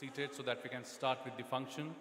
seated so that we can start with the function.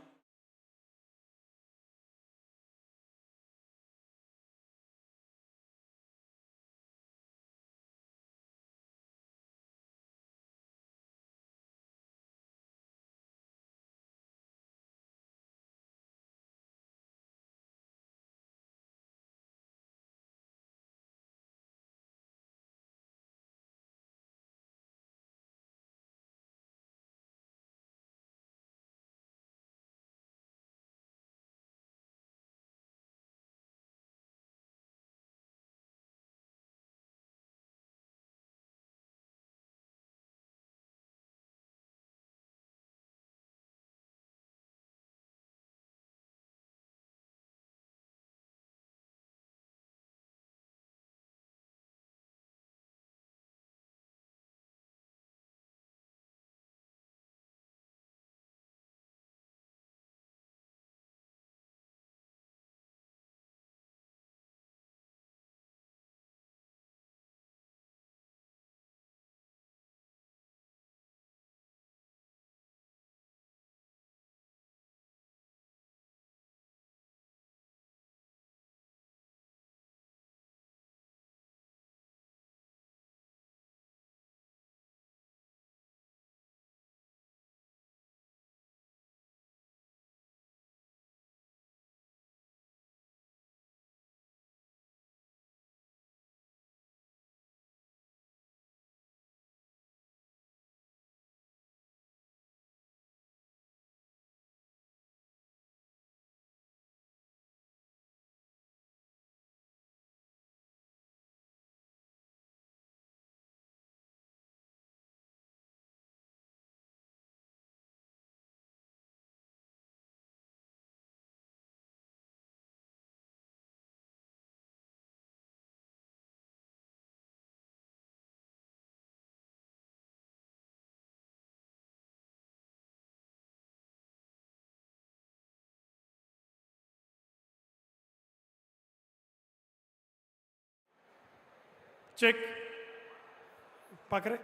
Check. பார்க்குறேன்.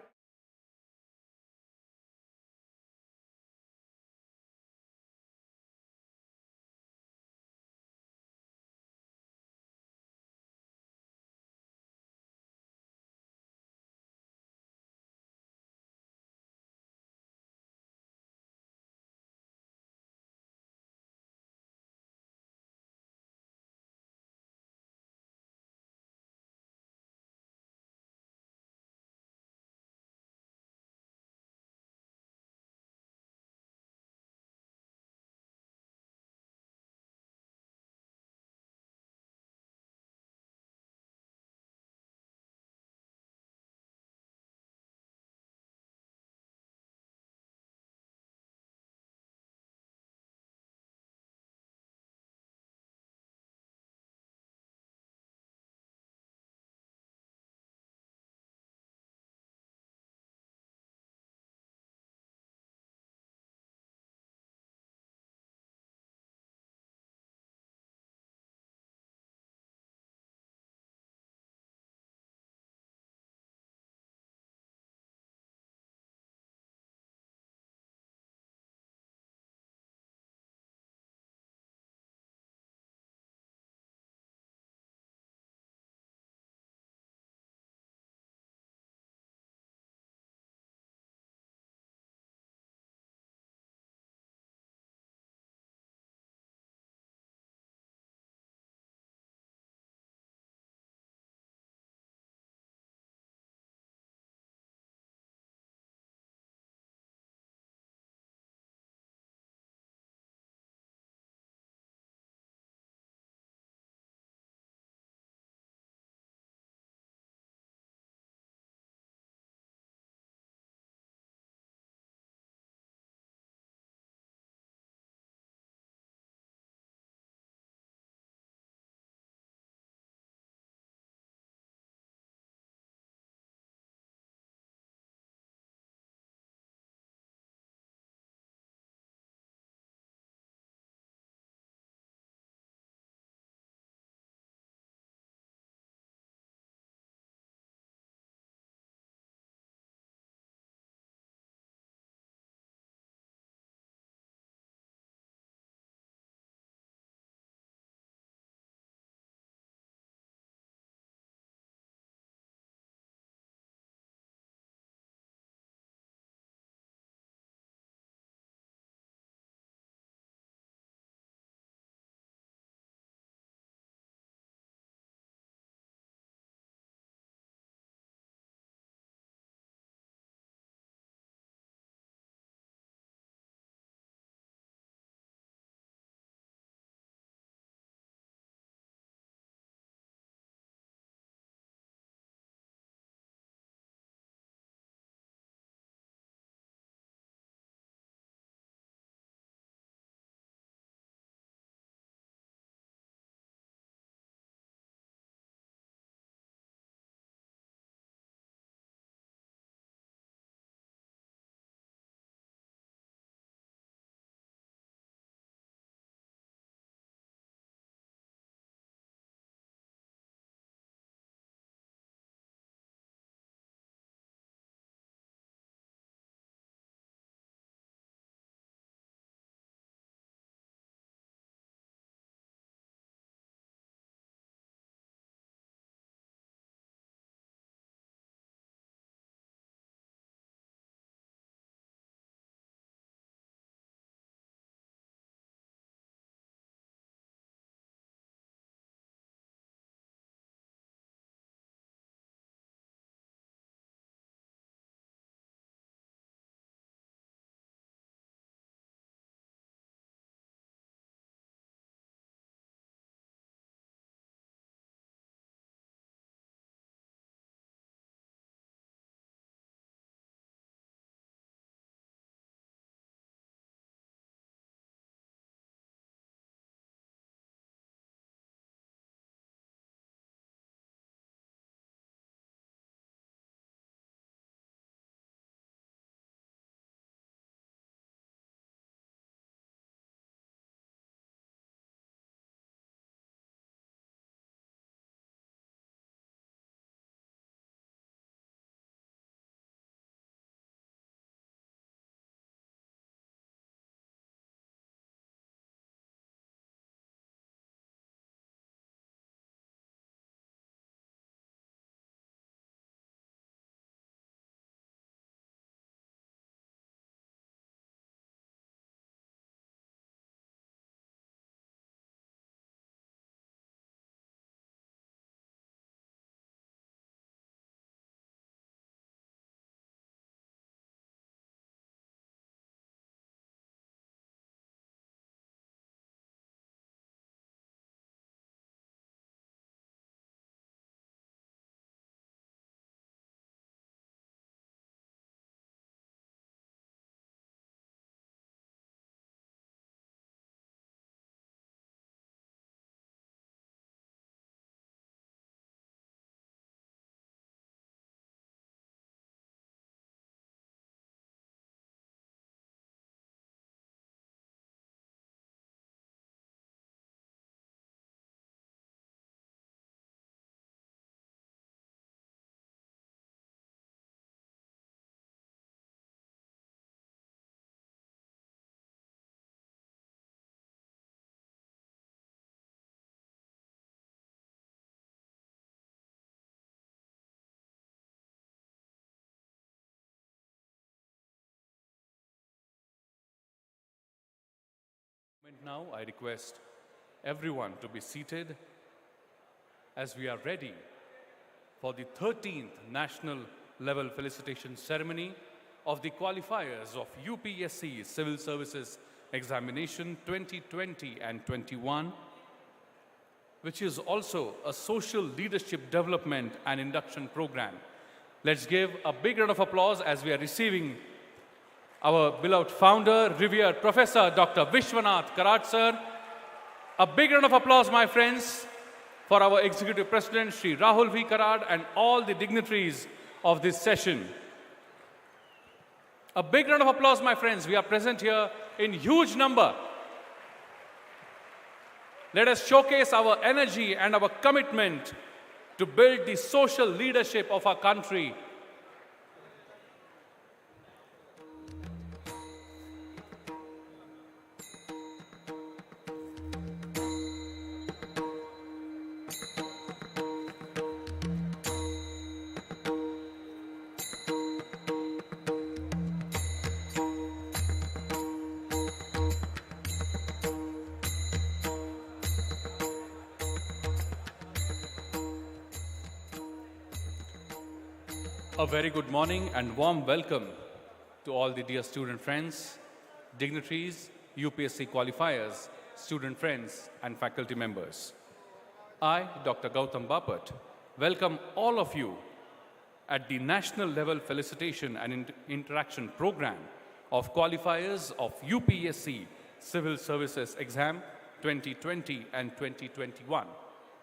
Now, I request everyone to be seated as we are ready for the 13th National Level Felicitation Ceremony of the Qualifiers of UPSC Civil Services Examination 2020 and 21, which is also a social leadership development and induction program. Let's give a big round of applause as we are receiving our beloved founder, revered Professor Dr. Vishwanath Karad sir. A big round of applause, my friends, for our Executive President, Shri Rahul V. Karad, and all the dignitaries of this session. A big round of applause, my friends. We are present here in huge number. Let us showcase our energy and our commitment to build the social leadership of our country. A very good morning and warm welcome to all the dear student friends, dignitaries, UPSC qualifiers, student friends and faculty members. I, Dr. Gautam Bapat, welcome all of you at the National Level Felicitation and Interaction Program of Qualifiers of UPSC Civil Services Exam 2020 and 2021,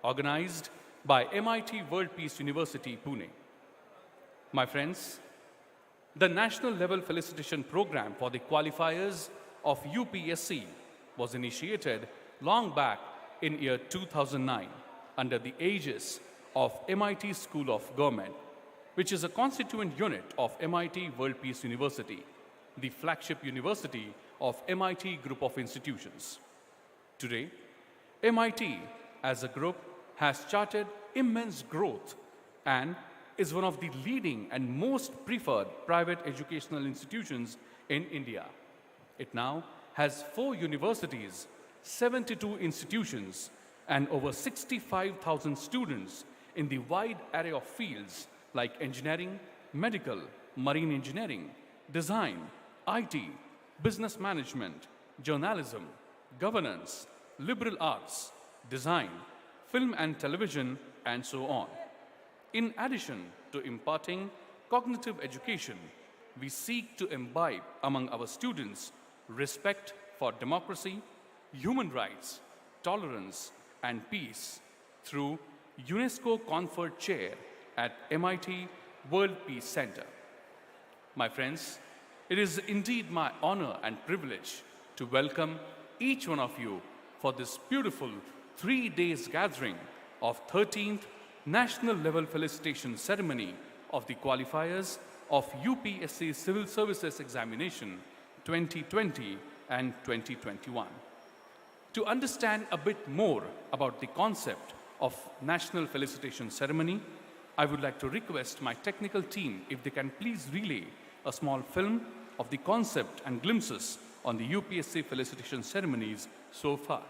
organized by MIT World Peace University, Pune. My friends, the National Level Felicitation Program for the Qualifiers of UPSC was initiated long back in year 2009 under the aegis of MIT School of Government, which is a constituent unit of MIT World Peace University, the flagship university of MIT Group of Institutions. Today, MIT as a group has charted immense growth and is one of the leading and most preferred private educational institutions in India. It now has 4 universities, 72 institutions, and over 65,000 students in the wide array of fields like engineering, medical, marine engineering, design, IT, business management, journalism, governance, liberal arts, design, film and television, and so on. In addition to imparting cognitive education, we seek to imbibe among our students respect for democracy, human rights, tolerance, and peace through UNESCO conferred chair at MIT World Peace Center. My friends, it is indeed my honor and privilege to welcome each one of you for this beautiful 3 days gathering of 13th National Level Felicitation Ceremony of the Qualifiers of UPSC Civil Services Examination 2020 and 2021. To understand a bit more about the concept of National Felicitation Ceremony, I would like to request my technical team if they can please relay a small film of the concept and glimpses on the UPSC Felicitation ceremonies so far.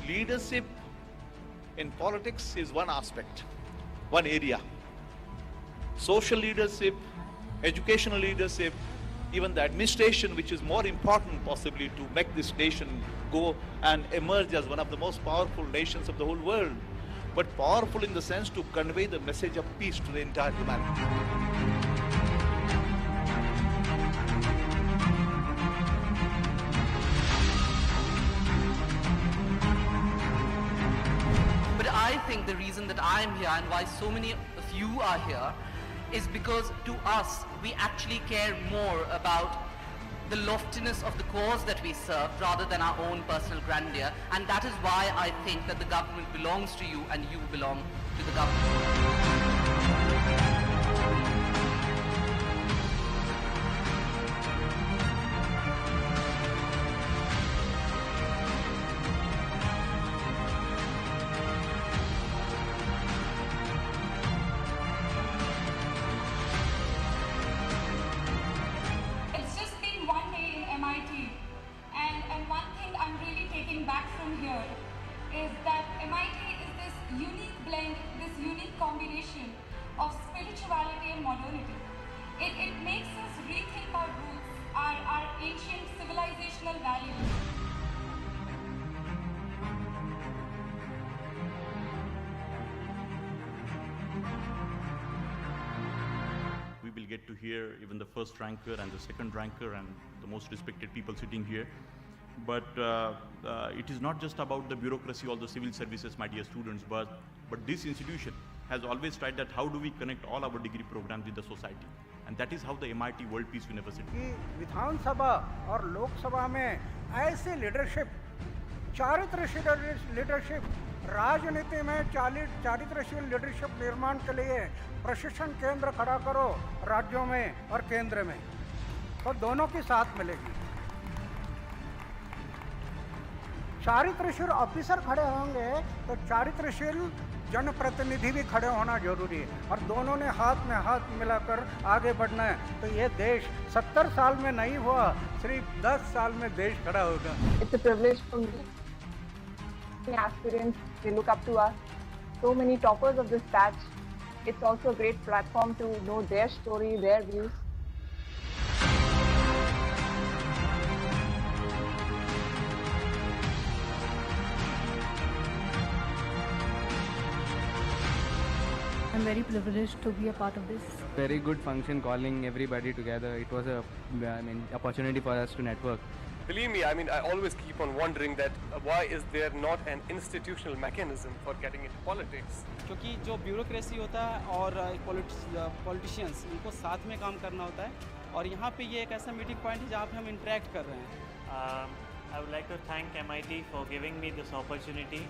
Leadership in politics is one aspect, one area. Social leadership, educational leadership, even the administration, which is more important possibly to make this nation go and emerge as one of the most powerful nations of the whole world, but powerful in the sense to convey the message of peace to the entire humanity. I think the reason that I am here and why so many of you are here is because to us, we actually care more about the loftiness of the cause that we serve rather than our own personal grandeur. And that is why I think that the government belongs to you and you belong to the government. It's just been one day in MIT, and one thing I'm really taking back from here is that MIT is this unique blend, this unique combination of spirituality and modernity. It makes us rethink our roots, our ancient civilizational values. We will get to hear even the first ranker and the second ranker and the most respected people sitting here. But it is not just about the bureaucracy or the civil services, my dear students, but this institution has always tried that how do we connect all our degree programs with the society. And that is how the MIT World Peace University. कि विधानसभा और लोकसभा में ऐसी leadership, चारित्र्यशील leadership, राजनीति में चारित्र्यशील leadership निर्माण के लिए प्रशिक्षण केंद्र खड़ा करो राज्यों में और केंद्र में, तो दोनों की साथ मिलेगी। चारित्र्यशील ऑफिसर खड़े होंगे तो चारित्र्यशील जनप्रतिनिधि भी खड़े होना जरूरी है, और दोनों ने हाथ में हाथ मिलाकर आगे बढ़ना है। तो ये देश 70 साल में नहीं हुआ, सिर्फ 10 साल में देश खड़ा होगा। It's a privilege for me. Aspirants, they look up to us. So many toppers of this batch. It's also a great platform to know their story, their views. I'm very privileged to be a part of this. Very good function calling everybody together. It was a opportunity for us to network. Believe me, I always keep on wondering that why is there not an institutional mechanism for getting into politics? क्योंकि जो bureaucracy होता है और politicians, इनको साथ में काम करना होता है, और यहाँ पे ये एक ऐसा मीटिंग पॉइंट है जहाँ पे हम इंटरेक्ट कर रहे हैं। I would like to thank MIT for giving me this opportunity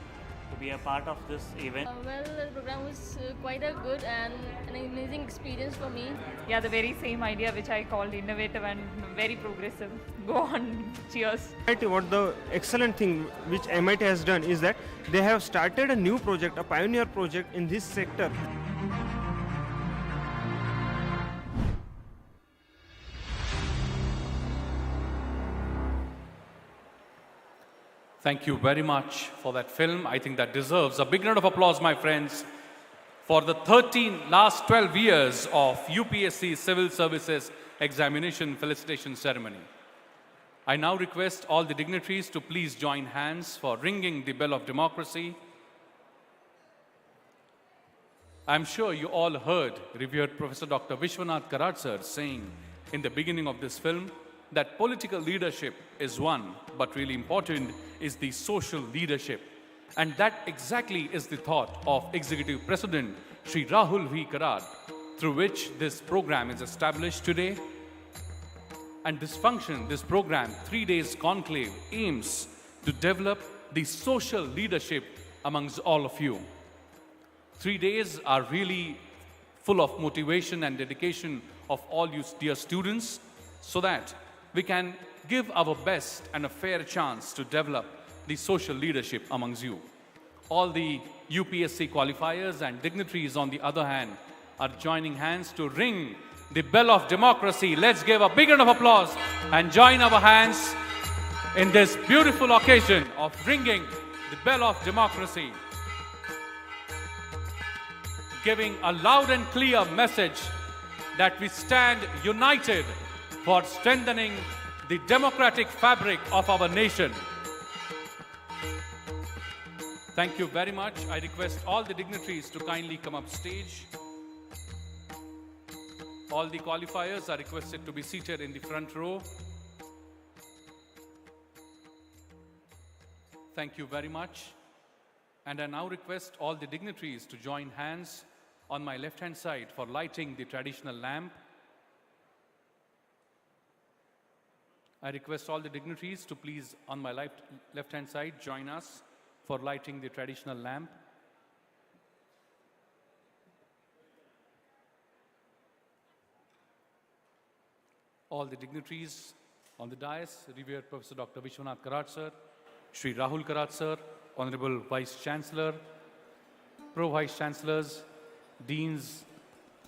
to be a part of this event. Well, the program was quite a good and an amazing experience for me. Yeah, the very same idea which I called innovative and very progressive. Go on, cheers. What the excellent thing which MIT has done is that they have started a new project, a pioneer project in this sector. Thank you very much for that film. I think that deserves a big round of applause, my friends, for the last 12 years of UPSC Civil Services Examination Felicitation Ceremony. I now request all the dignitaries to please join hands for ringing the bell of democracy. I'm sure you all heard revered Professor Dr. Vishwanath Karad sir saying in the beginning of this film that political leadership is one, but really important is the social leadership. And that exactly is the thought of Executive President Shri Rahul V. Karad, through which this program is established today. And this function, this program, 3 days conclave, aims to develop the social leadership amongst all of you. 3 days are really full of motivation and dedication of all you dear students, so that we can give our best and a fair chance to develop the social leadership amongst you. All the UPSC qualifiers and dignitaries, on the other hand, are joining hands to ring the bell of democracy. Let's give a big round of applause and join our hands in this beautiful occasion of ringing the bell of democracy, giving a loud and clear message that we stand united for strengthening the democratic fabric of our nation. Thank you very much. I request all the dignitaries to kindly come up stage. All the qualifiers are requested to be seated in the front row. Thank you very much. And I now request all the dignitaries to join hands on my left-hand side for lighting the traditional lamp. I request all the dignitaries to please, on my left-hand side, join us for lighting the traditional lamp. All the dignitaries on the dais, revered Professor Dr. Vishwanath Karat sir, Shri Rahul Karat sir, Honorable Vice Chancellor, Pro-Vice Chancellors, Deans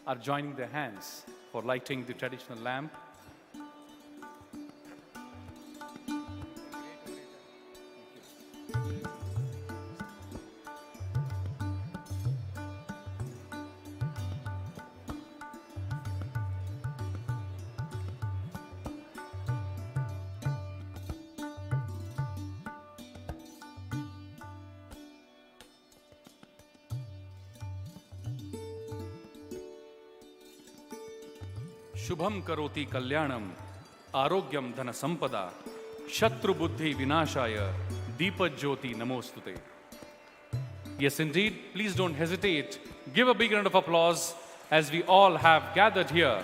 are joining their hands for lighting the traditional lamp. Shubham करोति कल्याणम आरोग्यम धन संपदा शत्रु बुद्धि विनाशाय दीपज्योति नमोस्तुते. Yes, indeed. Please don't hesitate. Give a big round of applause as we all have gathered here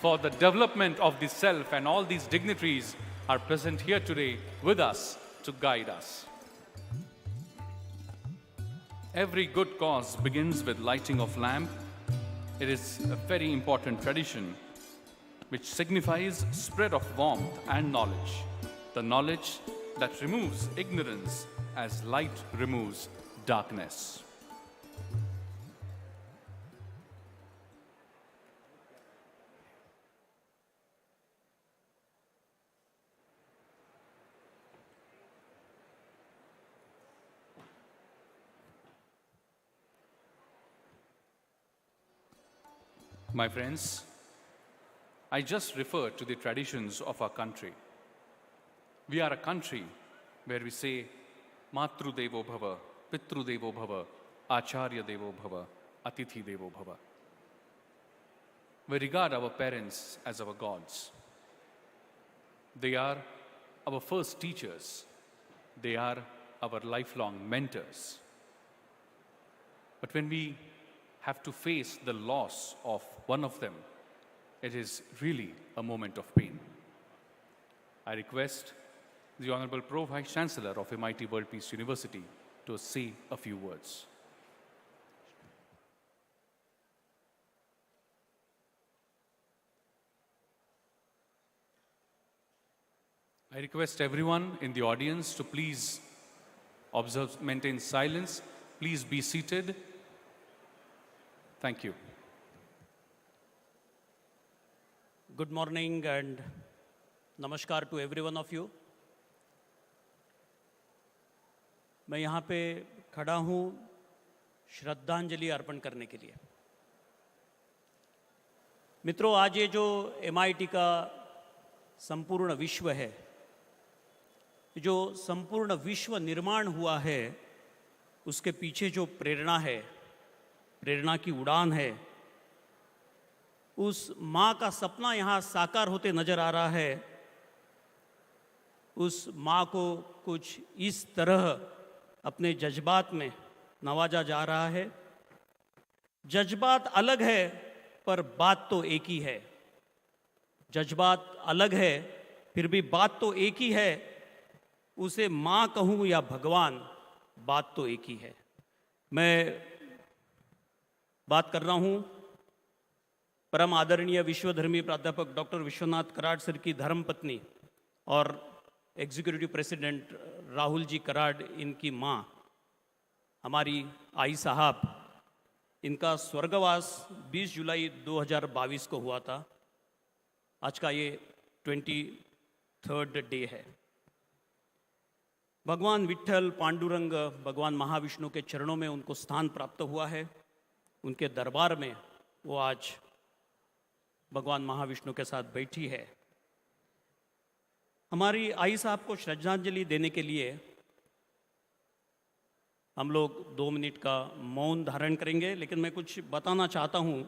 for the development of the self, and all these dignitaries are present here today with us to guide us. Every good cause begins with lighting of lamp. It is a very important tradition which signifies spread of warmth and knowledge, the knowledge that removes ignorance as light removes darkness. My friends, I just referred to the traditions of our country. We are a country where we say, Matru Devo Bhava, Pitru Devo Bhava, Acharya Devo Bhava, Atithi Devo Bhava. We regard our parents as our gods. They are our first teachers. They are our lifelong mentors. But when we have to face the loss of one of them, it is really a moment of pain. I request the Honorable Pro-Vice Chancellor of MIT World Peace University to say a few words. I request everyone in the audience to please observe, maintain silence. Please be seated. Thank you. Good morning and namaskar to every one of you. मैं यहाँ पे खड़ा हूँ श्रद्धांजलि अर्पण करने के लिए. मित्रों, आज ये जो MIT का संपूर्ण विश्व है, जो संपूर्ण विश्व निर्माण हुआ है, उसके पीछे जो प्रेरणा है, प्रेरणा की उड़ान है, उस माँ का सपना यहाँ साकार होते नजर आ रहा है. उस माँ को कुछ इस तरह अपने जज्बात में नवाजा जा रहा है. जज्बात अलग है पर बात तो एक ही है. जज्बात अलग है फिर भी बात तो एक ही है. उसे माँ कहूँ या भगवान, बात तो एक ही है. मैं बात कर रहा हूँ परम आदरणीय विश्वधर्मी प्राध्यापक डॉक्टर विश्वनाथ कराड सर की धर्मपत्नी और एग्जीक्यूटिव प्रेसिडेंट राहुल जी कराड, इनकी माँ, हमारी आई साहब, इनका स्वर्गवास 20 जुलाई 2022 को हुआ था. आज का ये 23rd डे है. भगवान विट्ठल, पांडुरंग, भगवान महाविष्णु के चरणों में उनको स्थान प्राप्त हुआ है. उनके दरबार में वो आज भगवान महाविष्णु के साथ बैठी है. हमारी आई साहब को श्रद्धांजलि देने के लिए हम लोग 2 मिनट का मौन धारण करेंगे. लेकिन मैं कुछ बताना चाहता हूँ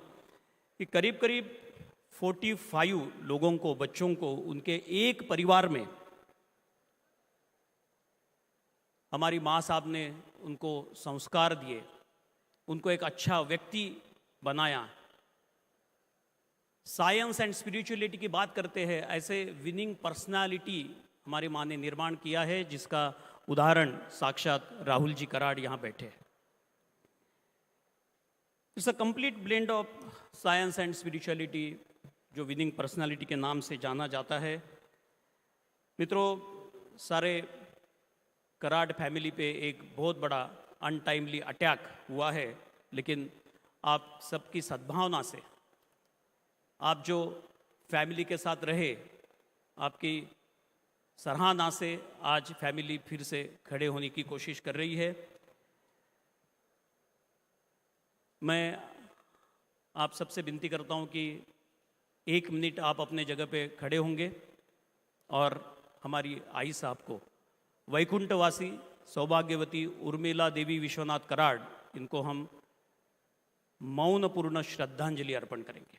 कि करीब करीब 45 लोगों को, बच्चों को, उनके एक परिवार में हमारी माँ साहब ने उनको संस्कार दिए, उनको एक अच्छा व्यक्ति बनाया. साइंस एंड स्पिरिचुअलिटी की बात करते हैं, ऐसे विनिंग पर्सनालिटी हमारी माँ ने निर्माण किया है, जिसका उदाहरण साक्षात राहुल जी कराड़ यहाँ बैठे हैं। It's a complete blend of science and spirituality जो विनिंग पर्सनालिटी के नाम से जाना जाता है। मित्रों, सारे कराड़ फैमिली पे एक बहुत बड़ा अनटाइमली अटैक हुआ है, लेकिन आप सबकी सद्भावना से, आप जो फैमिली के साथ रहे, आपकी सराहना से आज फैमिली फिर से खड़े होने की कोशिश कर रही है। मैं आप सबसे विनती करता हूं कि 1 मिनट आप अपने जगह पे खड़े होंगे और हमारी आई साहब को, वैकुंठवासी सौभाग्यवती उर्मिला देवी विश्वनाथ कराड़, इनको हम मौनपूर्ण श्रद्धांजलि अर्पण करेंगे।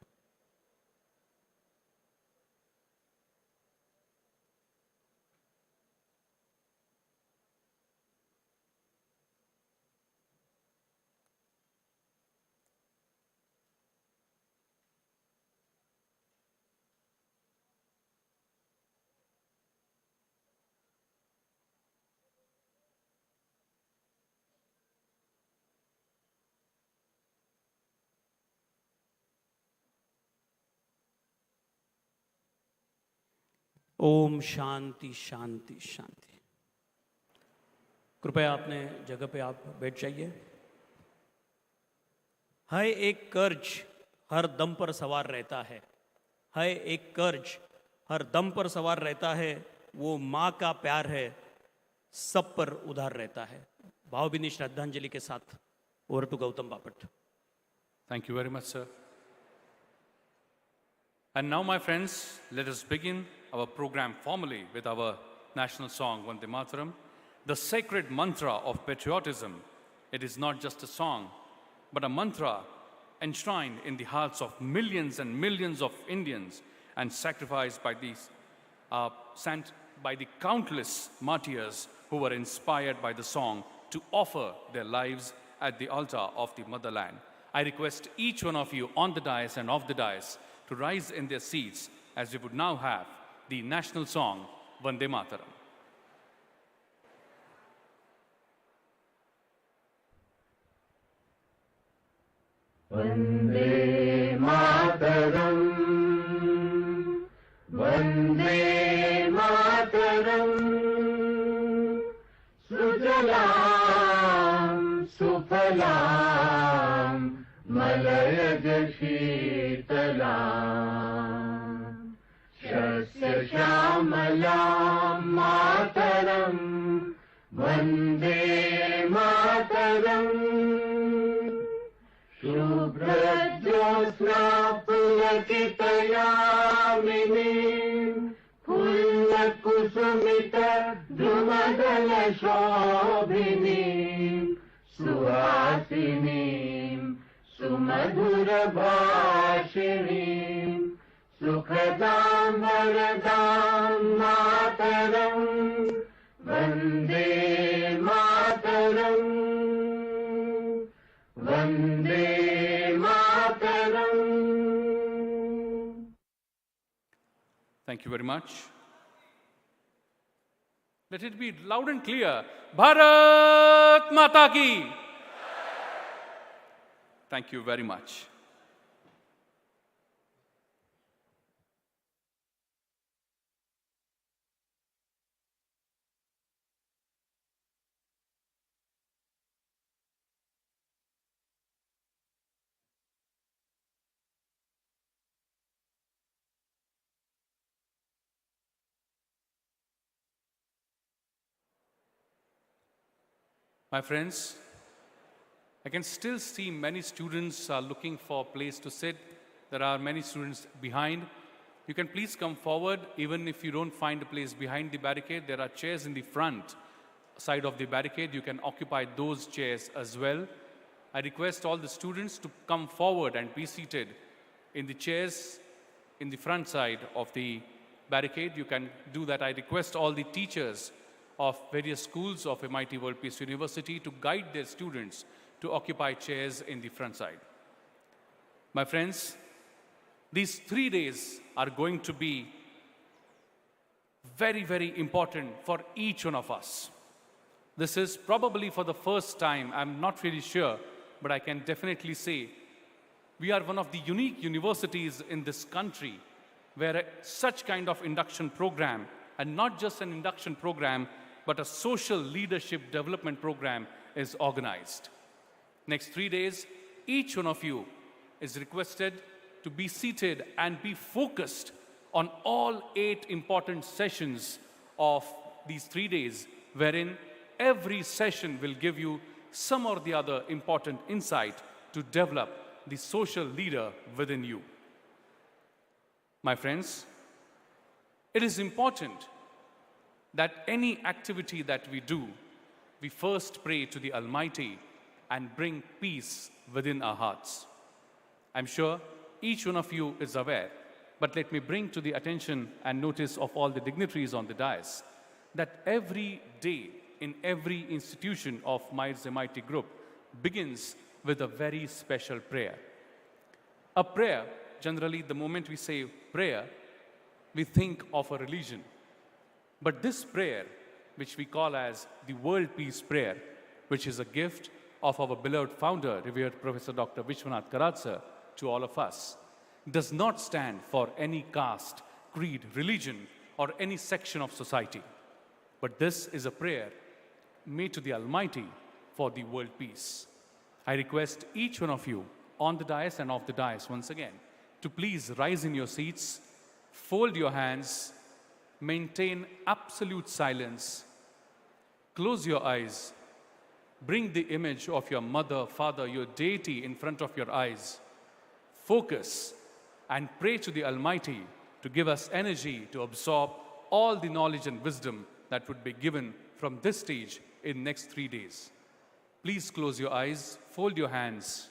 ओम शांति शांति शांति। कृपया अपने जगह पे आप बैठ जाइए। है एक कर्ज हर दम पर सवार रहता है, है एक कर्ज हर दम पर सवार रहता है, वो माँ का प्यार है, सब पर उधार रहता है। भावभीनी श्रद्धांजलि के साथ over to Gautam Bapat. Thank you very much, sir. And now, my friends, let us begin our program formally with our national song, Vande Mataram, the sacred mantra of patriotism. It is not just a song, but a mantra enshrined in the hearts of millions and millions of Indians and sacrificed by the countless martyrs who were inspired by the song to offer their lives at the altar of the motherland. I request each one of you on the dais and off the dais to rise in their seats as we would now have the national song, Vande Mataram. Vande Mataram, Vande Mataram, Sujalam, Sufalam, Malayaj Sheetalam, Shasya Shamalam Mataram, Vande Mataram, Shubhrajyosna Pulakitayaminim, Pullakusumita Drumadala Shobhinim, Suhasinim, Sumadhura Bhashinim, Sukhadam Varadam Mataram, Vande Mataram, Vande Mataram. Thank you very much. Let it be loud and clear. Bharat Mata Ki. Thank you very much. My friends, I can still see many students are looking for a place to sit. There are many students behind. You can please come forward. Even if you don't find a place behind the barricade, there are chairs in the front side of the barricade. You can occupy those chairs as well. I request all the students to come forward and be seated in the chairs in the front side of the barricade. You can do that. I request all the teachers of various schools of MITWPU University to guide their students to occupy chairs in the front side. My friends, These 3 days are going to be very, very important for each one of us. This is probably for the first time, I'm not really sure, but I can definitely say we are one of the unique universities in this country where such kind of induction program, and not just an induction program, but a social leadership development program is organized. Next 3 days, each one of you is requested to be seated and be focused on all 8 important sessions of these 3 days, wherein every session will give you some or the other important insight to develop the social leader within you. My friends, it is important that any activity that we do, we first pray to the Almighty and bring peace within our hearts. I'm sure each one of you is aware, but let me bring to the attention and notice of all the dignitaries on the dais that every day in every institution of Myers MIT Group begins with a very special prayer. A prayer, generally the moment we say prayer, we think of a religion. But this prayer, which we call as the World Peace Prayer, which is a gift of our beloved founder, revered Professor Dr. Vishwanath Karatsa, to all of us, does not stand for any caste, creed, religion, or any section of society. But this is a prayer made to the Almighty for the world peace. I request each one of you on the dais and off the dais once again to please rise in your seats, fold your hands, maintain absolute silence, close your eyes, bring the image of your mother, father, your deity in front of your eyes, focus and pray to the Almighty to give us energy to absorb all the knowledge and wisdom that would be given from this stage in next 3 days. Please close your eyes, fold your hands.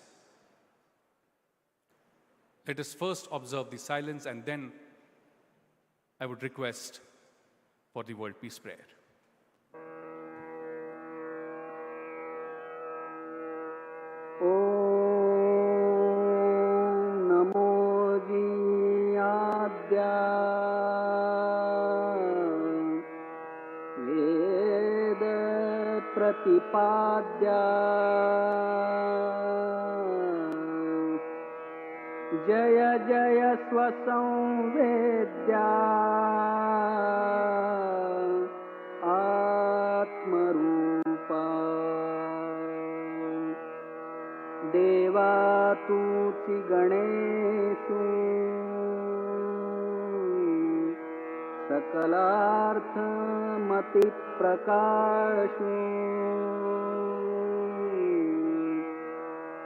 Let us first observe the silence, and then I would request for the World Peace Prayer. प्रतिपाद्या जय जय स्वसंवेद्या आत्मरूपा देवा तूचि गणेषु सकलार्थमति प्रकाशु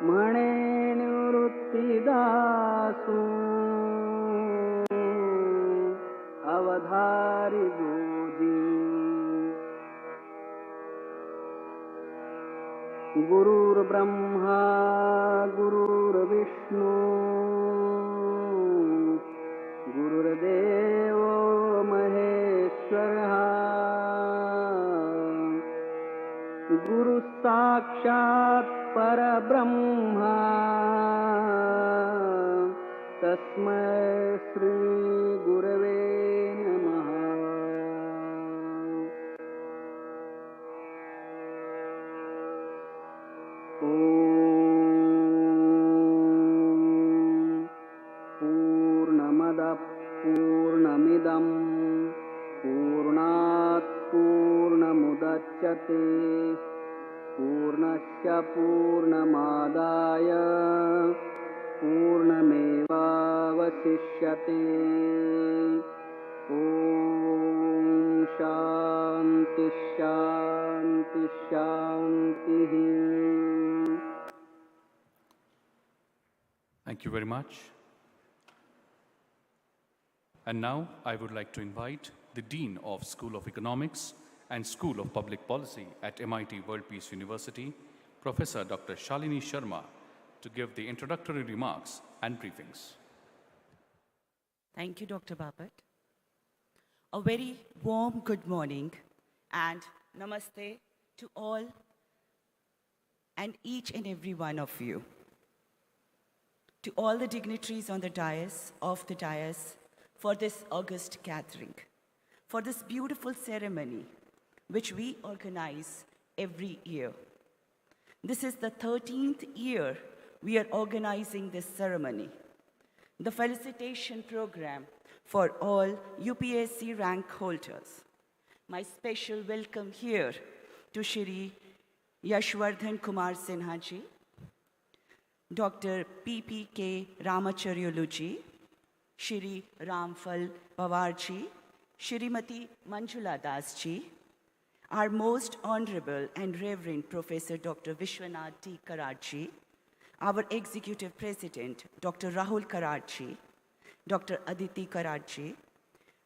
म्हणे निवृत्तिदासु अवधारि गोदी गुरुर्ब्रह्मा गुरुर्विष्णु गुरुर्देवो महेश्वरः गुरु साक्षात् परब्रह्मा तस्मै श्री गुरवे नमः। पूर्णमदः पूर्णमिदं पूर्णात् पूर्णमुदच्यते पूर्णस्य पूर्णमादाय पूर्णमेवावशिष्यते। ॐ शान्ति शान्ति शान्तिः। Thank you very much. And now I would like to invite the Dean of School of Economics and School of Public Policy at MIT World Peace University, Professor Dr. Shalini Sharma, to give the introductory remarks and briefings. Thank you, Dr. Bapat. A very warm good morning and namaste to all and each and every one of you. to all the dignitaries on the dais, off the dais, for this august gathering, for this beautiful ceremony which we organize every year. This is the 13th year we are organizing this ceremony. The felicitation program for all UPSC rank holders. My special welcome here to Shri Yashvardhan Kumar Sinha ji, Dr. P.P.K. Ramachari ji, Shri Ramphal Pawar ji, Shrimati Manjula Das ji, our most honorable and reverend Professor Dr. Vishwanath T. Karad, our executive president Dr. Rahul Karad, Dr. Aditi Karad,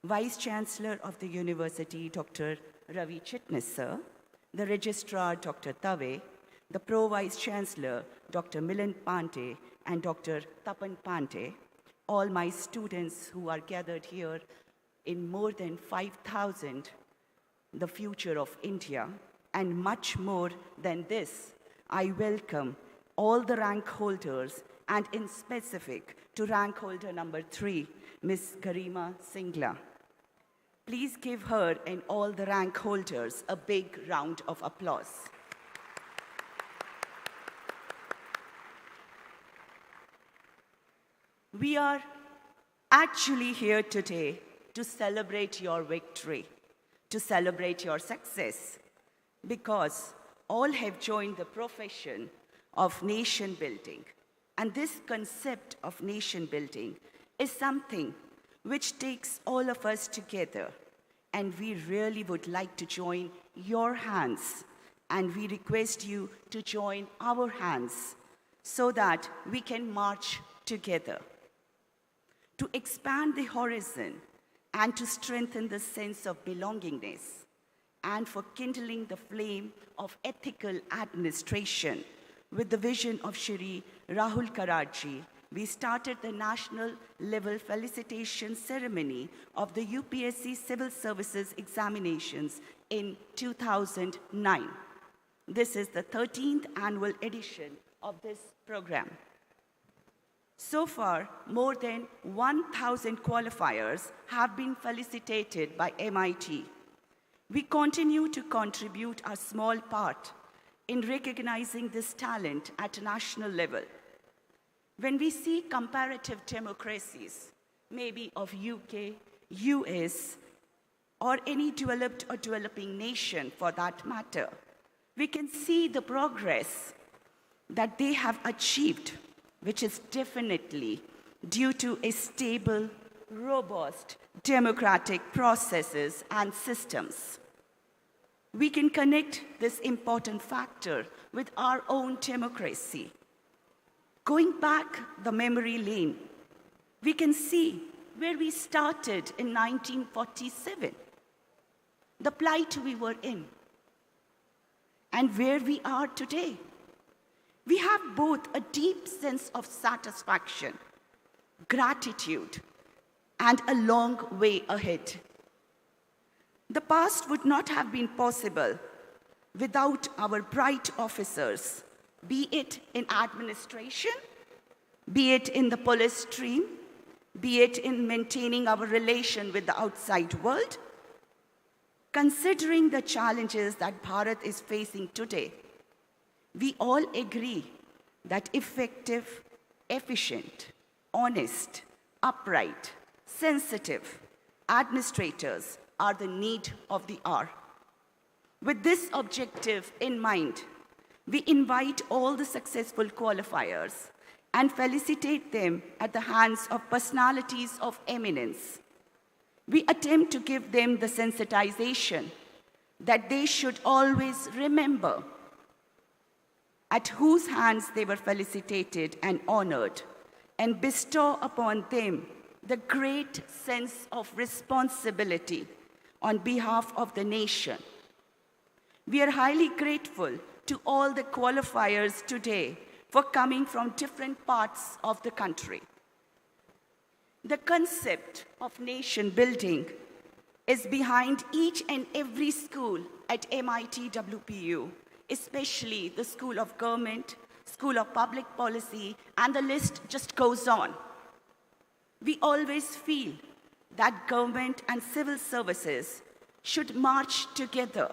Vice Chancellor of the University Dr. Ravi Chitnis sir, the Registrar Dr. Tave, the Pro-Vice Chancellor Dr. Milind Pante and Dr. Tapan Pante, all my students who are gathered here in more than 5,000, the future of India, and much more than this, I welcome all the rank holders and in specific to rank holder number 3, Ms. Garima Singla. Please give her and all the rank holders a big round of applause. We are actually here today to celebrate your victory, to celebrate your success, because all have joined the profession of nation building. And this concept of nation building is something which takes all of us together. And we really would like to join your hands, and we request you to join our hands so that we can march together. To expand the horizon and to strengthen the sense of belongingness, and for kindling the flame of ethical administration with the vision of Shri Rahul Karad, we started the national level felicitation ceremony of the UPSC Civil Services examinations in 2009. This is the 13th annual edition of this program. So far, more than 1,000 qualifiers have been felicitated by MIT. We continue to contribute our small part in recognizing this talent at a national level. When we see comparative democracies, maybe of UK, US, or any developed or developing nation for that matter, we can see the progress that they have achieved, which is definitely due to a stable, robust, democratic processes and systems. We can connect this important factor with our own democracy. Going back the memory lane, we can see where we started in 1947, the plight we were in, and where we are today. We have both a deep sense of satisfaction, gratitude, and a long way ahead. The past would not have been possible without our bright officers, be it in administration, be it in the police stream, be it in maintaining our relation with the outside world. Considering the challenges that Bharat is facing today, we all agree that effective, efficient, honest, upright, sensitive administrators are the need of the hour. With this objective in mind, we invite all the successful qualifiers and felicitate them at the hands of personalities of eminence. We attempt to give them the sensitization that they should always remember at whose hands they were felicitated and honored, and bestow upon them the great sense of responsibility on behalf of the nation. We are highly grateful to all the qualifiers today for coming from different parts of the country. The concept of nation building is behind each and every school at MITWPU, especially the School of Government, School of Public Policy, and the list just goes on. We always feel that government and civil services should march together.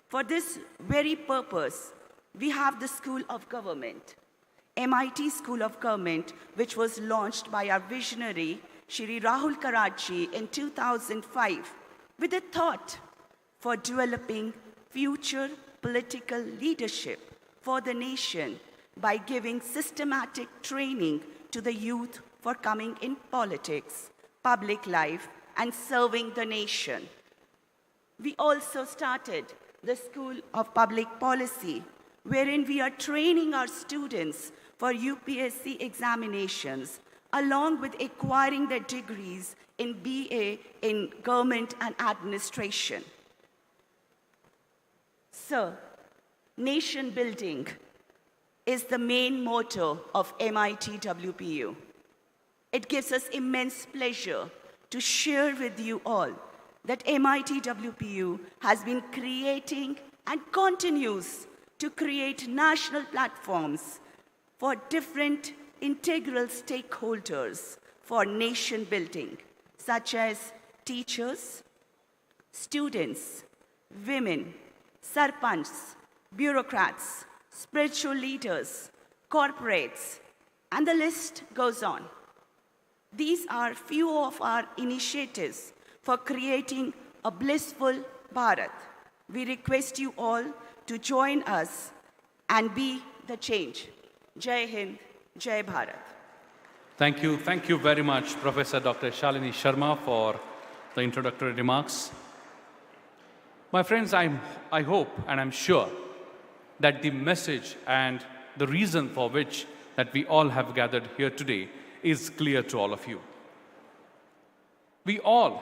For this very purpose, we have the School of Government, MIT School of Government, which was launched by our visionary, Shri Rahul Karachi, in 2005, with a thought for developing future political leadership for the nation by giving systematic training to the youth for coming in politics, public life, and serving the nation. We also started the School of Public Policy, wherein we are training our students for UPSC examinations, along with acquiring their degrees in BA in Government and Administration. Sir, nation building is the main motto of MITWPU. It gives us immense pleasure to share with you all that MITWPU has been creating and continues to create national platforms for different integral stakeholders for nation building, such as teachers, students, women, sarpanchs, bureaucrats, spiritual leaders, corporates, and the list goes on. These are few of our initiatives for creating a blissful Bharat. We request you all to join us and be the change. Jai Hind, Jai Bharat. Thank you very much, Professor Dr. Shalini Sharma, for the introductory remarks. My friends, I hope and I'm sure that the message and the reason for which that we all have gathered here today is clear to all of you. We all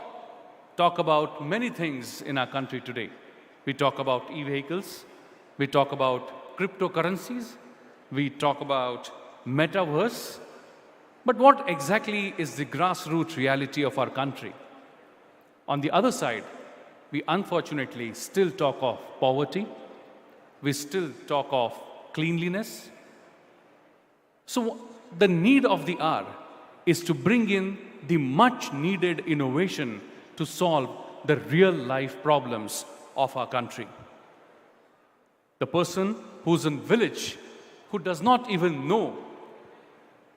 talk about many things in our country today. We talk about e-vehicles, we talk about cryptocurrencies, we talk about metaverse, but what exactly is the grassroots reality of our country? On the other side, we unfortunately still talk of poverty, we still talk of cleanliness. So the need of the hour is to bring in the much needed innovation to solve the real life problems of our country. The person who's in village, who does not even know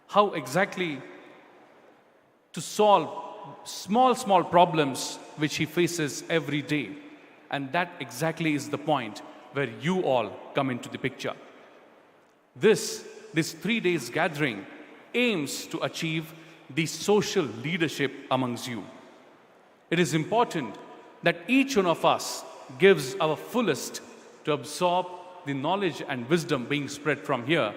how exactly to solve small problems which he faces every day. And that exactly is the point where you all come into the picture. This 3 days gathering aims to achieve the social leadership amongst you. It is important that each one of us gives our fullest to absorb the knowledge and wisdom being spread from here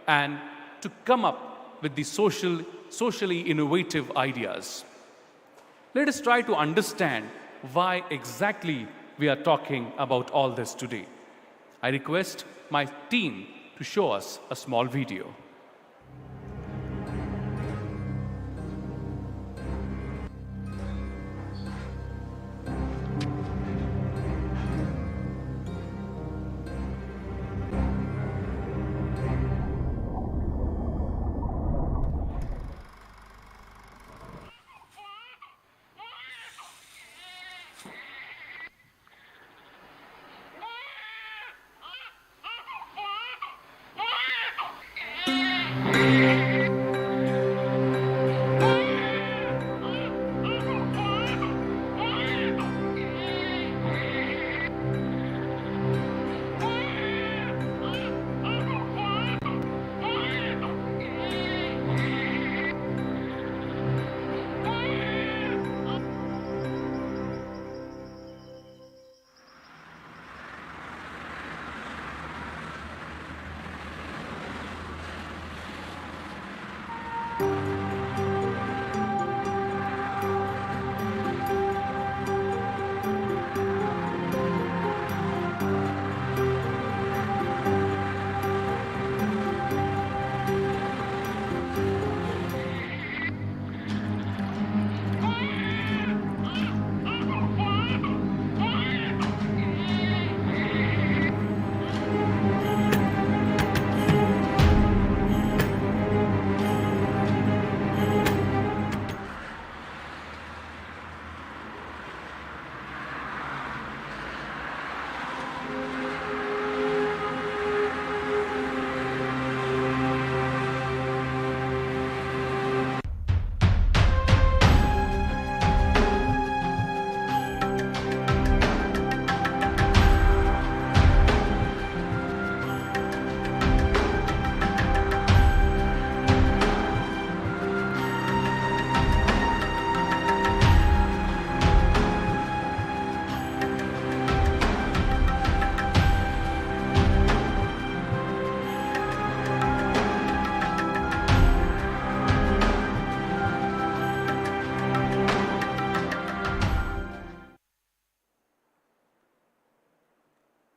and to come up with the socially innovative ideas. Let us try to understand why exactly we are talking about all this today. I request my team to show us a small video.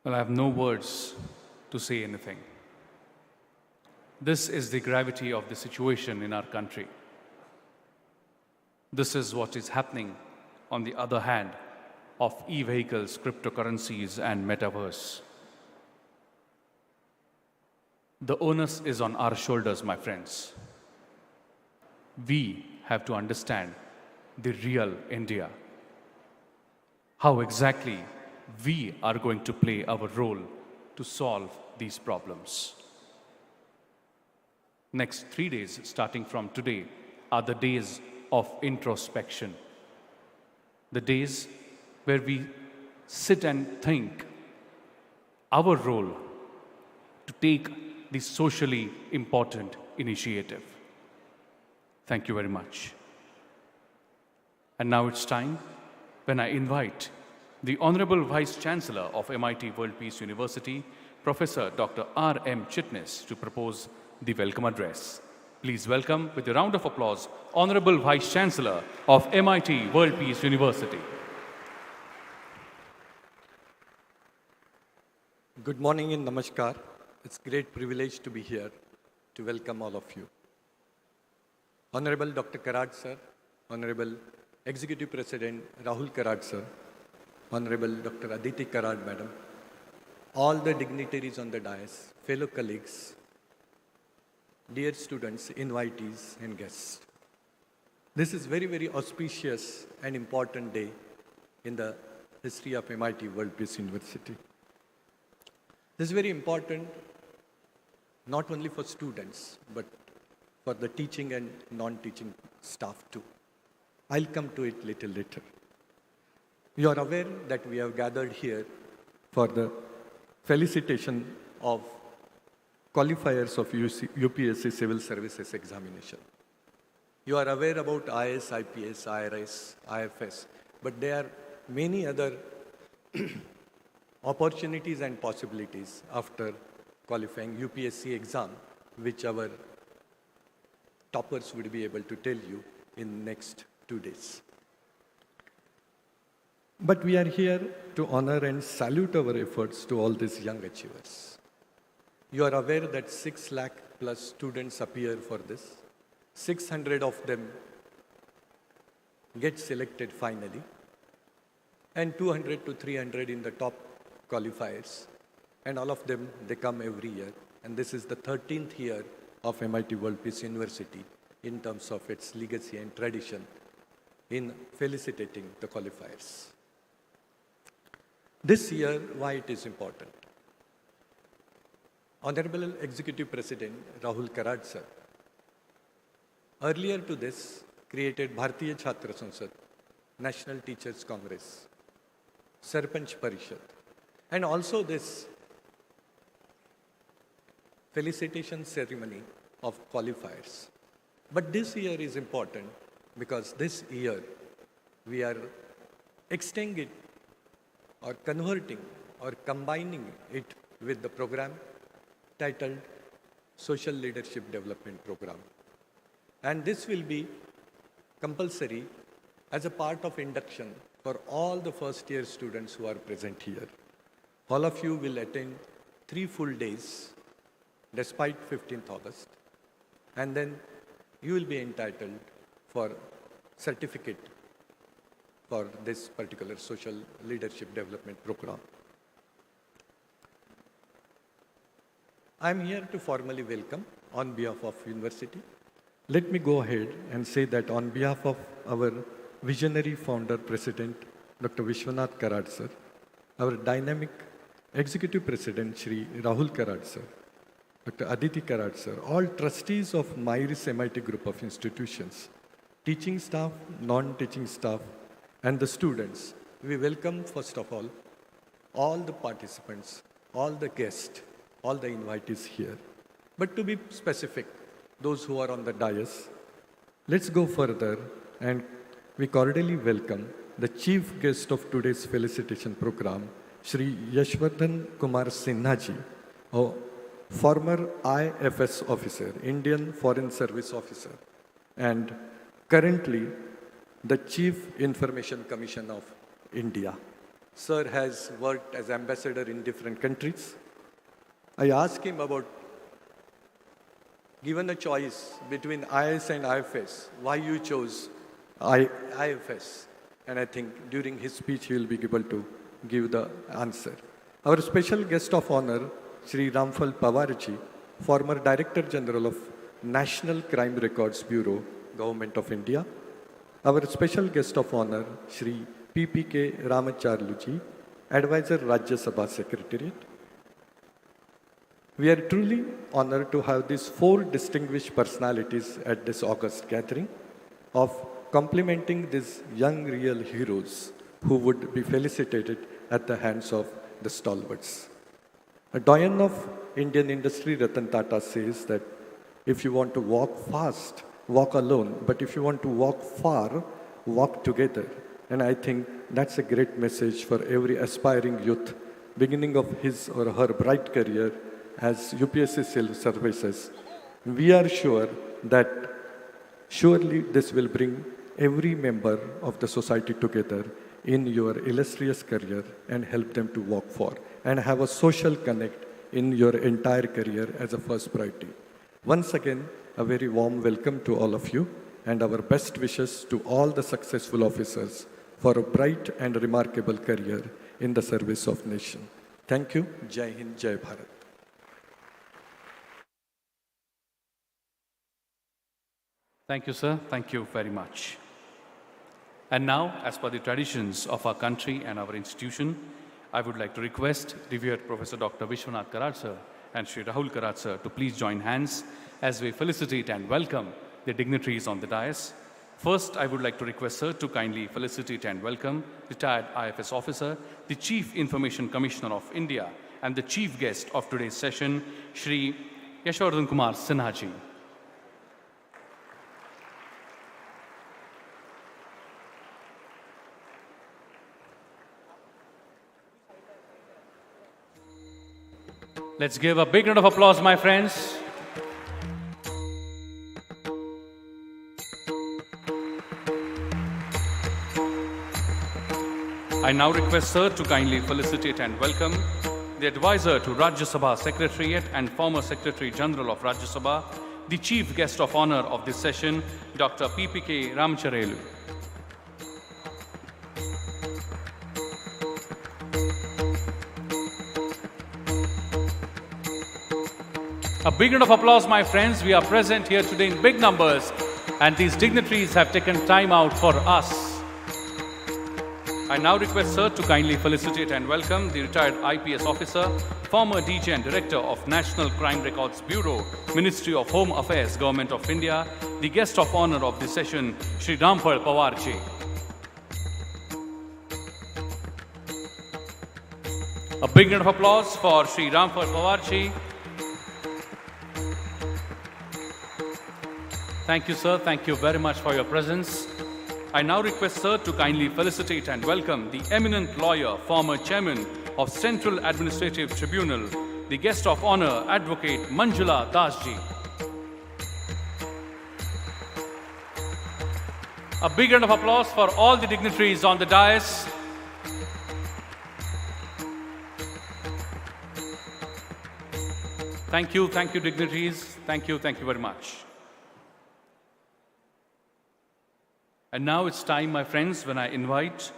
Well, I have no words to say anything. This is the gravity of the situation in our country. This is what is happening on the other hand of e-vehicles, cryptocurrencies, and metaverse. The onus is on our shoulders, my friends. We have to understand the real India. How exactly we are going to play our role to solve these problems. Next 3 days, starting from today, are the days of introspection. The days where we sit and think our role to take the socially important initiative. Thank you very much. And now it's time when I invite the Honorable Vice Chancellor of MIT World Peace University, Professor Dr. R.M. Chitnis, to propose the welcome address. Please welcome, with a round of applause, Honorable Vice Chancellor of MIT World Peace University. Good morning and namaskar. It's a great privilege to be here to welcome all of you. Honorable Dr. Karad sir, Honorable Executive President Rahul Karad sir, Honorable Dr. Aditi Karad madam, all the dignitaries on the dais, fellow colleagues, dear students, invitees and guests. This is very, very auspicious and important day in the history of MIT World Peace University. This is very important not only for students, but for the teaching and non-teaching staff too. I'll come to it little later. You are aware that we have gathered here for the felicitation of qualifiers of UPSC Civil Services Examination. You are aware about IAS, IPS, IRS, IFS, but there are many other opportunities and possibilities after qualifying UPSC exam, which our toppers would be able to tell you in next 2 days. But we are here to honor and salute our efforts to all these young achievers. You are aware that 6 lakh plus students appear for this. 600 of them get selected finally, and 200 to 300 in the top qualifiers. And all of them, they come every year. And this is the 13th year of MIT World Peace University in terms of its legacy and tradition in felicitating the qualifiers. This year, why it is important? Honorable Executive President Rahul Karad sir, earlier to this, created Bharatiya Chhatra Sansad, National Teachers Congress, Sarpanch Parishad, and also this felicitation ceremony of qualifiers. But this year is important because this year we are extending it or converting or combining it with the program titled Social Leadership Development Program. And this will be compulsory as a part of induction for all the first year students who are present here. All of you will attend 3 full days despite 15th August, and then you will be entitled for certificate for this particular social leadership development program. I am here to formally welcome on behalf of university. Let me go ahead and say that on behalf of our visionary founder president, Dr. Vishwanath Karad sir, our dynamic executive president, Shri Rahul Karad sir, Dr. Aditi Karad sir, all trustees of MIRIS MIT group of institutions, teaching staff, non-teaching staff, and the students, we welcome first of all the participants, all the guests, all the invitees here. But to be specific, those who are on the dais, let's go further and we cordially welcome the chief guest of today's felicitation program, Shri Yashvardhan Kumar Sinha ji, a former IFS officer, Indian Foreign Service officer, and currently the Chief Information Commission of India. Sir has worked as ambassador in different countries. I asked him about, given a choice between IIS and IFS, why you chose IFS? And I think during his speech, he will be able to give the answer. Our special guest of honor, Shri Ramphal Pawarji, former Director General of National Crime Records Bureau, Government of India. Our special guest of honor, Shri PPK Ramachari, Advisor Rajya Sabha Secretariat. We are truly honored to have these 4 distinguished personalities at this august gathering of complementing these young real heroes who would be felicitated at the hands of the stalwarts. A doyen of Indian industry, Ratan Tata, says that if you want to walk fast, walk alone, but if you want to walk far, walk together. And I think that's a great message for every aspiring youth, beginning of his or her bright career as UPSC civil services. We are sure that surely this will bring every member of the society together in your illustrious career and help them to walk far and have a social connect in your entire career as a first priority. Once again, a very warm welcome to all of you and our best wishes to all the successful officers for a bright and remarkable career in the service of nation. Thank you. Jai Hind, Jai Bharat. Thank you, sir. Thank you very much. And now, as per the traditions of our country and our institution, I would like to request revered Professor Dr. Vishwanath Karad sir and Shri Rahul Karad sir to please join hands as we felicitate and welcome the dignitaries on the dais. First, I would like to request sir to kindly felicitate and welcome retired IFS officer, the Chief Information Commissioner of India and the chief guest of today's session, Shri Yashvardhan Kumar Sinha ji. Let's give a big round of applause, my friends. I now request sir to kindly felicitate and welcome the advisor to Rajya Sabha Secretariat and former Secretary General of Rajya Sabha, the chief guest of honor of this session, Dr. PPK Ramachari. A big round of applause, my friends. We are present here today in big numbers, and these dignitaries have taken time out for us. I now request sir to kindly felicitate and welcome the retired IPS officer, former DG and Director of National Crime Records Bureau, Ministry of Home Affairs, Government of India, the guest of honor of this session, Shri Ramphal Pawarji. A big round of applause for Shri Ramphal Pawarji. Thank you, sir. Thank you very much for your presence. I now request sir to kindly felicitate and welcome the eminent lawyer, former chairman of Central Administrative Tribunal, the guest of honor, Advocate Manjula Dasji. A big round of applause for all the dignitaries on the dais. Thank you, dignitaries. Thank you very much. And now it's time, my friends, when I invite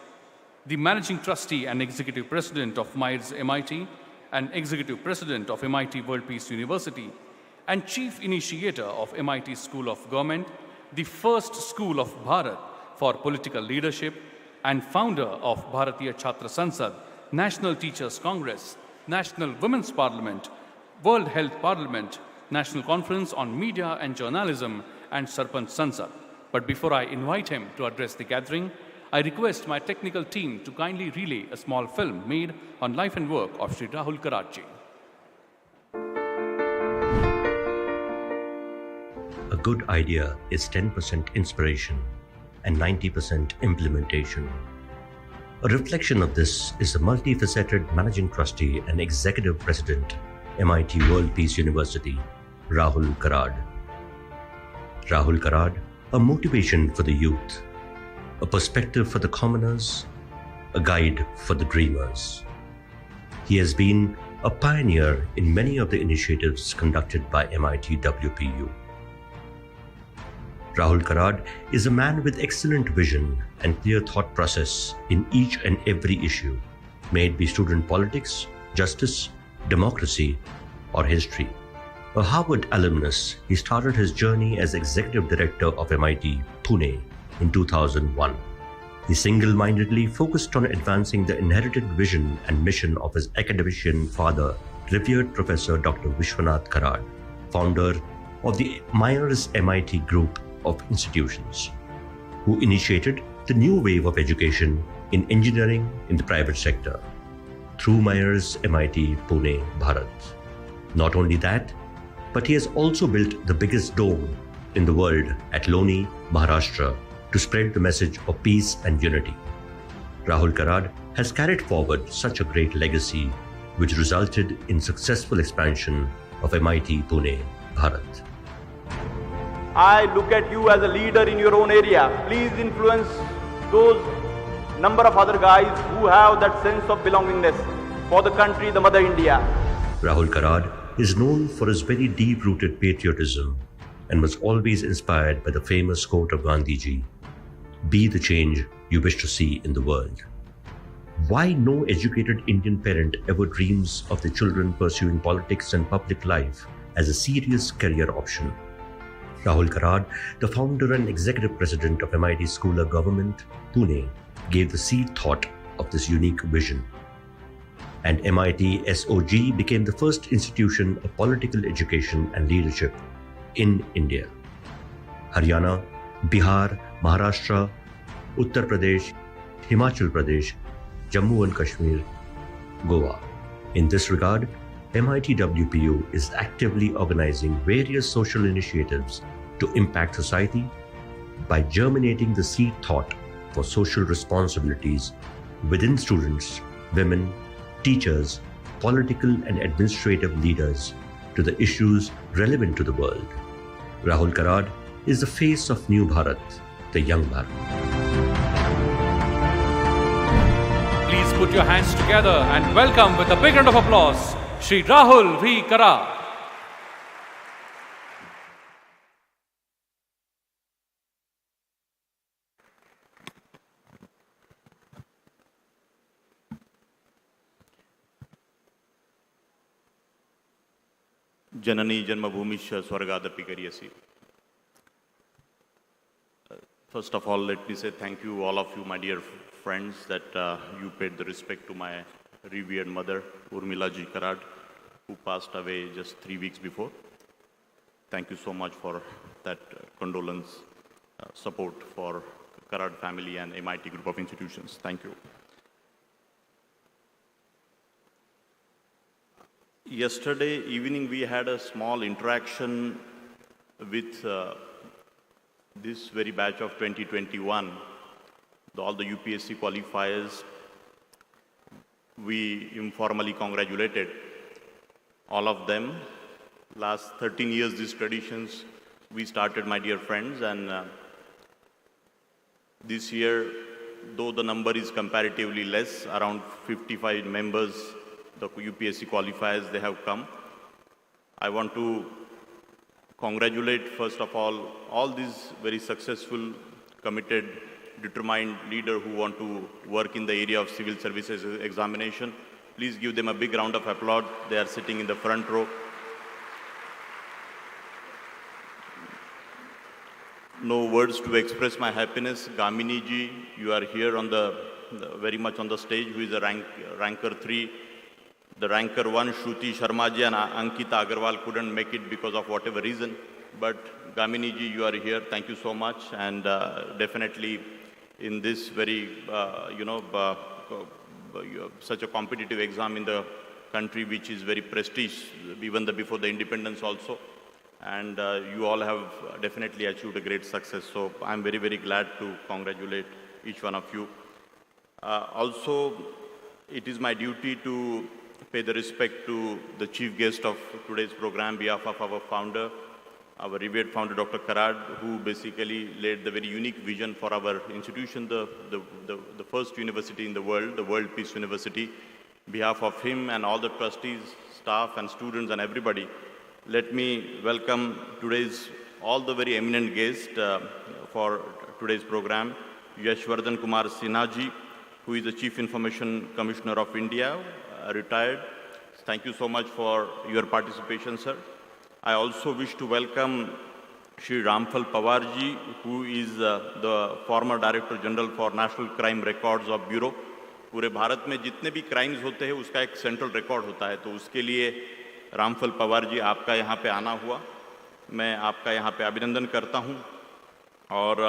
the Managing Trustee and Executive President of MITES MIT and Executive President of MIT World Peace University and Chief Initiator of MIT School of Government, the first school of Bharat for political leadership and founder of Bharatiya Chhatra Sansad, National Teachers Congress, National Women's Parliament, World Health Parliament, National Conference on Media and Journalism, and Sarpanch Sansad. But before I invite him to address the gathering, I request my technical team to kindly relay a small film made on life and work of Shri Rahul Karad ji. A good idea is 10% inspiration and 90% implementation. A reflection of this is the multifaceted Managing Trustee and Executive President, MIT World Peace University, Rahul Karad. Rahul Karad, a motivation for the youth, a perspective for the commoners, a guide for the dreamers. He has been a pioneer in many of the initiatives conducted by MITWPU. Rahul Karad is a man with excellent vision and clear thought process in each and every issue, may it be student politics, justice, democracy, or history. A Harvard alumnus, he started his journey as Executive Director of MIT Pune in 2001. He single-mindedly focused on advancing the inherited vision and mission of his academician father, revered Professor Dr. Vishwanath Karad, founder of the Myers MIT Group of institutions, who initiated the new wave of education in engineering in the private sector through Myers MIT Pune, Bharat. Not only that, but he has also built the biggest dome in the world at Loni, Maharashtra, to spread the message of peace and unity. Rahul Karad has carried forward such a great legacy, which resulted in successful expansion of MIT Pune, Bharat. I look at you as a leader in your own area. Please influence those number of other guys who have that sense of belongingness for the country, the Mother India. Rahul Karad is known for his very deep-rooted patriotism and was always inspired by the famous quote of Gandhiji, "Be the change you wish to see in the world." Why no educated Indian parent ever dreams of their children pursuing politics and public life as a serious career option? Rahul Karad, the founder and executive president of MIT School of Government, Pune, gave the seed thought of this unique vision. And MIT SOG became the first institution of political education and leadership in India. Haryana, Bihar, Maharashtra, Uttar Pradesh, Himachal Pradesh, Jammu and Kashmir, Goa. In this regard, MITWPU is actively organizing various social initiatives to impact society by germinating the seed thought for social responsibilities within students, women, teachers, political and administrative leaders to the issues relevant to the world. Rahul Karad is the face of New Bharat, the Young Bharat. Please put your hands together and welcome with a big round of applause, Shri Rahul V. Karad. Janani Janmabhumisha Swargadapi Kariyasi. First of all, let me say thank you, all of you, my dear friends, that you paid the respect to my revered mother, Urmila Ji Karad, who passed away just 3 weeks before. Thank you so much for that condolence, support for Karad family and MIT Group of Institutions. Thank you. Yesterday evening, we had a small interaction with this very batch of 2021, all the UPSC qualifiers. We informally congratulated all of them. Last 13 years, these traditions we started, my dear friends, and this year, though the number is comparatively less, around 55 members, the UPSC qualifiers, they have come. I want to congratulate, first of all these very successful, committed, determined leaders who want to work in the area of civil services examination. Please give them a big round of applause. They are sitting in the front row. No words to express my happiness. Gamini ji, you are here on very much on the stage, who is a ranker 3. The ranker 1, Shruti Sharma ji and Ankita Agarwal couldn't make it because of whatever reason. But Gamini ji, you are here. Thank you so much. And definitely in this very, such a competitive exam in the country, which is very prestigious, even before the independence also. And you all have definitely achieved a great success. So I'm very, very glad to congratulate each one of you. Also, it is my duty to pay the respect to the chief guest of today's program, on behalf of our founder, our revered founder, Dr. Karad, who basically led the very unique vision for our institution, the first university in the World Peace University. On behalf of him and all the trustees, staff and students and everybody, let me welcome all the very eminent guests for today's program. Yashvardhan Kumar Sinha ji, who is the Chief Information Commissioner of India, retired. Thank you so much for your participation, sir. I also wish to welcome Shri Ramphal Pawar ji, who is the former Director General for National Crime Records of Bureau. पूरे भारत में जितने भी crimes होते हैं उसका एक central record होता है, तो उसके लिए रामफल पवार जी आपका यहाँ पे आना हुआ, मैं आपका यहाँ पे अभिनंदन करता हूँ। और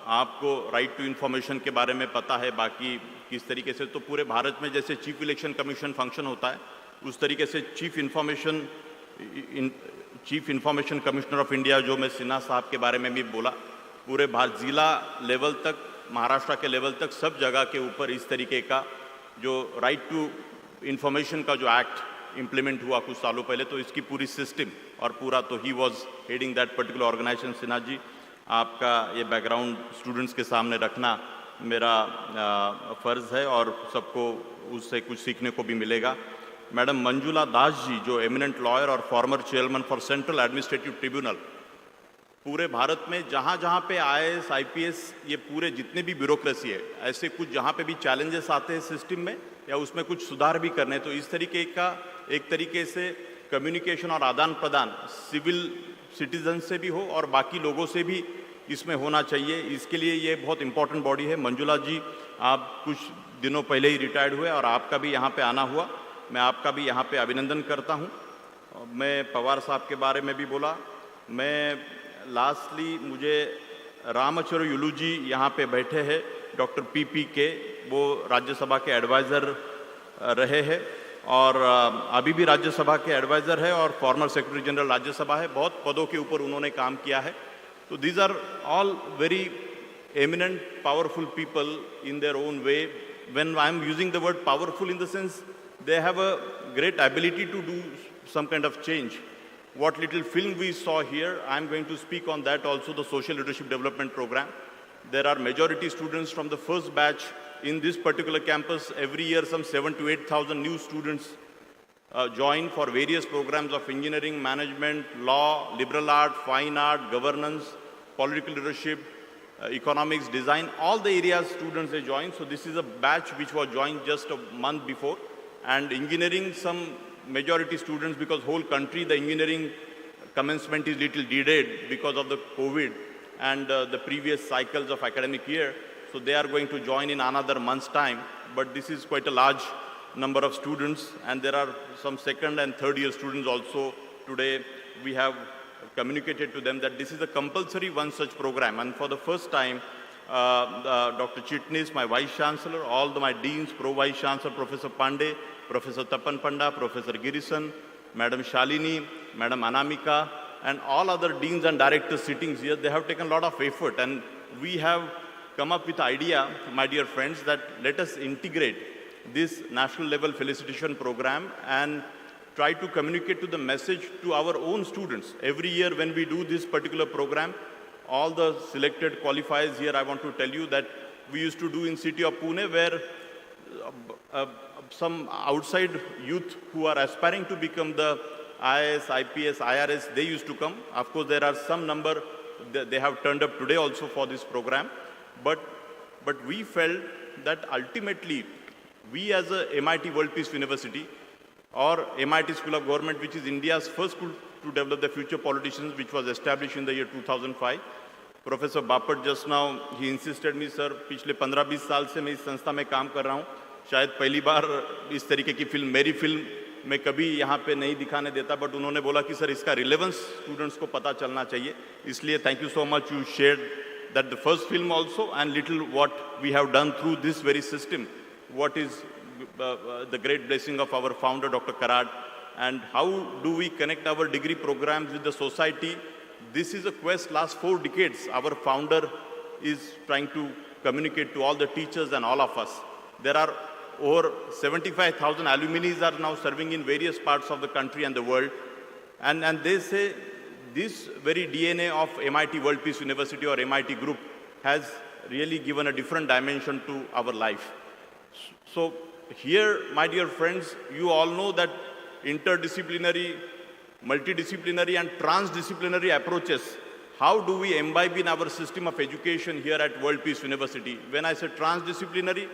आपको राइट टू इन्फॉर्मेशन के बारे में पता है, बाकी किस तरीके से तो पूरे भारत में जैसे चीफ इलेक्शन कमीशन फंक्शन होता है उस तरीके से chief information commissioner of India, जो मैं सिन्हा साहब के बारे में भी बोला, पूरे जिला लेवल तक, महाराष्ट्र के लेवल तक सब जगह के ऊपर इस तरीके का जो राइट टू इन्फॉर्मेशन का जो एक्ट इम्प्लीमेंट हुआ कुछ सालों पहले, तो इसकी पूरी सिस्टम और पूरा, तो he was heading that particular organisation. Sinha ji, आपका ये बैकग्राउंड स्टूडेंट्स के सामने रखना मेरा फ़र्ज़ है और सबको उससे कुछ सीखने को भी मिलेगा। मैडम मंजुला दास जी, जो एमिनेंट लॉयर और former chairman for central administrative tribunal, पूरे भारत में जहाँ जहाँ पे IAS, IPS, ये पूरे जितने भी ब्यूरोक्रेसी है, ऐसे कुछ जहाँ पे भी चैलेंजेस आते हैं सिस्टम में या उसमें कुछ सुधार भी करने, तो इस तरीके का एक तरीके से कम्युनिकेशन और आदान प्रदान सिविल सिटीजन से भी हो और बाकी लोगों से भी इसमें होना चाहिए। इसके लिए ये बहुत इंपॉर्टेंट बॉडी है। मंजुला जी, आप कुछ दिनों पहले ही रिटायर्ड हुए और आपका भी यहाँ पे आना हुआ, मैं आपका भी यहाँ पे अभिनंदन करता हूँ। मैं पवार साहब के बारे में भी बोला। मैं लास्टली मुझे रामाचारी युलू जी यहाँ पे बैठे हैं, डॉक्टर PP के, वो राज्यसभा के एडवाइज़र रहे हैं और अभी भी राज्यसभा के एडवाइज़र है और फॉर्मर सेक्रेटरी जनरल राज्यसभा है, बहुत पदों के ऊपर उन्होंने काम किया है। तो these are all very eminent powerful people in their own way. When I am using the word powerful, in the sense they have a great ability to do some kind of change. What little film we saw here, I'm going to speak on that also, the Social Leadership Development Program. There are majority students from the first batch in this particular campus. Every year, some 7,000 to 8,000 new students join for various programs of engineering, management, law, liberal art, fine art, governance, political leadership, economics, design, all the areas students they join. So this is a batch which was joined just a month before. And engineering, some majority students, because whole country, the engineering commencement is little delayed because of the COVID and the previous cycles of academic year. So they are going to join in another month's time. But this is quite a large number of students, and there are some second and third year students also. Today we have communicated to them that this is a compulsory one such program. And for the first time, Dr. Chitnis, my Vice Chancellor, all my Deans, Pro-Vice Chancellor, Professor Pandey, Professor Tapan Panda, Professor Girisan, Madam Shalini, Madam Anamika, and all other Deans and Directors sitting here, they have taken a lot of effort. And we have come up with the idea, my dear friends, that let us integrate this national level felicitation program and try to communicate to the message to our own students. Every year when we do this particular program, all the selected qualifiers here, I want to tell you that we used to do in city of Pune, where some outside youth who are aspiring to become the IAS, IPS, IRS, they used to come. Of course, there are some number, they have turned up today also for this program. But we felt that ultimately, we as a MIT World Peace University or MIT School of Government, which is India's first school to develop the future politicians, which was established in the year 2005. Professor Bapat just now, he insisted me, sir, पिछले 15-20 साल से मैं इस संस्था में काम कर रहा हूँ. शायद पहली बार इस तरीके की फिल्म, मेरी फिल्म मैं कभी यहाँ पे नहीं दिखाने देता, बट उन्होंने बोला कि सर इसका रिलेवेंस स्टूडेंट्स को पता चलना चाहिए. इसलिए thank you so much, you shared that the first film also and little what we have done through this very system, what is the great blessing of our founder, Dr. Karad, and how do we connect our degree programs with the society. This is a quest last 4 decades. Our founder is trying to communicate to all the teachers and all of us. There are over 75,000 alumni are now serving in various parts of the country and the world. And they say this very DNA of MIT World Peace University or MIT Group has really given a different dimension to our life. So here, my dear friends, you all know that interdisciplinary, multidisciplinary and transdisciplinary approaches, how do we imbibe in our system of education here at World Peace University? When I say transdisciplinary,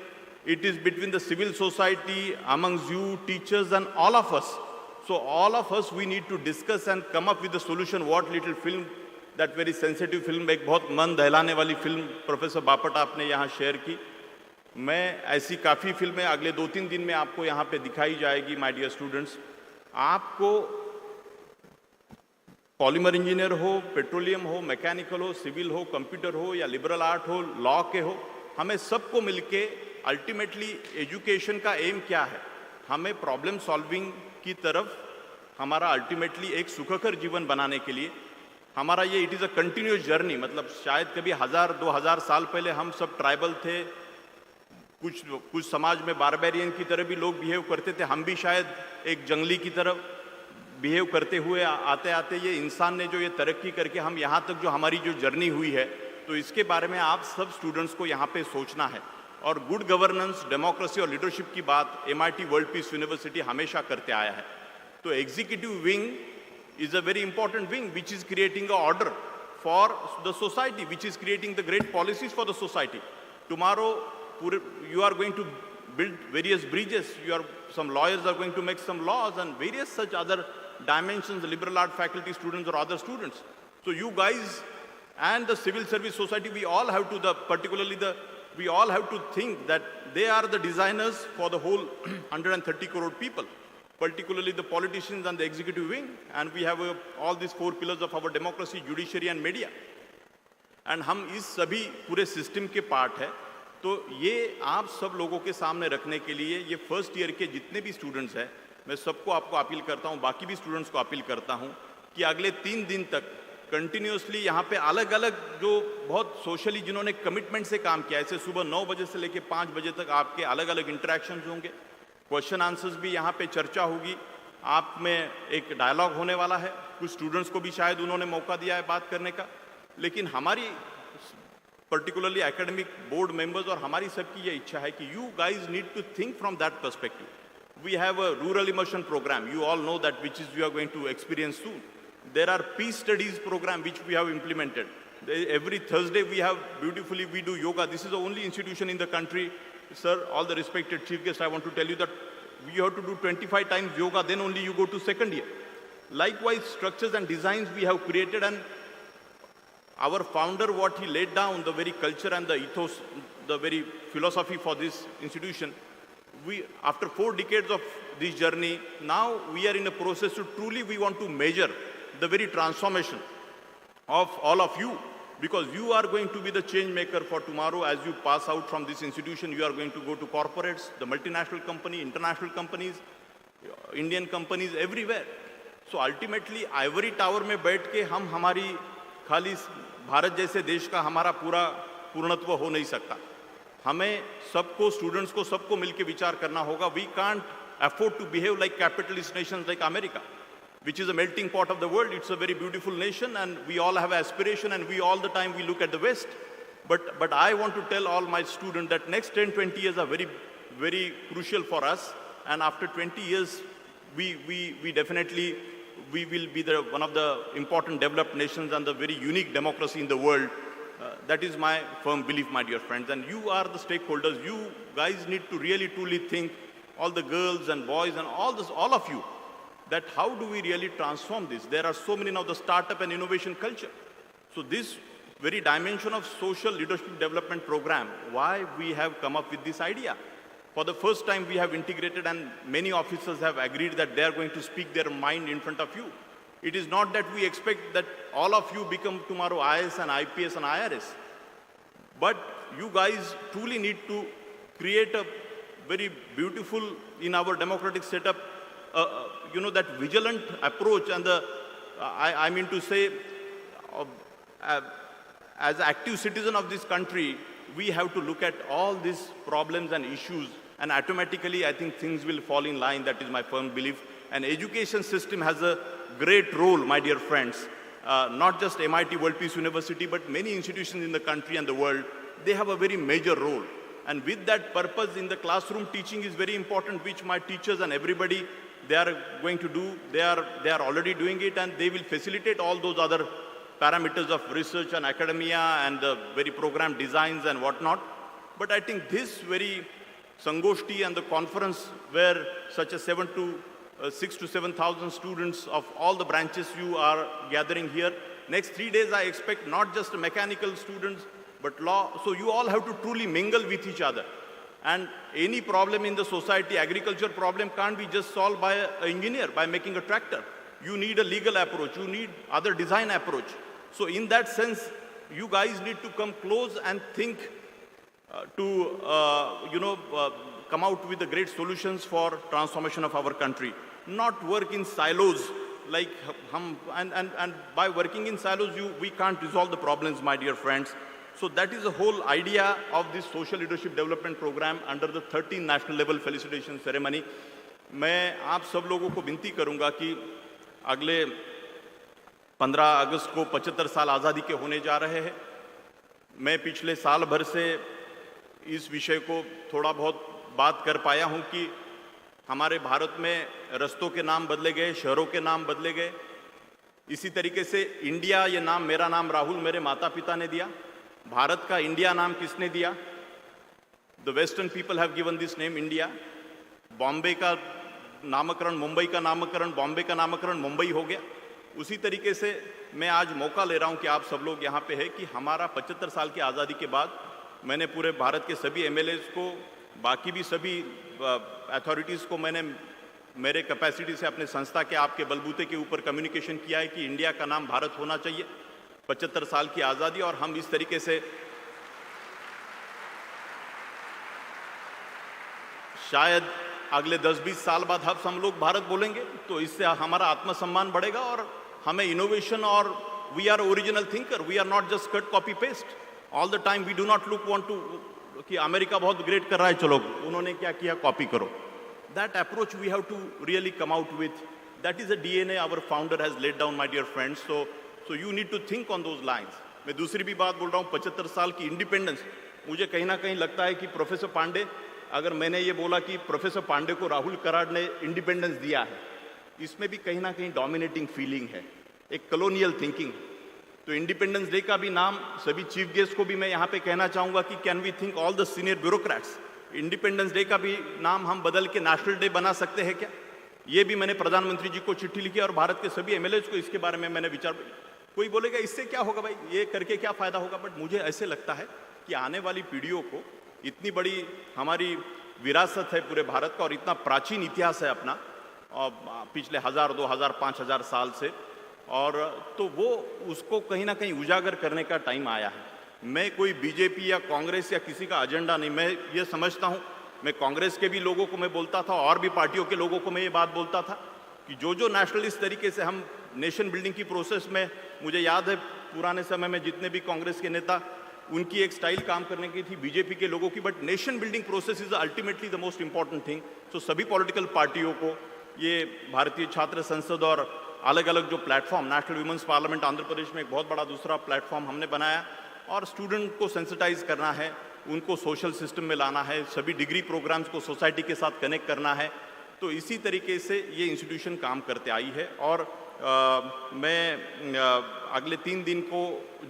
it is between the civil society, amongst you, teachers and all of us. So all of us, we need to discuss and come up with a solution. What little film, that very sensitive film, एक बहुत मन दहलाने वाली film, professor Bapat आपने यहाँ share की. मैं ऐसी काफ़ी फिल्में अगले 2-3 दिन में आपको यहाँ पे दिखाई जाएगी, my dear students. आपको पॉलीमर इंजीनियर हो, पेट्रोलियम हो, मैकेनिकल हो, सिविल हो, कंप्यूटर हो या लिबरल आर्ट हो, लॉ के हो, हमें सबको मिलके अल्टीमेटली एजुकेशन का एम क्या है? हमें प्रॉब्लम सॉल्विंग की तरफ हमारा अल्टीमेटली एक सुखकर जीवन बनाने के लिए हमारा ये it is a continuous journey. मतलब शायद कभी 1000-2000 साल पहले हम सब ट्राइबल थे, कुछ समाज में बारबेरियन की तरह भी लोग बिहेव करते थे, हम भी शायद एक जंगली की तरह बिहेव करते हुए आते आते ये इंसान ने जो ये तरक्की करके हम यहाँ तक जो हमारी जो जर्नी हुई है, तो इसके बारे में आप सब स्टूडेंट्स को यहाँ पे सोचना है. और गुड गवर्नेंस, डेमोक्रेसी और लीडरशिप की बात MIT वर्ल्ड पीस यूनिवर्सिटी हमेशा करते आया है. तो executive wing is a very important wing which is creating an order for the society, which is creating the great policies for the society. Tomorrow, you are going to build various bridges, some lawyers are going to make some laws and various such other dimensions, the liberal art faculty students or other students. So you guys and the civil service society, we all have to, we all have to think that they are the designers for the whole 130 crore people. Particularly the politicians and the executive wing, and we have all these 4 pillars of our democracy, judiciary and media. And हम इस सभी पूरे system के part है. तो ये आप सब लोगों के सामने रखने के लिए ये फर्स्ट ईयर के जितने भी स्टूडेंट्स हैं, मैं सबको आपको अपील करता हूँ, बाकी भी स्टूडेंट्स को अपील करता हूँ कि अगले 3 दिन तक कंटिन्यूसली यहाँ पे अलग अलग जो बहुत सोशली जिन्होंने कमिटमेंट से काम किया, ऐसे सुबह 9 बजे से लेकर 5 बजे तक आपके अलग अलग इंटरेक्शंस होंगे, क्वेश्चन आंसर्स भी यहाँ पे चर्चा होगी, आप में एक डायलॉग होने वाला है. कुछ स्टूडेंट्स को भी शायद उन्होंने मौका दिया है बात करने का, लेकिन हमारी पर्टिकुलरली एकेडमिक बोर्ड मेंबर्स और हमारी सबकी ये इच्छा है कि you guys need to think from that perspective. We have a rural immersion programme, you all know that which is we are going to experience soon. There are peace studies programme which we have implemented. Every Thursday we have beautifully we do yoga. This is the only institution in the country. Sir, all the respected chief guests, I want to tell you that we have to do 25 times yoga, then only you go to second year. Likewise, structures and designs we have created, and our founder, what he laid down, the very culture and the ethos, the very philosophy for this institution, we, after 4 decades of this journey, now we are in a process to truly we want to measure the very transformation of all of you. Because you are going to be the change maker for tomorrow. As you pass out from this institution, you are going to go to corporates, the multinational company, international companies, Indian companies, everywhere. So ultimately, ivory tower में बैठ के हम हमारी खाली भारत जैसे देश का हमारा पूरा पूर्णत्व हो नहीं सकता. हमें सबको, स्टूडेंट्स को सबको मिलके विचार करना होगा. We can't afford to behave like capitalist nations like America, which is a melting pot of the world. It's a very beautiful nation and we all have aspiration and we all the time we look at the West. But I want to tell all my students that next 10-20 years are very, very crucial for us. And after 20 years, we definitely, we will be one of the important developed nations and the very unique democracy in the world. That is my firm belief, my dear friends. And you are the stakeholders. You guys need to really truly think, all the girls and boys and all of you, that how do we really transform this? There are so many now the startup and innovation culture. So this very dimension of social leadership development program, why we have come up with this idea. For the first time we have integrated and many officers have agreed that they are going to speak their mind in front of you. It is not that we expect that all of you become tomorrow IAS and IPS and IRS. But you guys truly need to create a very beautiful, in our democratic setup, you know, that vigilant approach and the, I mean to say, as active citizen of this country, we have to look at all these problems and issues, and automatically I think things will fall in line. That is my firm belief. And education system has a great role, my dear friends. not just MITWPU University, but many institutions in the country and the world, they have a very major role. And with that purpose in the classroom, teaching is very important, which my teachers and everybody, they are going to do. They are already doing it, and they will facilitate all those other parameters of research and academia and the very program designs and whatnot. But I think this very Sangoshti and the conference where such a 6 to 7,000 students of all the branches you are gathering here. Next 3 days I expect not just mechanical students, but law. So you all have to truly mingle with each other. And any problem in the society, agriculture problem can't be just solved by an engineer, by making a tractor. You need a legal approach, you need other design approach. So in that sense, you guys need to come close and think come out with the great solutions for transformation of our country. Not work in silos like and by working in silos, we can't resolve the problems, my dear friends. So that is the whole idea of this social leadership development program under the 13th national level felicitation ceremony. मैं आप सब लोगों को विनती करूंगा कि अगले 15 अगस्त को 75 साल आज़ादी के होने जा रहे हैं। मैं पिछले साल भर से इस विषय को थोड़ा बहुत बात कर पाया हूं कि हमारे भारत में रस्तों के नाम बदले गए, शहरों के नाम बदले गए। इसी तरीके से इंडिया, ये नाम, मेरा नाम राहुल मेरे माता पिता ने दिया। भारत का इंडिया नाम किसने दिया? The western people have given this name India. Bombay का नामकरण, मुंबई का नामकरण, बॉम्बे का नामकरण मुंबई हो गया। उसी तरीके से मैं आज मौका ले रहा हूं कि आप सब लोग यहाँ पे है कि हमारा 75 साल की आज़ादी के बाद मैंने पूरे भारत के सभी MLAs को, बाकी भी सभी अथॉरिटीज़ को मैंने मेरे कैपेसिटी से अपने संस्था के आपके बलबूते के ऊपर कम्युनिकेशन किया है कि इंडिया का नाम भारत होना चाहिए। 75 साल की आज़ादी, और हम इस तरीके से शायद अगले 10-20 साल बाद हम लोग भारत बोलेंगे तो इससे हमारा आत्मसम्मान बढ़ेगा और हमें इनोवेशन, और we are original thinker, we are not just cut copy paste all the time. We do not want to कि अमेरिका बहुत ग्रेट कर रहा है, चलो उन्होंने क्या किया कॉपी करो। That approach we have to really come out with. That is a DNA our founder has laid down, my dear friends. So you need to think on those lines. मैं दूसरी भी बात बोल रहा हूँ, 75 साल की इंडिपेंडेंस, मुझे कहीं ना कहीं लगता है कि प्रोफेसर पांडे, अगर मैंने ये बोला कि प्रोफेसर पांडे को राहुल कराड़ ने इंडिपेंडेंस दिया है, इसमें भी कहीं ना कहीं डोमिनेटिंग फीलिंग है, एक कॉलोनियल थिंकिंग। तो इंडिपेंडेंस डे का भी नाम सभी चीफ गेस्ट को भी मैं यहाँ पे कहना चाहूँगा कि can we think all the senior bureaucrats, independence day का भी नाम हम बदल के नेशनल डे बना सकते हैं क्या? ये भी मैंने प्रधानमंत्री जी को चिट्ठी लिखी और भारत के सभी MLAs को इसके बारे में मैंने विचार। कोई बोलेगा इससे क्या होगा भाई, ये करके क्या फ़ायदा होगा, बट मुझे ऐसे लगता है कि आने वाली पीढ़ियों को, इतनी बड़ी हमारी विरासत है पूरे भारत का और इतना प्राचीन इतिहास है अपना, और पिछले 1000, 2000, 5000 साल से, और तो वो उसको कहीं ना कहीं उजागर करने का टाइम आया है। मैं कोई बीजेपी या कांग्रेस या किसी का एजेंडा नहीं, मैं ये समझता हूँ, मैं कांग्रेस के भी लोगों को मैं बोलता था और भी पार्टियों के लोगों को मैं ये बात बोलता था कि जो नेशनलिस्ट तरीके से हम नेशन बिल्डिंग की प्रोसेस में, मुझे याद है पुराने समय में जितने भी कांग्रेस के नेता, उनकी एक स्टाइल काम करने की थी, बीजेपी के लोगों की, but nation building process is ultimately the most important thing. So सभी पॉलिटिकल पार्टियों को ये भारतीय छात्र संसद और अलग अलग जो platform, national women's parliament Andhra Pradesh में एक बहुत बड़ा दूसरा प्लेटफॉर्म हमने बनाया, और स्टूडेंट को सेंसिटाइज करना है, उनको सोशल सिस्टम में लाना है, सभी डिग्री प्रोग्राम्स को सोसाइटी के साथ कनेक्ट करना है। तो इसी तरीके से ये इंस्टीट्यूशन काम करते आई है। और मैं अगले 3 दिन को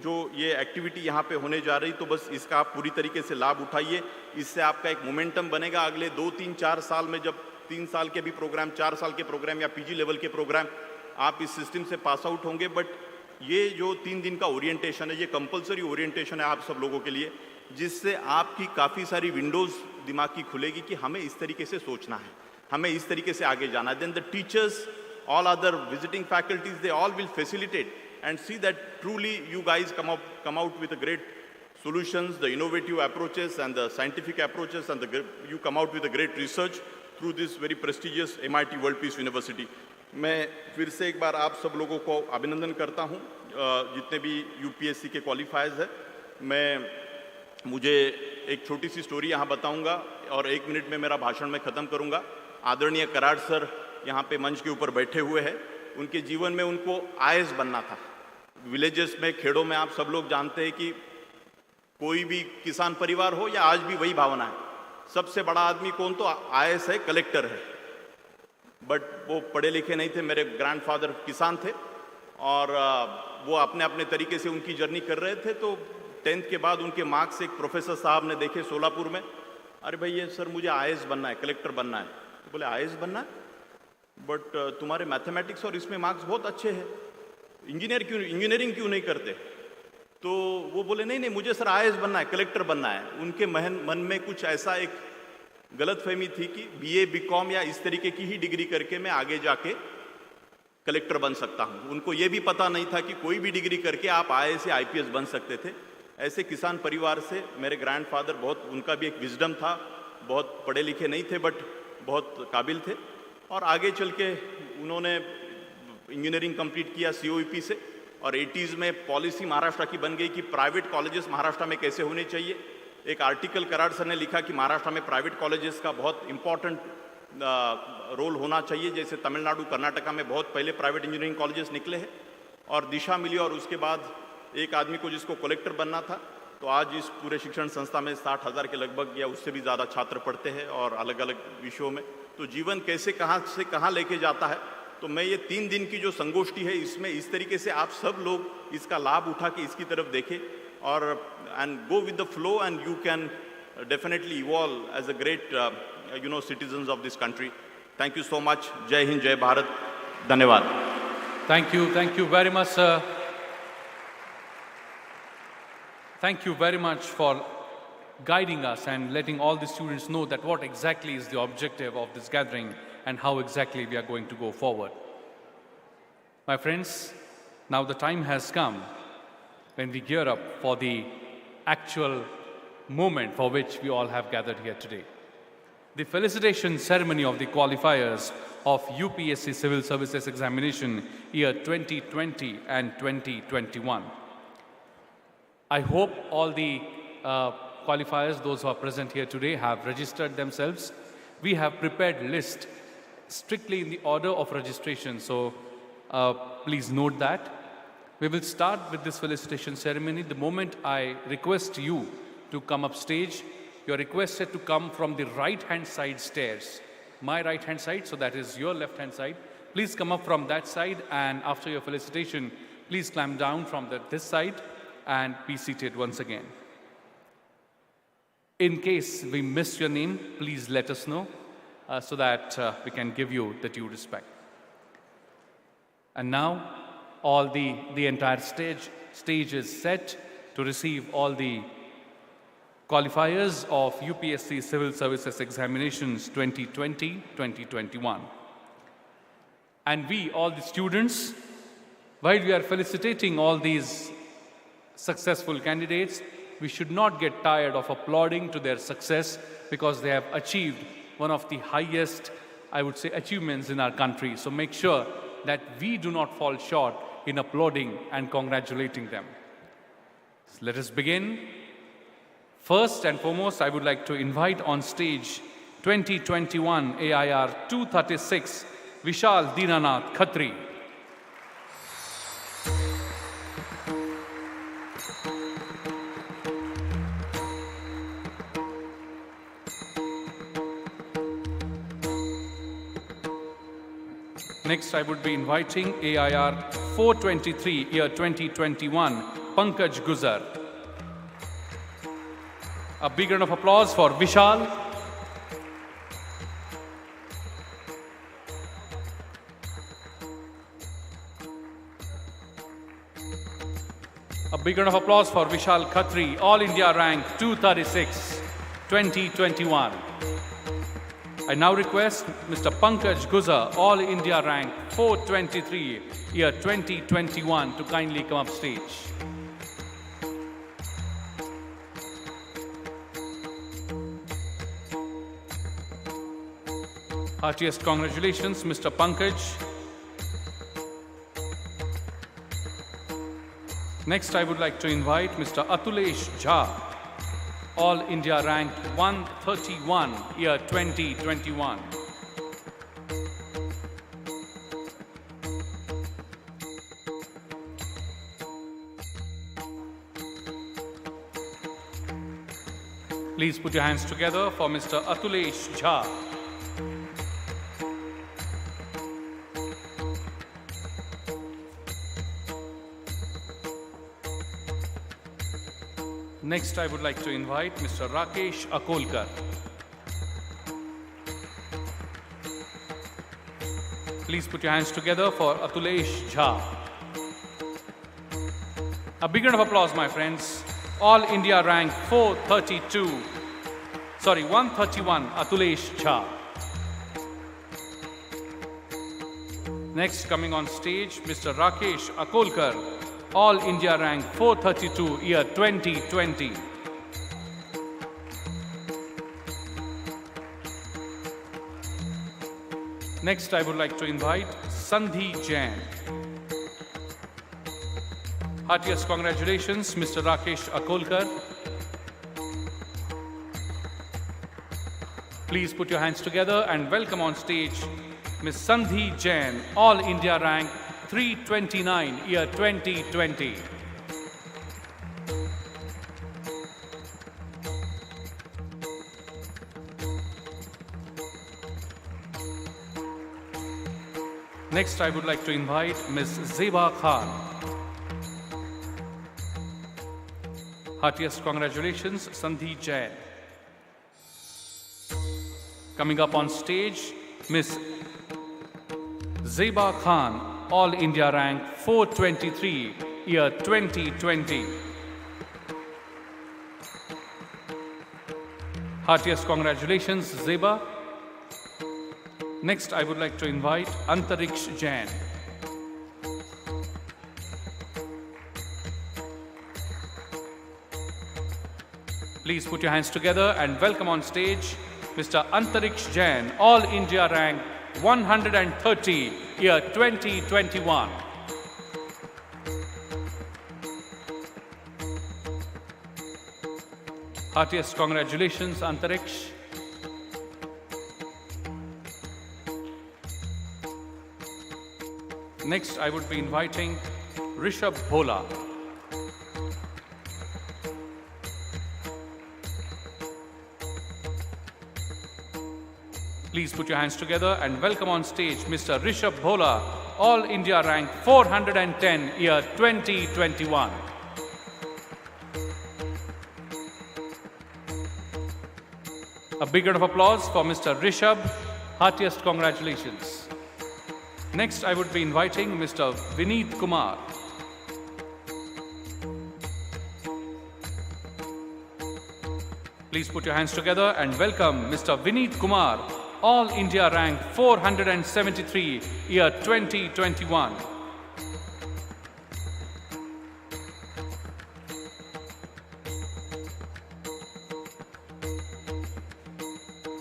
जो ये एक्टिविटी यहाँ पे होने जा रही, तो बस इसका आप पूरी तरीके से लाभ उठाइए। इससे आपका एक मोमेंटम बनेगा। अगले 2, 3, 4 साल में, जब 3 साल के भी प्रोग्राम, 4 साल के प्रोग्राम या PG लेवल के प्रोग्राम, आप इस सिस्टम से पास आउट होंगे। बट ये जो 3 दिन का ओरिएंटेशन है, ये कंपलसरी ओरिएंटेशन है आप सब लोगों के लिए, जिससे आपकी काफ़ी सारी विंडोज़ दिमाग की खुलेगी कि हमें इस तरीके से सोचना है, हमें इस तरीके से आगे जाना है। Then the teachers, all other visiting faculties, they all will facilitate and see that truly you guys come out with the great solutions, the innovative approaches and the scientific approaches, and you come out with the great research through this very prestigious MITWPU University. मैं फिर से एक बार आप सब लोगों को अभिनंदन करता हूँ, जितने भी UPSC के क्वालिफायर्स हैं। मुझे एक छोटी सी स्टोरी यहाँ बताऊँगा और 1 मिनट में मेरा भाषण मैं ख़त्म करूँगा। आदरणीय कराड़ सर यहाँ पे मंच के ऊपर बैठे हुए हैं। उनके जीवन में उनको IAS बनना था, विलेजेस में, खेड़ों में आप सब लोग जानते हैं कि कोई भी किसान परिवार हो या आज भी वही भावना है, सबसे बड़ा आदमी कौन, तो आईएएस है, कलेक्टर है। बट वो पढ़े लिखे नहीं थे। मेरे ग्रैंडफादर किसान थे और वो अपने अपने तरीके से उनकी जर्नी कर रहे थे। तो 10th के बाद उनके मार्क्स एक प्रोफेसर साहब ने देखे सोलापुर में, अरे भाई ये सर मुझे आईएएस बनना है, कलेक्टर बनना है। तो बोले आईएएस बनना है, बट तुम्हारे मैथमेटिक्स और इसमें मार्क्स बहुत अच्छे हैं, इंजीनियरिंग क्यों नहीं करते? तो वो बोले नहीं नहीं मुझे सर आईएएस बनना है, कलेक्टर बनना है। उनके मन में कुछ ऐसा एक गलतफहमी थी कि बीए बीकॉम या इस तरीके की ही डिग्री करके मैं आगे जाके कलेक्टर बन सकता हूँ। उनको ये भी पता नहीं था कि कोई भी डिग्री करके आप आईएएस या आईपीएस बन सकते थे। ऐसे किसान परिवार से मेरे ग्रैंडफादर बहुत, उनका भी एक विजडम था, बहुत पढ़े लिखे नहीं थे बट बहुत काबिल थे। और आगे चल के उन्होंने इंजीनियरिंग कंप्लीट किया COEP से, और 80s में पॉलिसी महाराष्ट्र की बन गई कि प्राइवेट कॉलेजेस महाराष्ट्र में कैसे होने चाहिए। एक आर्टिकल कराड़ सर ने लिखा कि महाराष्ट्र में प्राइवेट कॉलेजेस का बहुत इंपॉर्टेंट रोल होना चाहिए, जैसे तमिलनाडु कर्नाटका में बहुत पहले प्राइवेट इंजीनियरिंग कॉलेजेस निकले हैं। और दिशा मिली, और उसके बाद एक आदमी को जिसको कलेक्टर बनना था, तो आज इस पूरे शिक्षण संस्था में 60,000 के लगभग या उससे भी ज़्यादा छात्र पढ़ते हैं और अलग अलग विषयों में। तो जीवन कैसे कहाँ से कहाँ लेके जाता है। तो मैं ये 3 दिन की जो संगोष्ठी है, इसमें इस तरीके से आप सब लोग इसका लाभ उठा के इसकी तरफ देखें और and go with the flow, and you can definitely evolve as a great citizens of this country. Thank you so much. Jai Hind, जय भारत। धन्यवाद। Thank you very much, sir. Thank you very much for guiding us and letting all the students know that what exactly is the objective of this gathering and how exactly we are going to go forward. My friends, now the time has come when we gear up for the actual moment for which we all have gathered here today. The felicitation ceremony of the qualifiers of UPSC Civil Services Examination year 2020 and 2021. I hope all the qualifiers, those who are present here today, have registered themselves. We have prepared list strictly in the order of registration, so please note that. We will start with this felicitation ceremony. The moment I request you to come up stage, you're requested to come from the right-hand side stairs. My right-hand side, so that is your left-hand side. Please come up from that side, and after your felicitation, please climb down from this side and be seated once again. In case we missed your name, please let us know so that we can give you the due respect. And now, all the entire stage is set to receive all the qualifiers of UPSC Civil Services Examinations 2020-2021. And we, all the students, while we are felicitating all these successful candidates, we should not get tired of applauding to their success, because they have achieved one of the highest, I would say, achievements in our country. So make sure that we do not fall short in applauding and congratulating them. So let us begin. First and foremost, I would like to invite on stage 2021 AIR 236 Vishal Dinanath Khatri. Next, I would be inviting AIR 423 year 2021 Pankaj Guzar. A big round of applause for Vishal. A big round of applause for Vishal Khatri, All India rank 236, 2021. I now request Mr. Pankaj Guzar, All India rank 423, year 2021, to kindly come up stage. Heartiest congratulations, Mr. Pankaj. Next, I would like to invite Mr. Atulesh Jha, All India rank 131, year 2021. Please put your hands together for Mr. Atulesh Jha. Next, I would like to invite Mr. Rakesh Akolkar. Please put your hands together for Atulesh Jha. A big round of applause, my friends. All India rank 131, Atulesh Jha. Next, coming on stage, Mr. Rakesh Akolkar, All India rank 432, year 2020. Next, I would like to invite Sandhi Jain. Heartiest congratulations, Mr. Rakesh Akolkar. Please put your hands together and welcome on stage Ms. Sandhi Jain, All India rank 329, year 2020. Next, I would like to invite Ms. Zeba Khan. Heartiest congratulations, Sandhi Jain. Coming up on stage, Ms. Zeba Khan, All India rank 423, year 2020. Heartiest congratulations, Zeba. Next, I would like to invite Antariksh Jain. Please put your hands together and welcome on stage Mr. Antariksh Jain, All India rank 130, year 2021. Heartiest congratulations, Antariksh. Next, I would be inviting Rishabh Bhola. Please put your hands together and welcome on stage Mr. Rishabh Bhola, All India rank 410, year 2021. A big round of applause for Mr. Rishabh. Heartiest congratulations. Next, I would be inviting Mr. Vineet Kumar. Please put your hands together and welcome Mr. Vineet Kumar, All India rank 473, year 2021.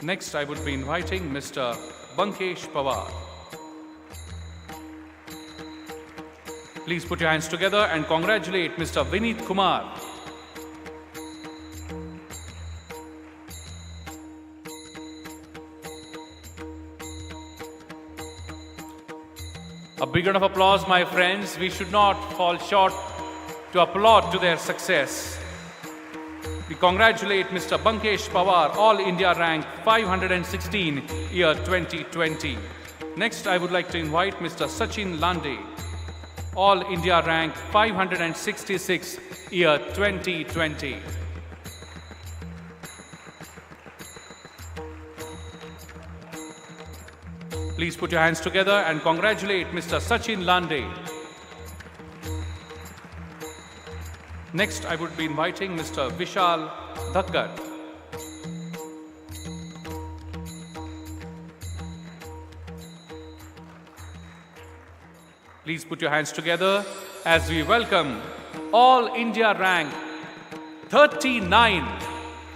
Next, I would be inviting Mr. Bankesh Pawar. Please put your hands together and congratulate Mr. Vineet Kumar. A big round of applause, my friends. We should not fall short to applaud to their success. We congratulate Mr. Bankesh Pawar, All India rank 516, year 2020. Next, I would like to invite Mr. Sachin Lande, All India rank 566, year 2020. Please put your hands together and congratulate Mr. Sachin Lande. Next, I would be inviting Mr. Vishal Dhakkar. Please put your hands together as we welcome All India rank 39,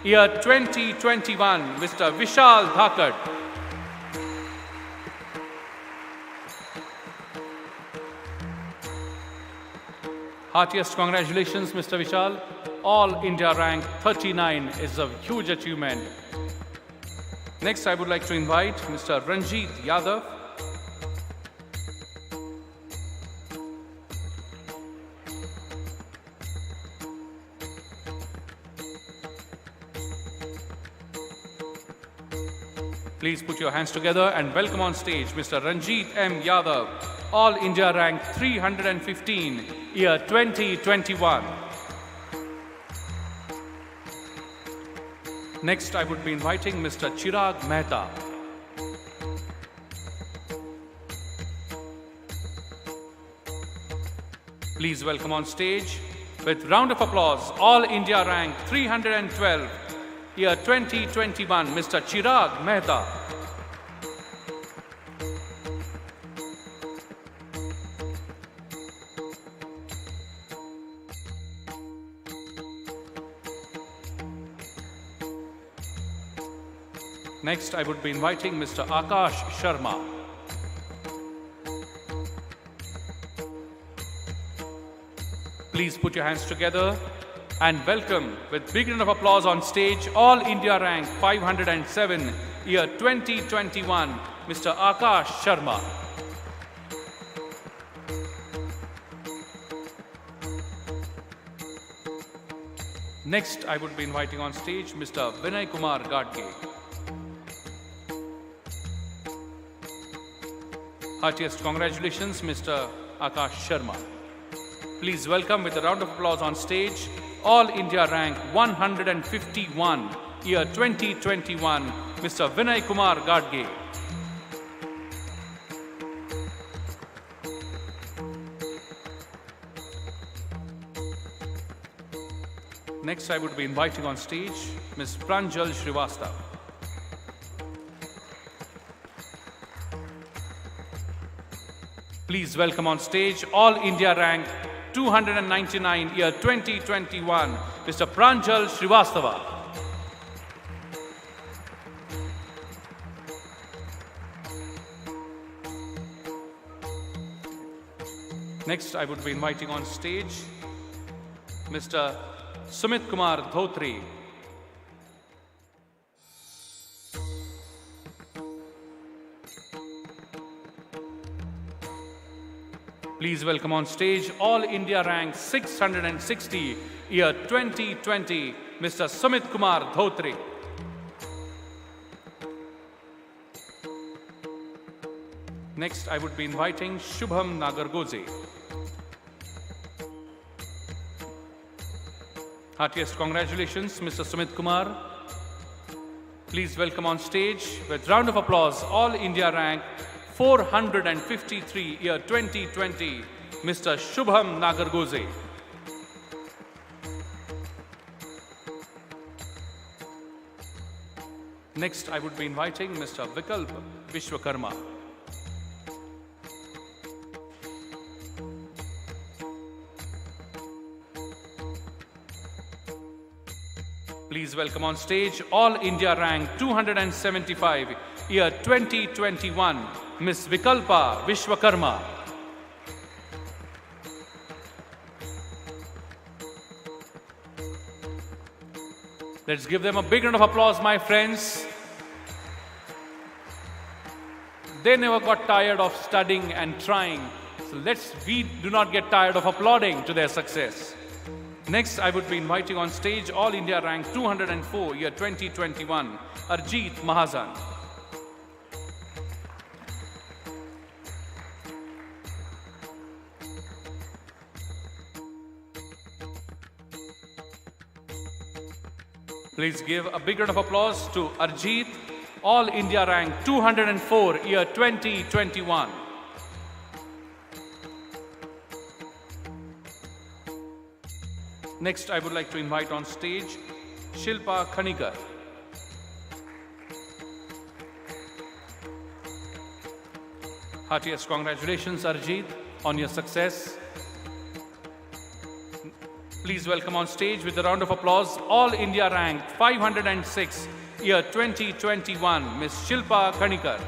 year 2021, Mr. Vishal Dhakkar. Heartiest congratulations, Mr. Vishal. All India rank 39 is a huge achievement. Next, I would like to invite Mr. Ranjit Yadav. Please put your hands together and welcome on stage Mr. Ranjit M. Yadav, All India Rank 315, year 2021. Next, I would be inviting Mr. Chirag Mehta. Please welcome on stage, with round of applause, All India Rank 312, year 2021, Mr. Chirag Mehta. Next, I would be inviting Mr. Akash Sharma. Please put your hands together and welcome, with big round of applause on stage, All India Rank 507, year 2021, Mr. Akash Sharma. Next, I would be inviting on stage Mr. Vinay Kumar Gadge. Heartiest congratulations, Mr. Akash Sharma. Please welcome with a round of applause on stage, All India Rank 151, year 2021, Mr. Vinay Kumar Gadge. Next, I would be inviting on stage Ms. Pranjal Srivastava. Please welcome on stage, All India Rank 299, year 2021, Mr. Pranjal Srivastava. Next, I would be inviting on stage Mr. Sumit Kumar Dhotri. Please welcome on stage, All India Rank 660, year 2020, Mr. Sumit Kumar Dhotri. Next, I would be inviting Shubham Nagargoze. Heartiest congratulations, Mr. Sumit Kumar. Please welcome on stage, with round of applause, All India Rank 453, year 2020, Mr. Shubham Nagargoze. Next, I would be inviting Mr. Vikalp Vishwakarma. Please welcome on stage, All India Rank 275, year 2021, Ms. Vikalpa Vishwakarma. Let's give them a big round of applause, my friends. They never got tired of studying and trying, so we do not get tired of applauding to their success. Next, I would be inviting on stage, All India Rank 204, year 2021, Arjit Mahazan. Please give a big round of applause to Arjit, All India Rank 204, year 2021. Next, I would like to invite on stage Shilpa Khanikar. Heartiest congratulations, Arjit, on your success. Please welcome on stage with a round of applause, All India Rank 506, year 2021, Ms. Shilpa Khanikar.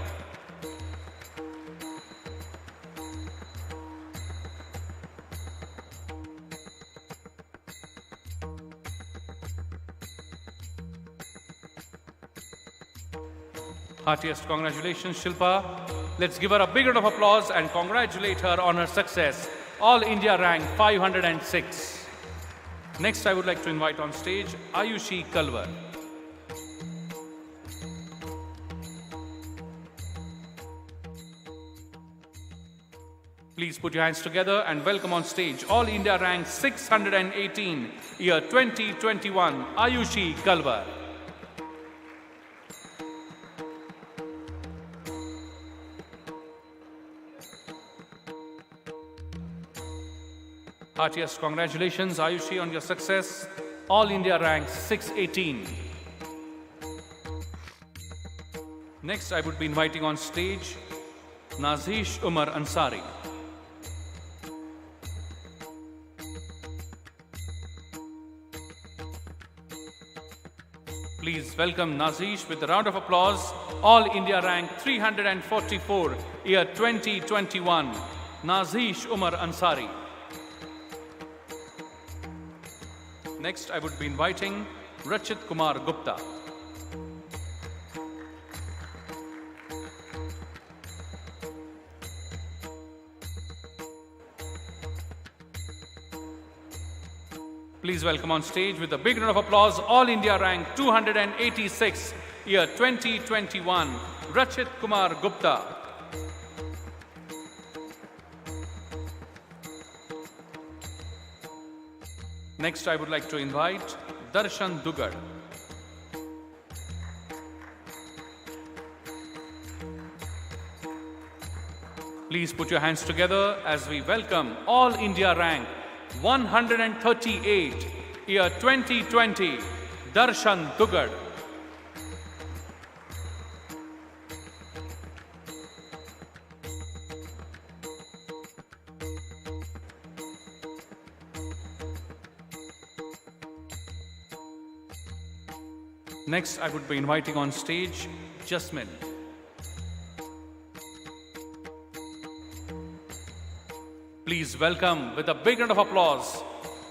Heartiest congratulations, Shilpa. Let's give her a big round of applause and congratulate her on her success. All India Rank 506. Next, I would like to invite on stage Ayushi Kalwar. Please put your hands together and welcome on stage All India Rank 618, Year 2021, Ayushi Kalwar. Heartiest congratulations, Ayushi, on your success. All India Rank 618. Next, I would be inviting on stage Nazish Umar Ansari. Please welcome Nazish with a round of applause. All India Rank 344, Year 2021, Nazish Umar Ansari. Next, I would be inviting Rachit Kumar Gupta. Please welcome on stage with a big round of applause, All India Rank 286, Year 2021, Rachit Kumar Gupta. Next, I would like to invite Darshan Dugad. Please put your hands together as we welcome All India Rank 138, Year 2020, Darshan Dugad. Next, I would be inviting on stage Jasmine. Please welcome with a big round of applause,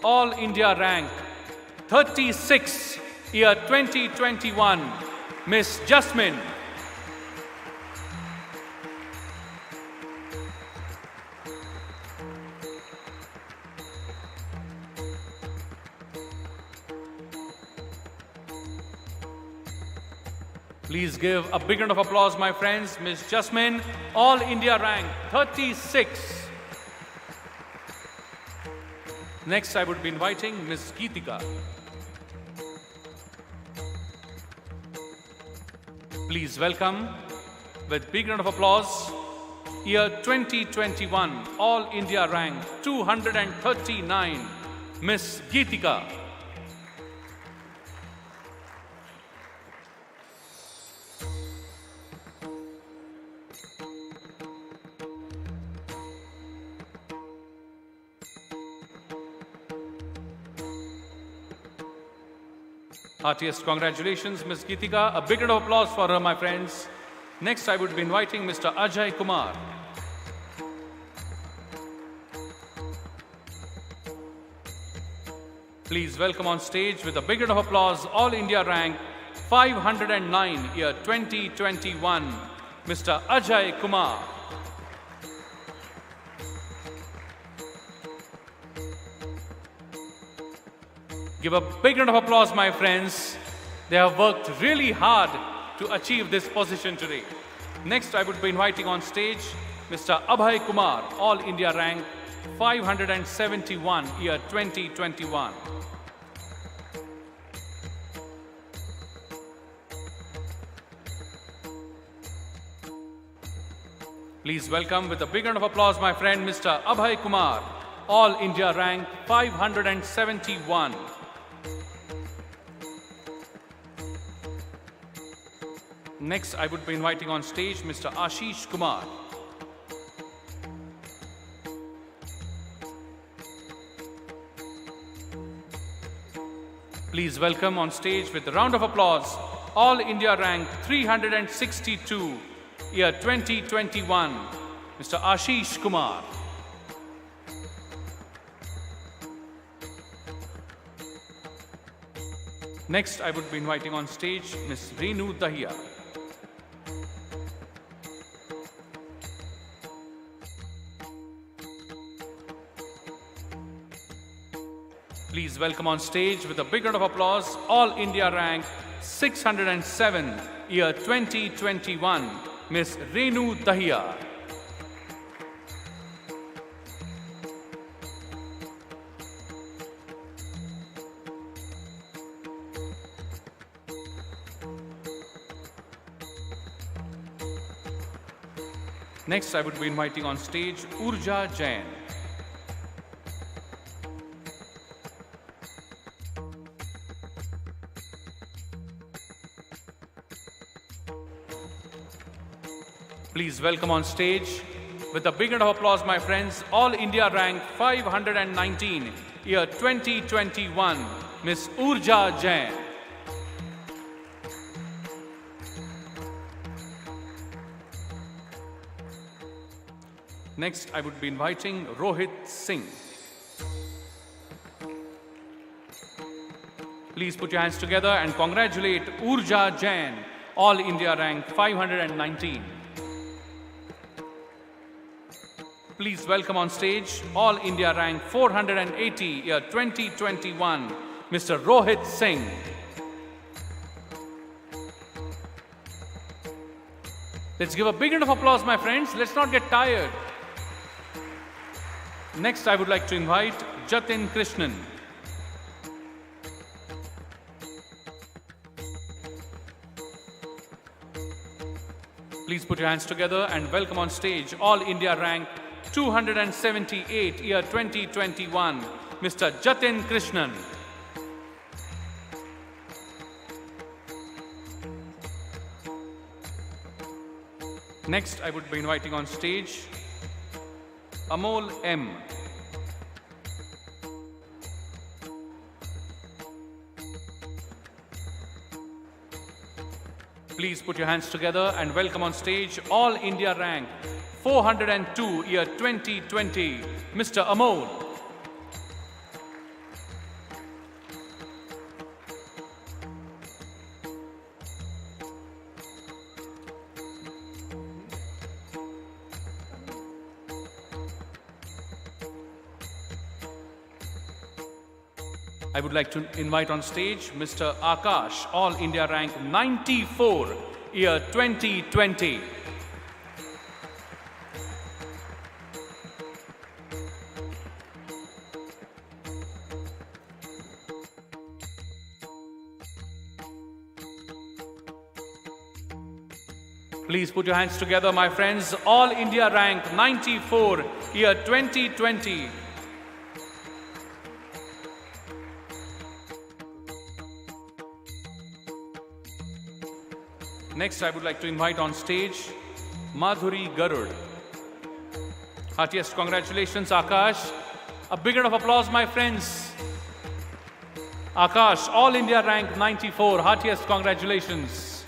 All India Rank 36, Year 2021, Miss Jasmine. Please give a big round of applause, my friends, Miss Jasmine, All India Rank 36. Next, I would be inviting Ms. Geetika. Please welcome, with big round of applause, Year 2021, All India Rank 239, Ms. Geetika. Heartiest congratulations, Ms. Geetika. A big round of applause for her, my friends. Next, I would be inviting Mr. Ajay Kumar. Please welcome on stage with a big round of applause, All India Rank 509, Year 2021, Mr. Ajay Kumar. Give a big round of applause, my friends. They have worked really hard to achieve this position today. Next, I would be inviting on stage Mr. Abhay Kumar, All India Rank 571, Year 2021. Please welcome with a big round of applause, my friend, Mr. Abhay Kumar, All India Rank 571. Next, I would be inviting on stage Mr. Ashish Kumar. Please welcome on stage with a round of applause, All India Rank 362, Year 2021, Mr. Ashish Kumar. Next, I would be inviting on stage Ms. Renu Dahiya. Please welcome on stage with a big round of applause, All India Rank 607, Year 2021, Ms. Renu Dahiya. Next, I would be inviting on stage Urja Jain. Please welcome on stage, with a big round of applause, my friends, All India rank 519, year 2021, Miss Urja Jain. Next, I would be inviting Rohit Singh. Please put your hands together and congratulate Urja Jain, All India rank 519. Please welcome on stage, All India rank 480, year 2021, Mr. Rohit Singh. Let's give a big round of applause, my friends. Let's not get tired. Next, I would like to invite Jatin Krishnan. Please put your hands together and welcome on stage, All India rank 278, year 2021, Mr. Jatin Krishnan. Next, I would be inviting on stage Amol M. Please put your hands together and welcome on stage, All India rank 402, year 2020, Mr. Amol. I would like to invite on stage Mr. Akash, All India rank 94, year 2020. Please put your hands together, my friends. All India rank 94, year 2020. Next, I would like to invite on stage Madhuri Garud. Heartiest congratulations, Akash. A big round of applause, my friends. Akash, All India rank 94. Heartiest congratulations.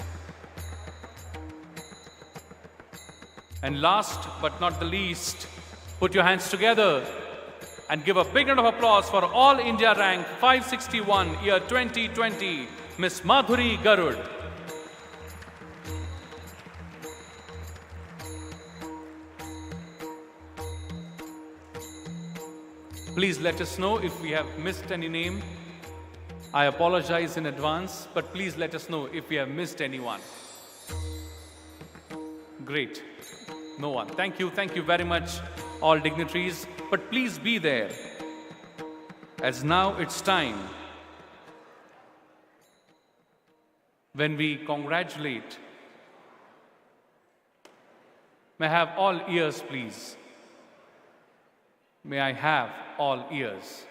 And last but not the least, put your hands together and give a big round of applause for All India rank 561, year 2020, Miss Madhuri Garud. Please let us know if we have missed any name. I apologize in advance, but please let us know if we have missed anyone. Great. No one. Thank you very much, all dignitaries. But please be there, as now it's time when we congratulate. May I have all ears, please. May I have all ears.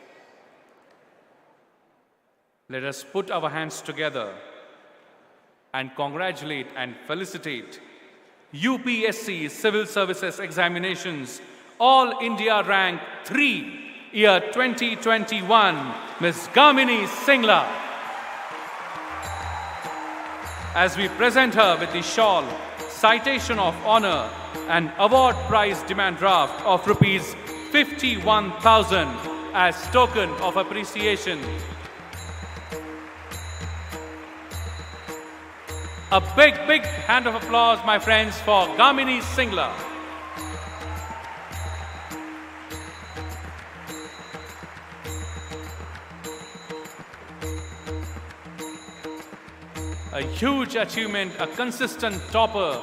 Let us put our hands together and congratulate and felicitate UPSC Civil Services Examinations All India Rank 3, year 2021, Ms. Gamini Singla. As we present her with the shawl, citation of honor and award prize demand draft of Rs 51,000 as token of appreciation. A big hand of applause, my friends, for Gamini Singla. A huge achievement, a consistent topper.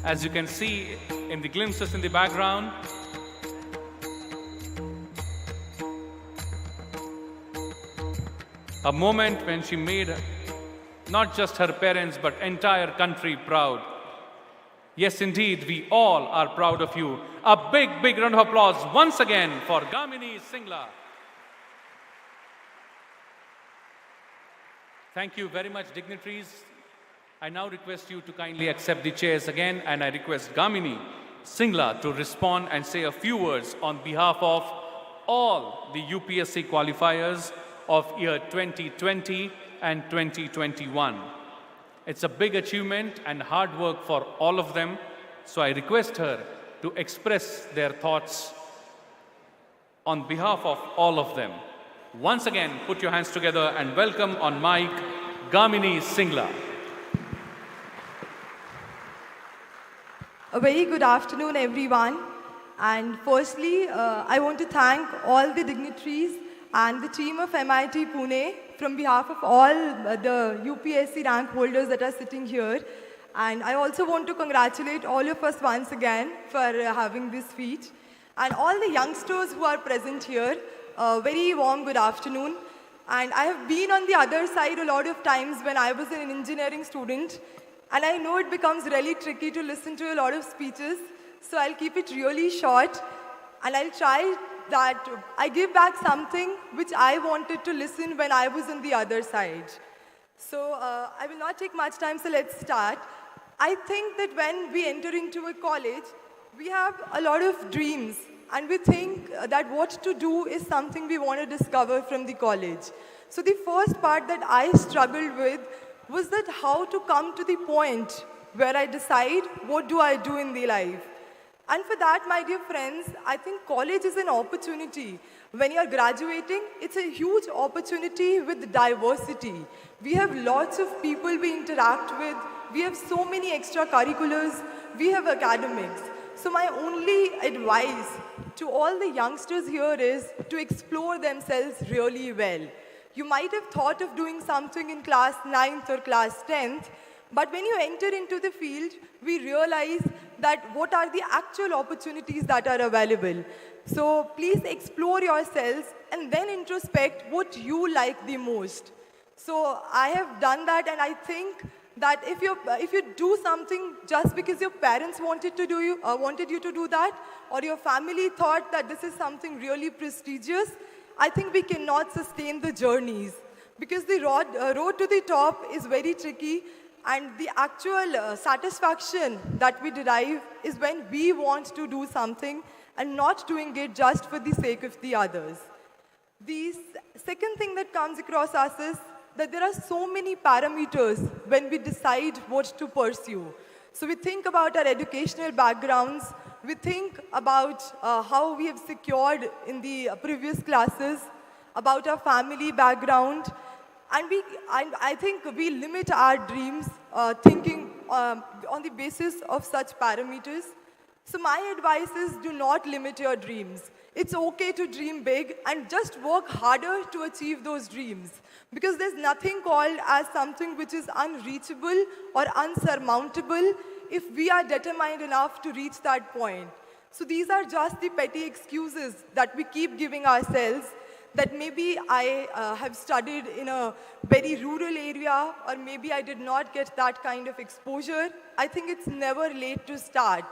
As you can see in the glimpses in the background, a moment when she made not just her parents, but entire country proud. Yes, indeed, we all are proud of you. A big, big round of applause once again for Gamini Singla. Thank you very much, dignitaries. I now request you to kindly accept the chairs again, and I request Gamini Singla to respond and say a few words on behalf of all the UPSC qualifiers of year 2020 and 2021. It's a big achievement and hard work for all of them, so I request her to express their thoughts on behalf of all of them. Once again, put your hands together and welcome on mic Gamini Singla. A very good afternoon, everyone. And firstly, I want to thank all the dignitaries and the team of MIT Pune from behalf of all the UPSC rank holders that are sitting here. And I also want to congratulate all of us once again for having this feat. And all the youngsters who are present here, a very warm good afternoon. And I have been on the other side a lot of times when I was an engineering student. And I know it becomes really tricky to listen to a lot of speeches. So I'll keep it really short. And I'll try that I give back something which I wanted to listen when I was on the other side. So I will not take much time, so let's start. I think that when we enter into a college, we have a lot of dreams, and we think that what to do is something we want to discover from the college. So the first part that I struggled with was that how to come to the point where I decide what do I do in the life. And for that, my dear friends, I think college is an opportunity. When you're graduating, it's a huge opportunity with diversity. We have lots of people we interact with. We have so many extracurriculars. We have academics. So my only advice to all the youngsters here is to explore themselves really well. You might have thought of doing something in class 9th or class 10th, but when you enter into the field, we realize that what are the actual opportunities that are available. So please explore yourselves and then introspect what you like the most. So I have done that, and I think that if you do something just because your parents wanted you to do that, or your family thought that this is something really prestigious, I think we cannot sustain the journeys, because the road to the top is very tricky. And the actual satisfaction that we derive is when we want to do something and not doing it just for the sake of the others. The second thing that comes across us is that there are so many parameters when we decide what to pursue. So we think about our educational backgrounds, we think about how we have secured in the previous classes, about our family background, and I think we limit our dreams thinking on the basis of such parameters. So my advice is, do not limit your dreams. It's okay to dream big and just work harder to achieve those dreams. Because there's nothing called as something which is unreachable or unsurmountable if we are determined enough to reach that point. So these are just the petty excuses that we keep giving ourselves, that maybe I have studied in a very rural area, or maybe I did not get that kind of exposure. I think it's never late to start.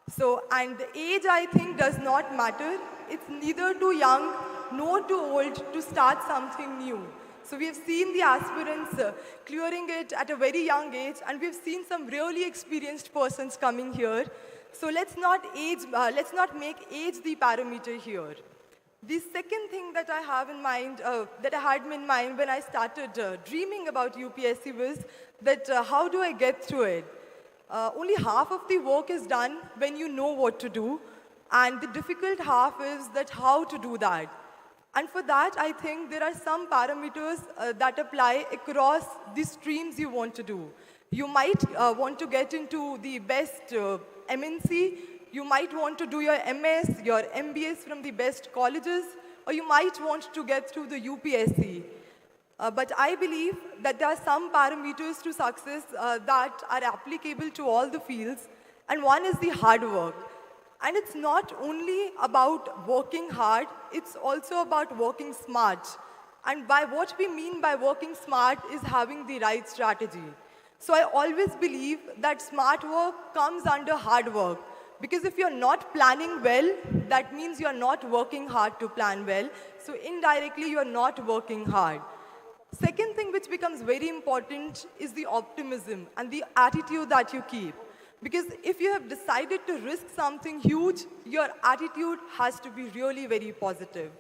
So, and the age, I think, does not matter. It's neither too young nor too old to start something new. So we have seen the aspirants clearing it at a very young age, and we've seen some really experienced persons coming here. So let's not make age the parameter here. The second thing that I have in mind, that I had in mind when I started dreaming about UPSC was that how do I get through it? Only half of the work is done when you know what to do, and the difficult half is that how to do that. And for that, I think there are some parameters that apply across the streams you want to do. You might want to get into the best MNC, you might want to do your MS, your MBAs from the best colleges, or you might want to get through the UPSC. But I believe that there are some parameters to success that are applicable to all the fields, and one is the hard work. And it's not only about working hard, it's also about working smart. And by what we mean by working smart is having the right strategy. So I always believe that smart work comes under hard work. Because if you're not planning well, that means you're not working hard to plan well. So indirectly, you're not working hard. Second thing which becomes very important is the optimism and the attitude that you keep. Because if you have decided to risk something huge, your attitude has to be really very positive.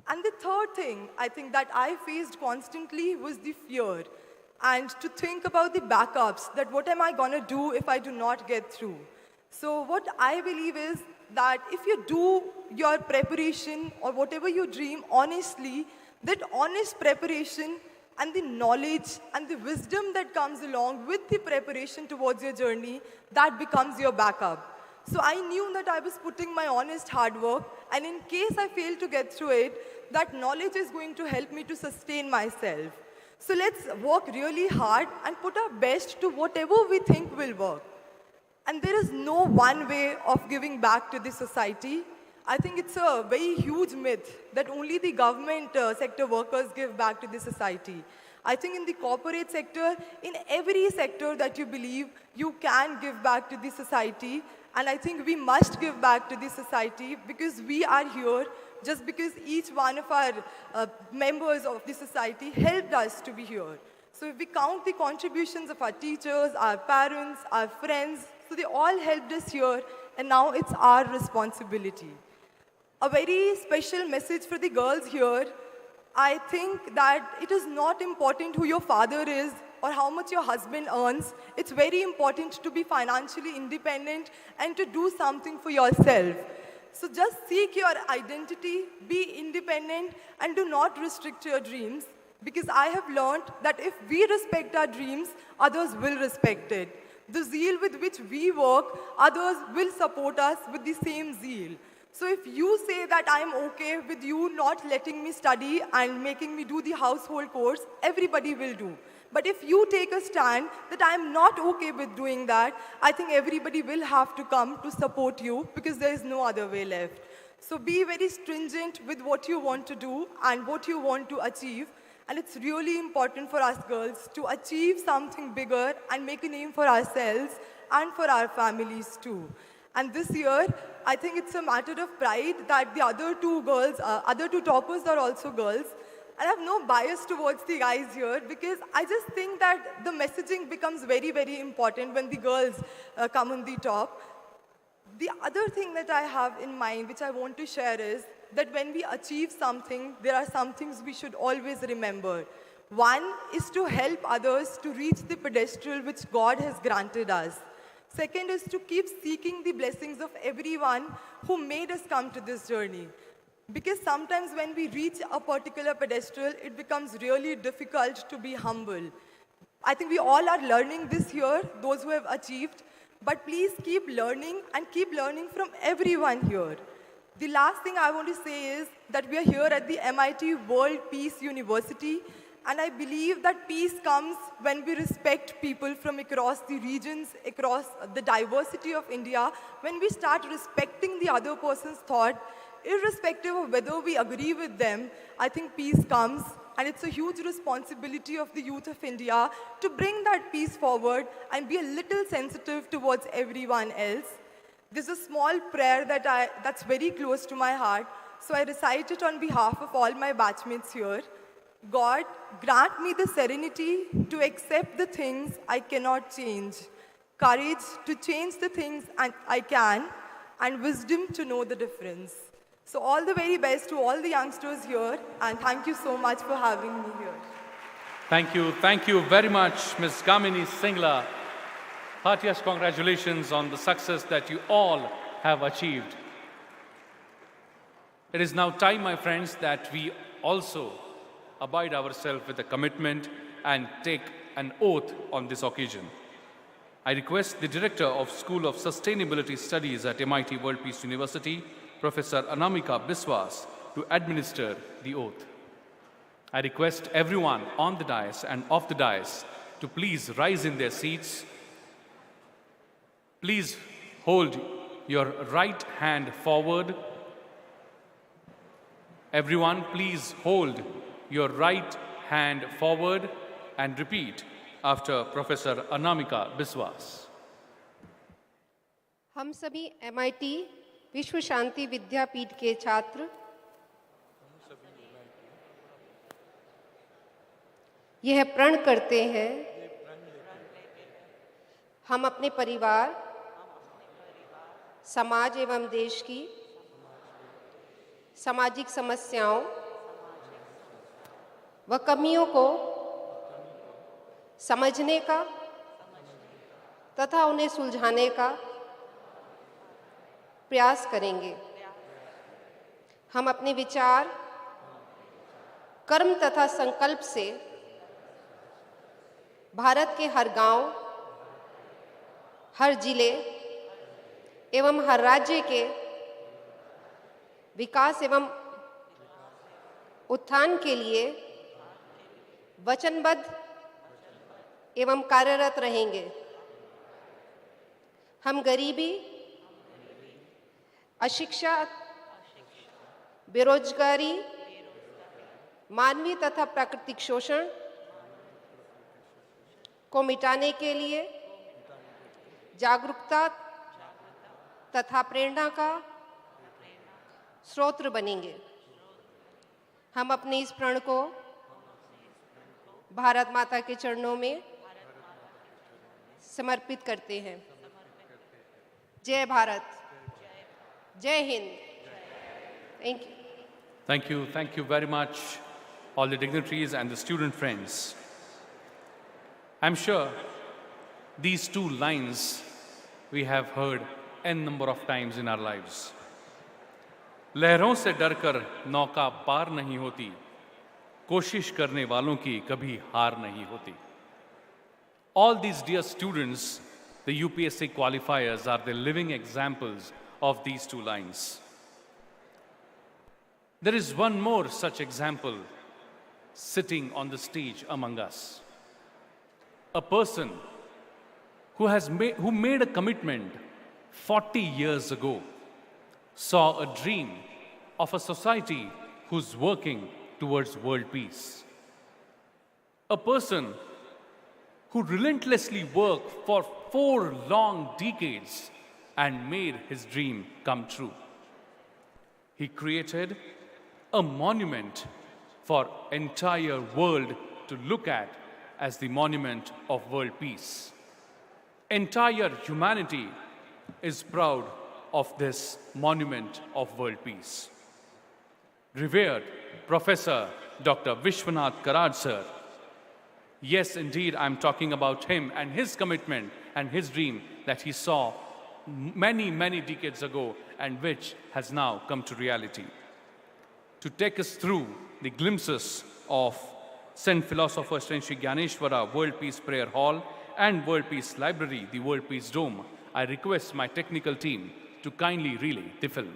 And the third thing I think that I faced constantly was the fear. And to think about the backups, that what am I going to do if I do not get through? So what I believe is that if you do your preparation or whatever you dream honestly, that honest preparation and the knowledge and the wisdom that comes along with the preparation towards your journey, that becomes your backup. So I knew that I was putting my honest hard work, and in case I fail to get through it, that knowledge is going to help me to sustain myself. So let's work really hard and put our best to whatever we think will work. And there is no one way of giving back to the society. I think it's a very huge myth that only the government sector workers give back to the society. I think in the corporate sector, in every sector that you believe, you can give back to the society. And I think we must give back to the society because we are here just because each one of our members of the society helped us to be here. So if we count the contributions of our teachers, our parents, our friends, so they all helped us here, and now it's our responsibility. A very special message for the girls here. I think that it is not important who your father is or how much your husband earns. It's very important to be financially independent and to do something for yourself. So just seek your identity, be independent, and do not restrict your dreams. Because I have learned that if we respect our dreams, others will respect it. The zeal with which we work, others will support us with the same zeal. So if you say that I'm okay with you not letting me study and making me do the household chores, everybody will do. But if you take a stand that I'm not okay with doing that, I think everybody will have to come to support you because there is no other way left. So be very stringent with what you want to do and what you want to achieve. And it's really important for us girls to achieve something bigger and make a name for ourselves and for our families too. And this year, I think it's a matter of pride that the other two toppers are also girls. And I have no bias towards the guys here because I just think that the messaging becomes very, very important when the girls come on the top. The other thing that I have in mind, which I want to share is that when we achieve something, there are some things we should always remember. One is to help others to reach the pedestal which God has granted us. Second is to keep seeking the blessings of everyone who made us come to this journey. Because sometimes when we reach a particular pedestal, it becomes really difficult to be humble. I think we all are learning this year, those who have achieved, but please keep learning and keep learning from everyone here. The last thing I want to say is that we are here at the MIT World Peace University, and I believe that peace comes when we respect people from across the regions, across the diversity of India, when we start respecting the other person's thought, irrespective of whether we agree with them, I think peace comes, and it's a huge responsibility of the youth of India to bring that peace forward and be a little sensitive towards everyone else. There's a small prayer that's very close to my heart, so I recite it on behalf of all my batchmates here. God, grant me the serenity to accept the things I cannot change, courage to change the things I can, and wisdom to know the difference. So all the very best to all the youngsters here, and thank you so much for having me here. Thank you very much, Ms. Kamini Singla. Heartiest congratulations on the success that you all have achieved. It is now time, my friends, that we also abide ourselves with a commitment and take an oath on this occasion. I request the Director of School of Sustainability Studies at MIT World Peace University, Professor Anamika Biswas, to administer the oath. I request everyone on the dais and off the dais to please rise in their seats. Please hold your right hand forward. Everyone, please hold your right hand forward and repeat after Professor Anamika Biswas. हम सभी MIT विश्व शांति विद्यापीठ के छात्र यह प्रण करते हैं हम अपने परिवार, समाज एवं देश की सामाजिक समस्याओं व कमियों को समझने का तथा उन्हें सुलझाने का प्रयास करेंगे। हम अपने विचार, कर्म तथा संकल्प से भारत के हर गांव, हर जिले एवं हर राज्य के विकास एवं उत्थान के लिए वचनबद्ध एवं कार्यरत रहेंगे। हम गरीबी, अशिक्षा, बेरोजगारी, मानवीय तथा प्राकृतिक शोषण को मिटाने के लिए जागरूकता तथा प्रेरणा का स्रोत बनेंगे। हम अपने इस प्रण को भारत माता के चरणों में समर्पित करते हैं। जय भारत, जय Hind. Thank you. Thank you very much, all the dignitaries and the student friends. I'm sure these two lines we have heard n number of times in our lives. लहरों से डरकर नौका पार नहीं होती, कोशिश करने वालों की कभी हार नहीं होती. All these dear students, the UPSC qualifiers, are the living examples of these two lines. There is one more such example sitting on the stage among us. A person who made a commitment 40 years ago, saw a dream of a society who's working towards world peace. A person who relentlessly worked for 4 long decades and made his dream come true. He created a monument for entire world to look at as the monument of world peace. Entire humanity is proud of this monument of world peace. Revered Professor Dr. Vishwanath Karad sir. Yes, indeed, I'm talking about him and his commitment and his dream that he saw many, many decades ago and which has now come to reality. To take us through the glimpses of St. Philosopher Sri Gyaneshwara World Peace Prayer Hall and World Peace Library, the World Peace Dome, I request my technical team to kindly relay the film.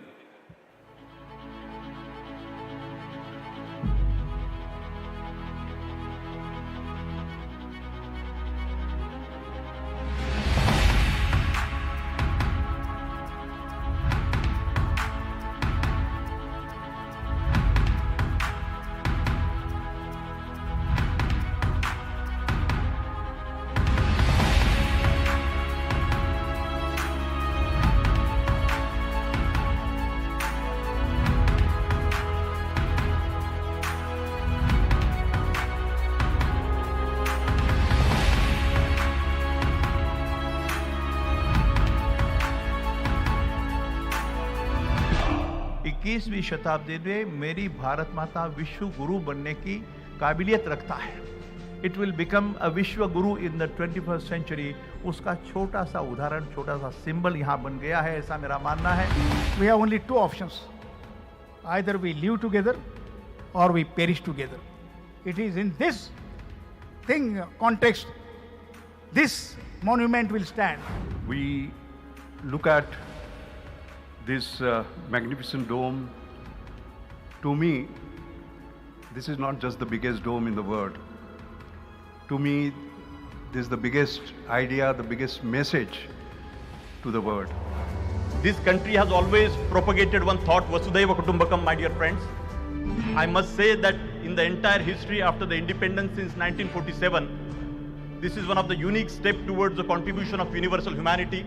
इक्कीसवीं शताब्दी में मेरी भारत माता विश्व गुरु बनने की काबिलियत रखता है. It will become a विश्व गुरु in the 21st century. उसका छोटा सा उदाहरण, छोटा सा सिंबल यहाँ बन गया है, ऐसा मेरा मानना है. We have only 2 options. Either we live together or we perish together. It is in this context, this monument will stand. We look at this magnificent dome. To me, this is not just the biggest dome in the world. To me, this is the biggest idea, the biggest message to the world. This country has always propagated one thought, Vasudhaiva Kutumbakam, my dear friends. I must say that in the entire history after the independence since 1947. This is one of the unique steps towards the contribution of universal humanity.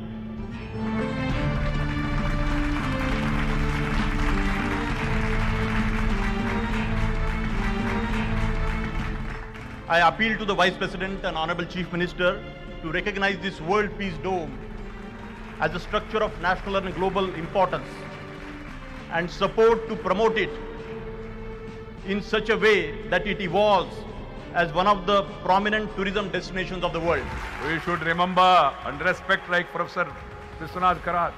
I appeal to the Vice President and Honorable Chief Minister to recognize this World Peace Dome as a structure of national and global importance and support to promote it in such a way that it evolves as one of the prominent tourism destinations of the world. We should remember and respect like Professor Vishwanath Karat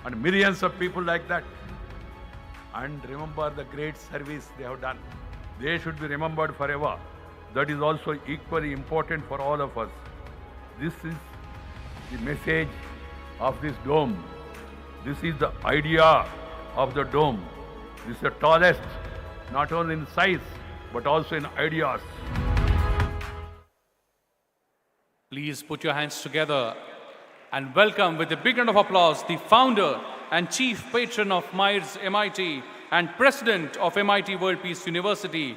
and millions of people like that, and remember the great service they have done. They should be remembered forever. That is also equally important for all of us. This is the message of this dome. This is the idea of the dome. This is the tallest, not only in size, but also in ideas. Please put your hands together and welcome with a big round of applause the founder and chief patron of MITES MIT and president of MIT World Peace University,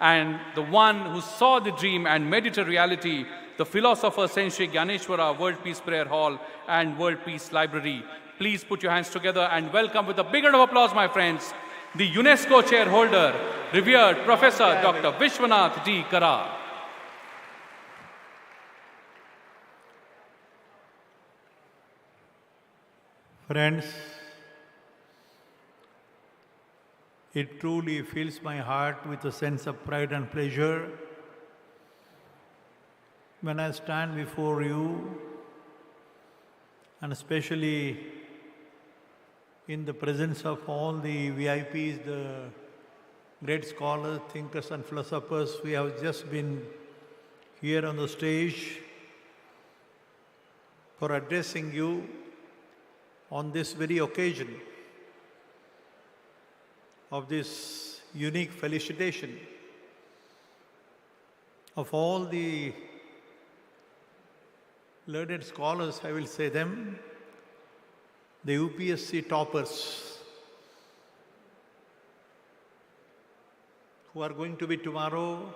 and the one who saw the dream and made it a reality, the philosopher Saint Sri Gyaneshwara World Peace Prayer Hall and World Peace Library. Please put your hands together and welcome with a big round of applause, my friends, the UNESCO chairholder, revered Professor Dr. Vishwanath D. Karat. Friends, it truly fills my heart with a sense of pride and pleasure when I stand before you, and especially in the presence of all the VIPs, the great scholars, thinkers and philosophers who have just been here on the stage for addressing you on this very occasion of this unique felicitation of all the learned scholars, I will say them, the UPSC toppers who are going to be tomorrow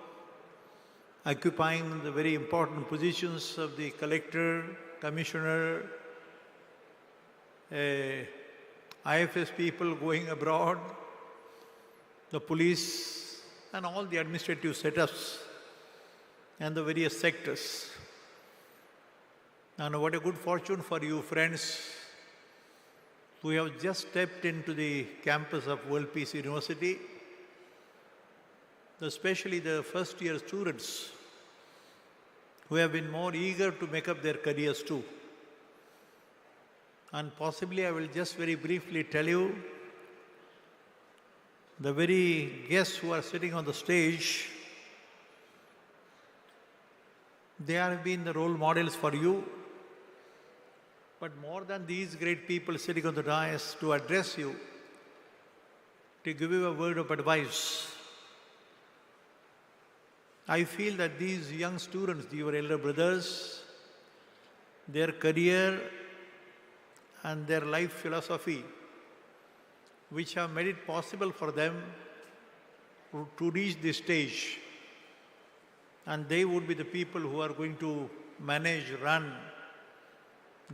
occupying the very important positions of the collector, commissioner, IFS people going abroad, the police and all the administrative setups and the various sectors. And what a good fortune for you, friends, who have just stepped into the campus of World Peace University, especially the first year students who have been more eager to make up their careers too. And possibly I will just very briefly tell you, the very guests who are sitting on the stage, they have been the role models for you. But more than these great people sitting on the dais to address you, to give you a word of advice, I feel that these young students, your elder brothers, their career and their life philosophy, which have made it possible for them to reach this stage. And they would be the people who are going to manage, run,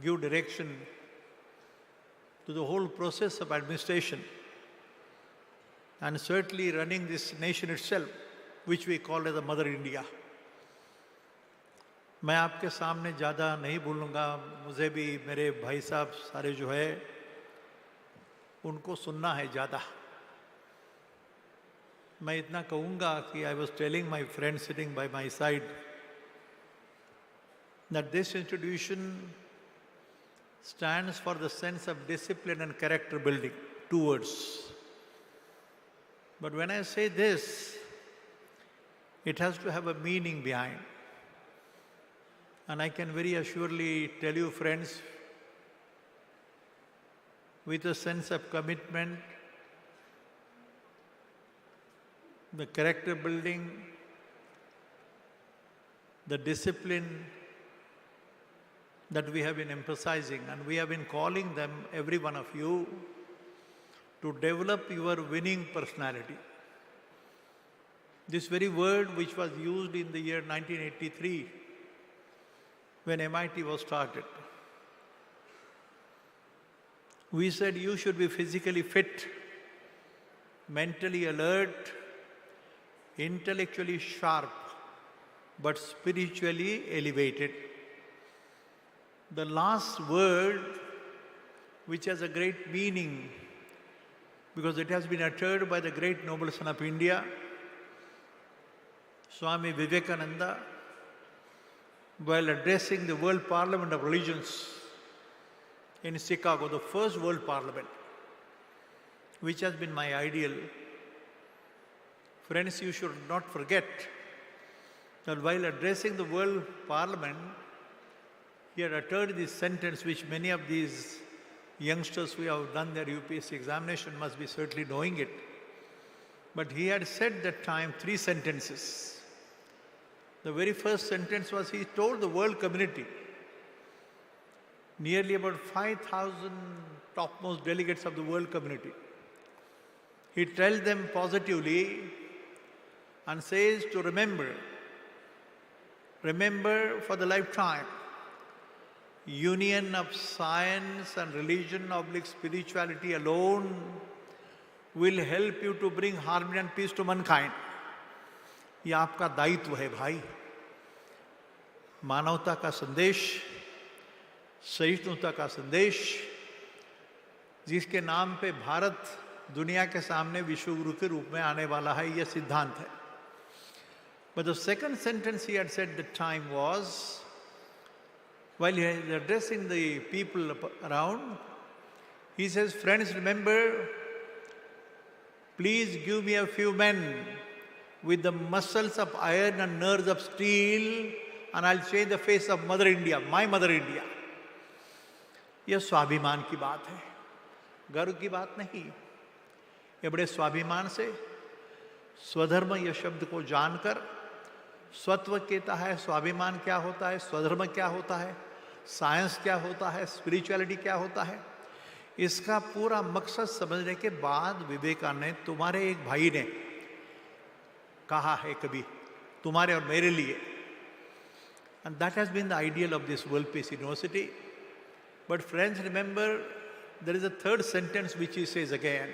give direction to the whole process of administration, and certainly running this nation itself, which we call as the Mother India. मैं आपके सामने ज़्यादा नहीं बोलूँगा, मुझे भी मेरे भाई साहब सारे जो है उनको सुनना है ज़्यादा. मैं इतना कहूँगा कि I was telling my friend sitting by my side that this institution stands for the sense of discipline and character building, 2 words. But when I say this, it has to have a meaning behind. And I can very assuredly tell you, friends, with a sense of commitment, the character building, the discipline that we have been emphasizing, and we have been calling them, every one of you, to develop your winning personality. This very word which was used in the year 1983 when MIT was started. We said you should be physically fit, mentally alert, intellectually sharp, but spiritually elevated. The last word, which has a great meaning, because it has been uttered by the great noble son of India, Swami Vivekananda, while addressing the World Parliament of Religions in Chicago, the first World Parliament, which has been my ideal. Friends, you should not forget that while addressing the World Parliament, he had uttered this sentence which many of these youngsters who have done their UPSC examination must be certainly knowing it. But he had said that time 3 sentences. The very first sentence was he told the world community, nearly about 5,000 topmost delegates of the world community. He tells them positively and says to remember for the lifetime, union of science and religion / spirituality alone will help you to bring harmony and peace to mankind. ये आपका दायित्व है भाई. मानवता का संदेश, सहिष्णुता का संदेश, जिसके नाम पे भारत दुनिया के सामने विश्वगुरु के रूप में आने वाला है, यह सिद्धांत है. But the second sentence he had said at the time was, while he was addressing the people around, he says, friends, remember, please give me a few men with the muscles of iron and nerves of steel, and I'll change the face of Mother India, my Mother India. यह स्वाभिमान की बात है, गर्व की बात नहीं. ये बड़े स्वाभिमान से स्वधर्म यह शब्द को जानकर, स्वत्व कहता है, स्वाभिमान क्या होता है, स्वधर्म क्या होता है, साइंस क्या होता है, स्पिरिचुअलिटी क्या होता है, इसका पूरा मकसद समझने के बाद विवेकानंद, तुम्हारे एक भाई ने कहा है कभी, तुम्हारे और मेरे लिए. And that has been the ideal of this World Peace University. But friends, remember, there is a third sentence which he says again.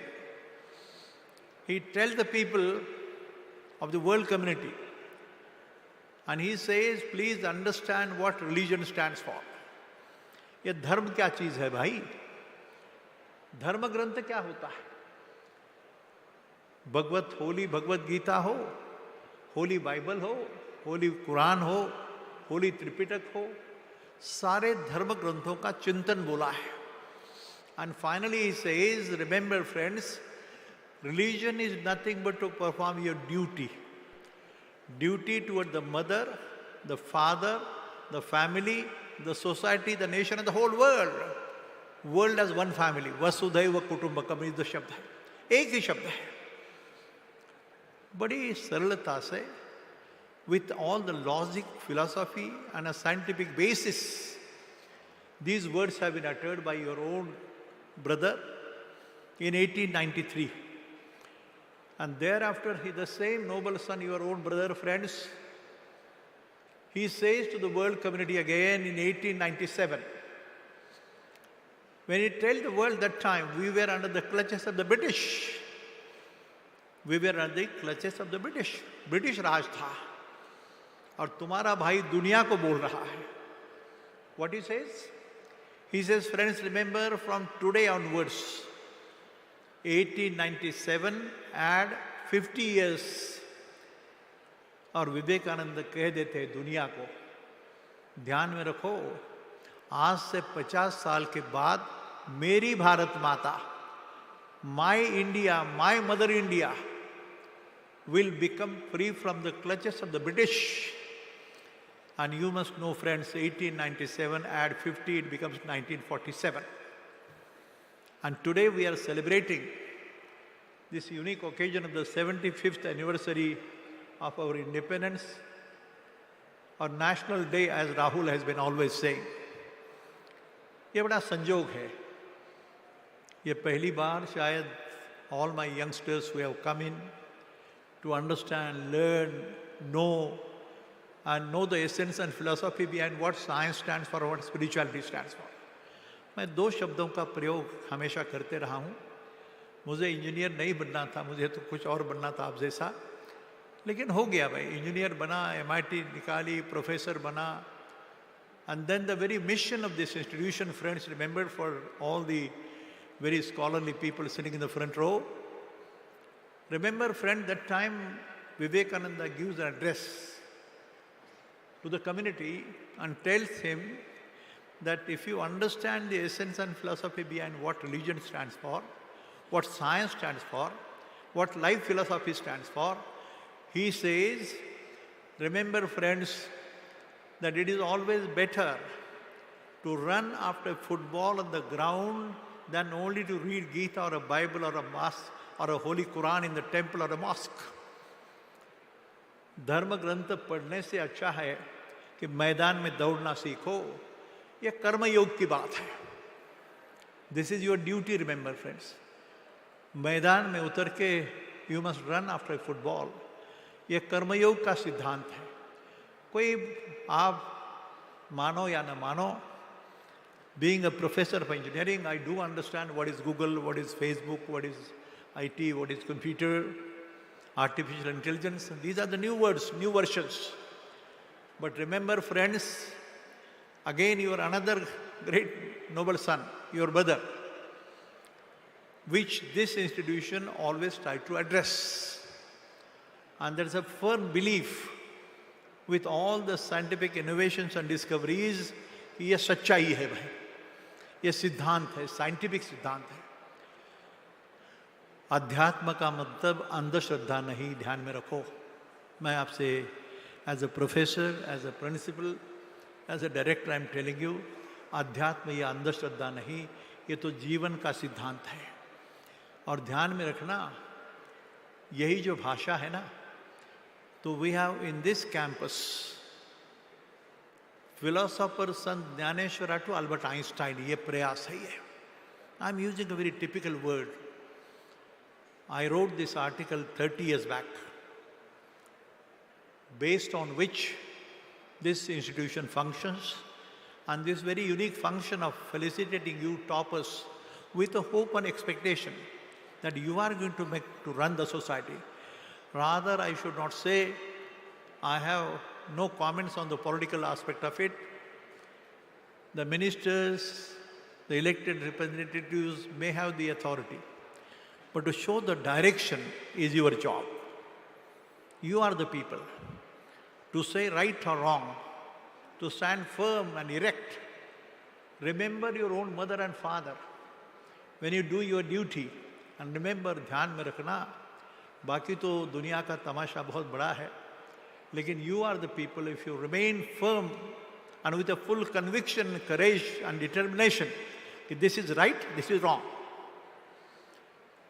He tells the people of the world community, and he says, please understand what religion stands for. ये धर्म क्या चीज है भाई? धर्म ग्रंथ क्या होता है? भगवत होली भगवत गीता हो, होली बाइबल हो, होली कुरान हो, होली त्रिपिटक हो, सारे धर्म ग्रंथों का चिंतन बोला है. And finally he says, remember friends, religion is nothing but to perform your duty. Duty toward the mother, the father, the family, the society, the nation and the whole world. World as one family. Vasudhaiva Kutumbakam is the शब्द है, एक ही शब्द है. बड़ी सरलता से, with all the logic, philosophy and a scientific basis, these words have been uttered by your own brother in 1893. And thereafter, the same noble son, your own brother, friends, he says to the world community again in 1897. When he tells the world that time, we were under the clutches of the British. We were under the clutches of the British. British राज था. और तुम्हारा भाई दुनिया को बोल रहा है. What he says? He says, friends, remember from today onwards, 1897, add 50 years. और विवेकानंद कह देते दुनिया को, ध्यान में रखो, आज से 50 साल के बाद मेरी भारत माता, my India, my mother India, will become free from the clutches of the British. And you must know, friends, 1897, add 50, it becomes 1947. And today we are celebrating this unique occasion of the 75th anniversary of our independence, our national day, as Rahul has been always saying. ये बड़ा संजोग है. ये पहली बार शायद all my youngsters who have come in, to understand, learn, know, and know the essence and philosophy behind what science stands for, what spirituality stands for. मैं दो शब्दों का प्रयोग हमेशा करते रहा हूँ. मुझे इंजीनियर नहीं बनना था, मुझे तो कुछ और बनना था आप जैसा, लेकिन हो गया भाई. इंजीनियर बना, MIT निकाली, प्रोफेसर बना. And then the very mission of this institution, friends, remember, for all the very scholarly people sitting in the front row, remember, friend, that time Vivekananda gives an address to the community and tells him that if you understand the essence and philosophy behind what religion stands for, what science stands for, what life philosophy stands for, he says, remember, friends, that it is always better to run after football on the ground than only to read Gita or a Bible or a Mass or a Holy Quran in the temple or a mosque. धर्म ग्रंथ पढ़ने से अच्छा है कि मैदान में दौड़ना सीखो. यह कर्मयोग की बात है. This is your duty, remember, friends. मैदान में उतर के you must run after football. यह कर्मयोग का सिद्धांत है. कोई आप मानो या न मानो, being a professor of engineering, I do understand what is Google, what is Facebook, what is IT, what is computer, artificial intelligence. These are the new words, new versions. But remember, friends, again you are another great noble son, your brother, which this institution always tried to address. And there is a firm belief with all the scientific innovations and discoveries, ये सच्चाई है भाई, ये सिद्धांत है, scientific सिद्धांत है. अध्यात्म का मतलब अंधश्रद्धा नहीं, ध्यान में रखो. मैं आपसे as a professor, as a principal, as a director I am telling you, अध्यात्म या अंधश्रद्धा नहीं, ये तो जीवन का सिद्धांत है. और ध्यान में रखना, यही जो भाषा है ना, तो we have in this campus philosopher Sant Dnyaneshwara to Albert Einstein. ये प्रयास है. ये I am using a very typical word. I wrote this article 30 years back, based on which this institution functions, and this very unique function of felicitating you toppers with a hope and expectation that you are going to run the society. Rather, I should not say, I have no comments on the political aspect of it. The ministers, the elected representatives may have the authority, but to show the direction is your job. You are the people. To say right or wrong, to stand firm and erect. Remember your own mother and father when you do your duty. And remember, ध्यान में रखना, बाकी तो दुनिया का तमाशा बहुत बड़ा है, लेकिन you are the people, if you remain firm and with a full conviction, courage and determination, that this is right, this is wrong.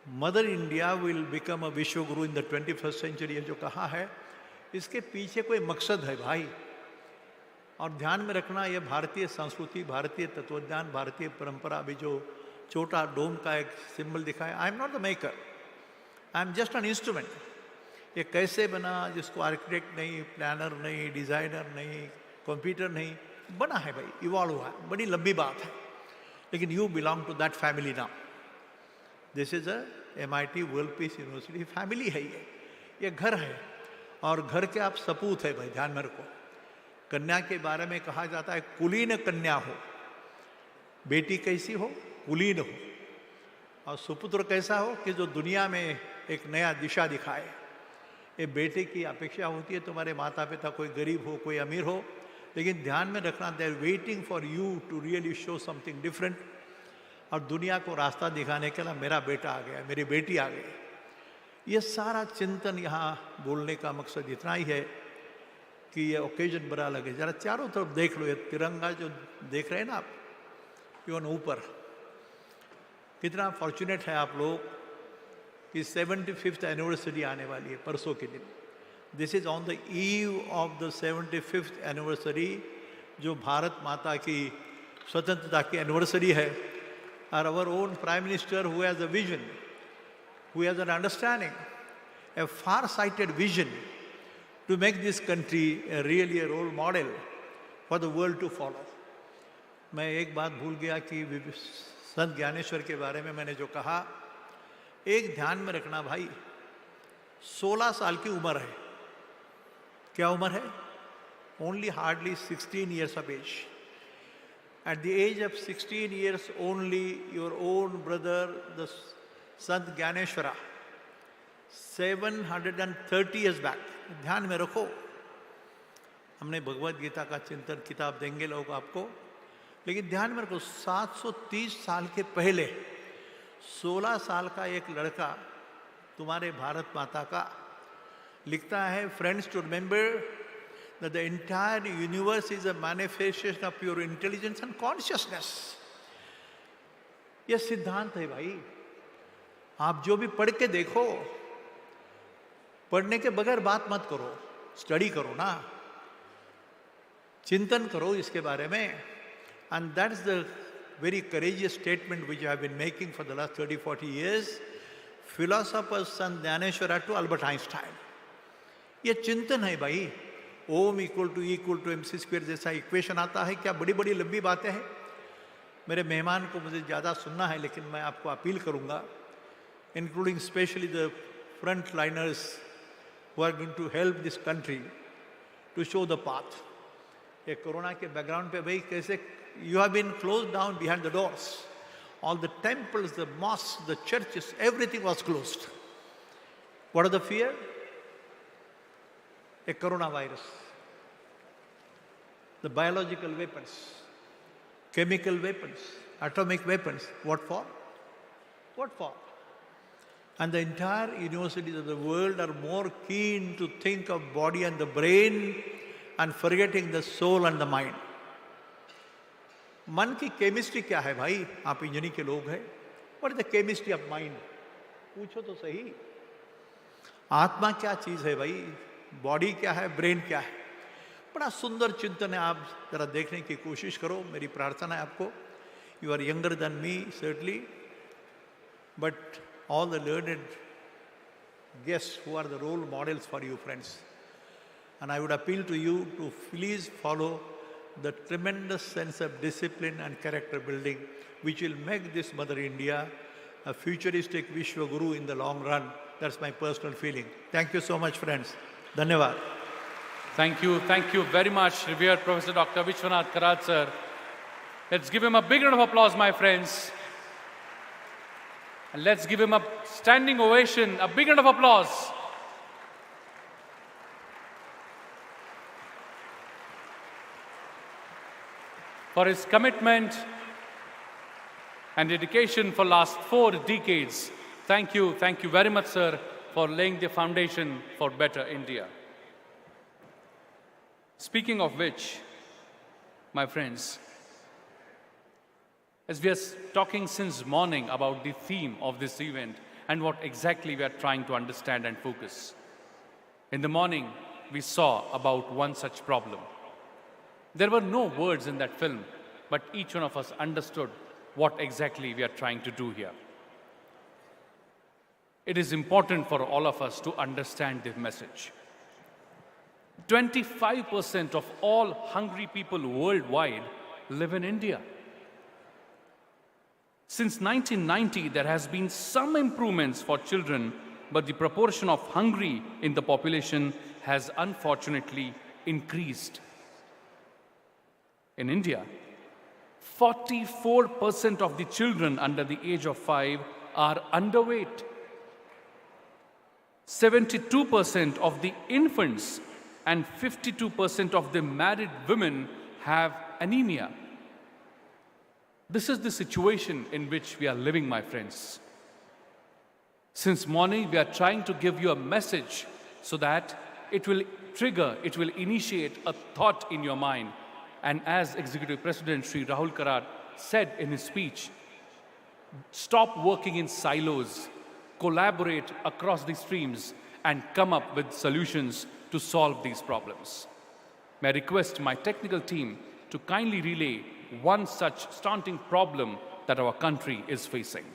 Mother India will become a Vishwa Guru in the 21st century, ये जो कहा है, इसके पीछे कोई मकसद है भाई. और ध्यान में रखना, ये भारतीय संस्कृति, भारतीय तत्वज्ञान, भारतीय परंपरा, अभी जो छोटा डोम का एक सिंबल दिखा है, I am not the maker, I am just an instrument. ये कैसे बना, जिसको आर्किटेक्ट नहीं, प्लानर नहीं, डिज़ाइनर नहीं, कंप्यूटर नहीं, बना है भाई, इवॉल्व हुआ है, बड़ी लंबी बात है. लेकिन you belong to that family now. This is a MIT world peace university family है. ये घर है, और घर के आप सपूत है भाई, ध्यान में रखो. कन्या के बारे में कहा जाता है कुलीन कन्या हो. बेटी कैसी हो? कुलीन हो. और सुपुत्र कैसा हो? कि जो दुनिया में एक नया दिशा दिखाए. ये बेटे की अपेक्षा होती है तुम्हारे माता पिता कोई गरीब हो, कोई अमीर हो, लेकिन ध्यान में रखना, they are waiting for you to really show something different. और दुनिया को रास्ता दिखाने के लिए मेरा बेटा आ गया, मेरी बेटी आ गई. ये सारा चिंतन यहाँ बोलने का मकसद इतना ही है कि ये ओकेजन बड़ा लगे. जरा चारों तरफ देख लो, ये तिरंगा जो देख रहे हैं ना आप, इवन ऊपर, कितना फॉर्चुनेट है आप लोग कि 75th एनिवर्सरी आने वाली है परसों के दिन. This is on the eve of the 75th anniversary, जो भारत माता की स्वतंत्रता की एनिवर्सरी है. और our own Prime Minister, who has a vision, who has an understanding, a far-sighted vision to make this country really a role model for the world to follow. मैं एक बात भूल गया कि संत ज्ञानेश्वर के बारे में मैंने जो कहा, एक ध्यान में रखना भाई, 16 साल की उम्र है. क्या उम्र है? Only hardly 16 years of age. At the age of 16 years only, your own brother, the Sant Gyaneshwara, 730 years back, ध्यान में रखो. हमने भगवद गीता का चिंतन किताब देंगे लोग आपको, लेकिन ध्यान में रखो 730 साल के पहले 16 साल का एक लड़का तुम्हारे भारत माता का लिखता है, friends, to remember that the entire universe is a manifestation of pure intelligence and consciousness. ये सिद्धांत है भाई. आप जो भी पढ़ के देखो, पढ़ने के बगैर बात मत करो, स्टडी करो ना, चिंतन करो इसके बारे में. And that's the very courageous statement which I have been making for the last 30-40 years. Philosopher Sant Gyaneshwara to Albert Einstein. ये चिंतन है भाई. ओम इक्वल टू MC स्क्वायर जैसा इक्वेशन आता है. क्या बड़ी बड़ी लंबी बातें हैं. मेरे मेहमान को मुझे ज़्यादा सुनना है, लेकिन मैं आपको अपील करूँगा, including especially the frontliners who are going to help this country to show the path. ये कोरोना के बैकग्राउंड पे भाई कैसे you have been closed down behind the doors. All the temples, the mosques, the churches, everything was closed. What are the fear? A coronavirus. The biological weapons, chemical weapons, atomic weapons. What for? What for? And the entire universities of the world are more keen to think of body and the brain and forgetting the soul and the mind. मन की chemistry क्या है भाई? आप engineering के लोग हैं. What is the chemistry of mind? पूछो तो सही. आत्मा क्या चीज है भाई? बॉडी क्या है? ब्रेन क्या है? बड़ा सुंदर चिंतन है. आप जरा देखने की कोशिश करो. मेरी प्रार्थना है आपको. You are younger than me, certainly, but all the learned guests who are the role models for you, friends. And I would appeal to you to please follow the tremendous sense of discipline and character building which will make this Mother India a futuristic Vishwa Guru in the long run. That's my personal feeling. Thank you so much, friends. Dhanyavad. Thank you very much, revered Professor Dr. Vishwanath Karad, sir. Let's give him a big round of applause, my friends. And let's give him a standing ovation, a big round of applause. For his commitment and dedication for last 4 decades. Thank you very much, sir, for laying the foundation for better India. Speaking of which, my friends, as we are talking since morning about the theme of this event and what exactly we are trying to understand and focus. In the morning, we saw about one such problem. There were no words in that film, but each one of us understood what exactly we are trying to do here. It is important for all of us to understand this message. 25% of all hungry people worldwide live in India. Since 1990, there has been some improvements for children, but the proportion of hungry in the population has unfortunately increased. In India, 44% of the children under the age of 5 are underweight. 72% of the infants and 52% of the married women have anemia. This is the situation in which we are living, my friends. Since morning, we are trying to give you a message so that it will trigger, it will initiate a thought in your mind. And as Executive President Sri Rahul Karad said in his speech, stop working in silos, collaborate across the streams, and come up with solutions to solve these problems. May I request my technical team to kindly relay one such stunting problem that our country is facing.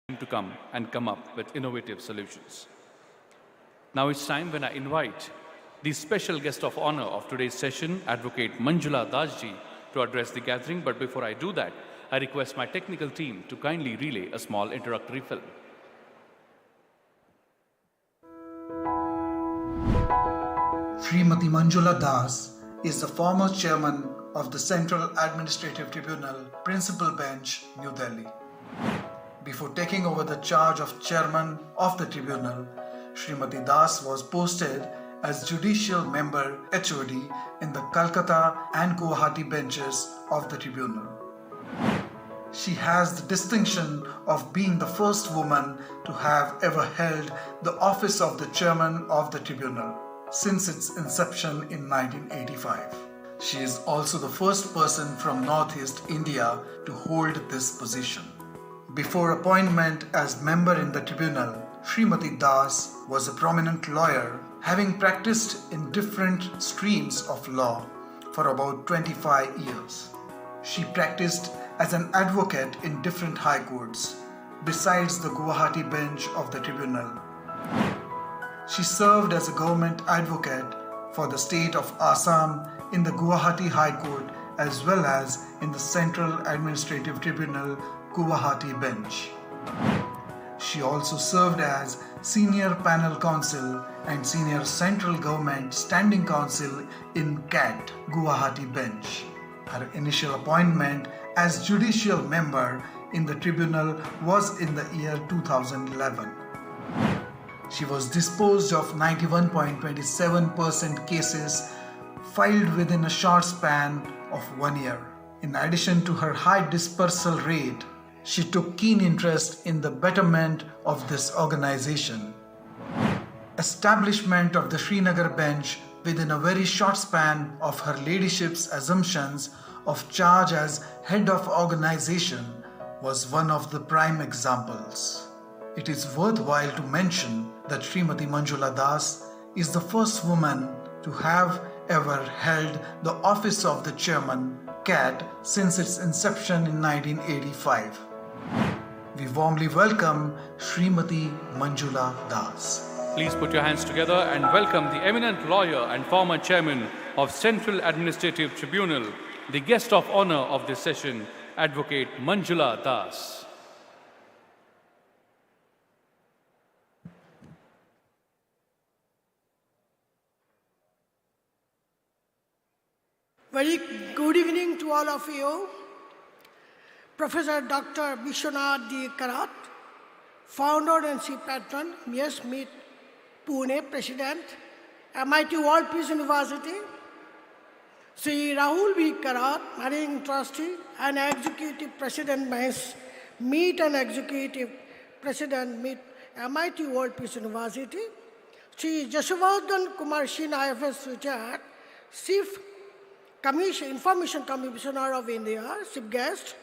to come and come up with innovative solutions. Now it's time when I invite the special guest of honor of today's session, Advocate Manjula Dasji, to address the gathering. But before I do that, I request my technical team to kindly relay a small introductory film. Srimati Manjula Das is the former chairman of the Central Administrative Tribunal, Principal Bench, New Delhi. Before taking over the charge of chairman of the tribunal, Srimati Das was posted as judicial member HOD in the Calcutta and Guwahati benches of the tribunal. She has the distinction of being the first woman to have ever held the office of the chairman of the tribunal since its inception in 1985. She is also the first person from Northeast India to hold this position. Before appointment as member in the tribunal, Srimati Das was a prominent lawyer, having practiced in different streams of law for about 25 years. She practiced as an advocate in different high courts, besides the Guwahati bench of the tribunal. She served as a government advocate for the state of Assam in the Guwahati High Court as well as in the Central Administrative Tribunal Guwahati bench. She also served as Senior Panel Counsel and Senior Central Government Standing Counsel in CAT Guwahati bench. Her initial appointment as judicial member in the tribunal was in the year 2011. She was disposed of 91.27% cases filed within a short span of 1 year. In addition to her high dispersal rate, she took keen interest in the betterment of this organization. Establishment of the Srinagar bench within a very short span of her ladyship's assumptions of charge as head of organization was one of the prime examples. It is worthwhile to mention that Srimati Manjula Das is the first woman to have ever held the office of the chairman, CAT, since its inception in 1985. We warmly welcome Srimati Manjula Das. Please put your hands together and welcome the eminent lawyer and former chairman of Central Administrative Tribunal, the guest of honor of this session, Advocate Manjula Das. Very good evening to all of you. Professor Dr. Vishwanath D. Karat, founder and chief patron, MITWPU Pune, President, MIT World Peace University, Sri Rahul V. Karat, Managing Trustee and Executive President, MIT and Executive President, MIT World Peace University, Sri Yashvardhan Kumar Sinha, IFS retired, Chief Information Commissioner of India, Chief Guest,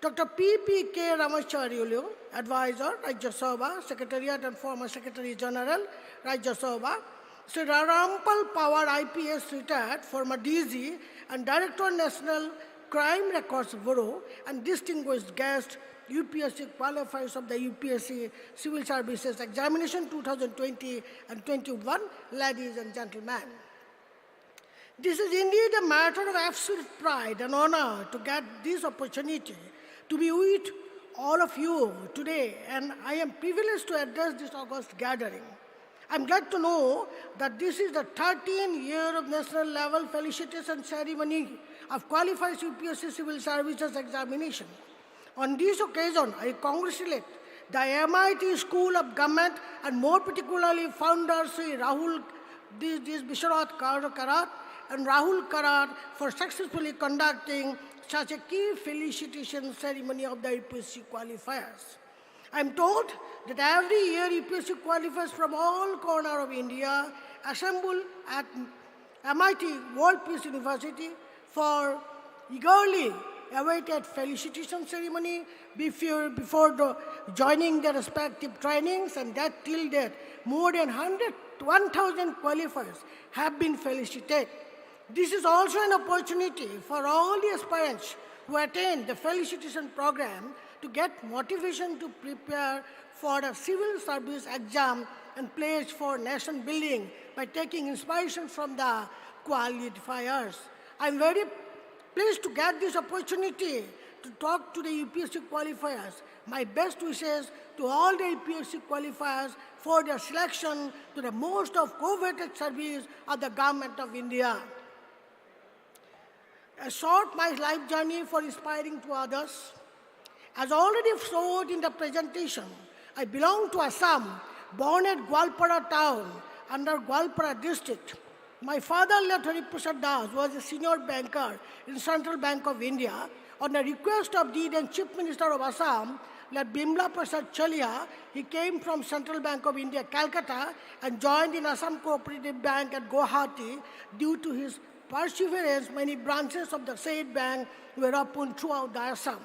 Dr. P.P.K. Ramachari, Advisor, Rajya Sabha, Secretariat and former Secretary General, Rajya Sabha, Sri Rampal Power IPS retired, former DG and Director National Crime Records Bureau, and distinguished guest, UPSC qualifiers of the UPSC Civil Services Examination 2020 and 21, ladies and gentlemen. This is indeed a matter of absolute pride and honor to get this opportunity to be with all of you today, and I am privileged to address this august gathering. I'm glad to know that this is the 13th year of national level felicitation ceremony of Qualifiers UPSC Civil Services Examination. On this occasion, I congratulate the MIT School of Government and more particularly founder Sri Rahul Vishwanath Karat and Rahul Karat for successfully conducting such a key felicitation ceremony of the UPSC qualifiers. I'm told that every year UPSC qualifiers from all corners of India assemble at MIT World Peace University for eagerly awaited felicitation ceremony before joining their respective trainings, and that till date, more than 1,000 qualifiers have been felicitated. This is also an opportunity for all the aspirants who attend the felicitation program to get motivation to prepare for a civil service exam and pledge for nation building by taking inspiration from the qualifiers. I'm very pleased to get this opportunity to talk to the UPSC qualifiers. My best wishes to all the UPSC qualifiers for their selection to the most of coveted service of the Government of India. A short my life journey for inspiring to others. As already showed in the presentation, I belong to Assam, born at Gwalpara town under Gwalpara district. My father, Late Hari Prasad Das, was a senior banker in Central Bank of India. On the request of the then Chief Minister of Assam, Late Bimla Prasad Chalia, he came from Central Bank of India, Calcutta, and joined in Assam Cooperative Bank at Guwahati. Due to his perseverance, many branches of the said bank were opened throughout the Assam.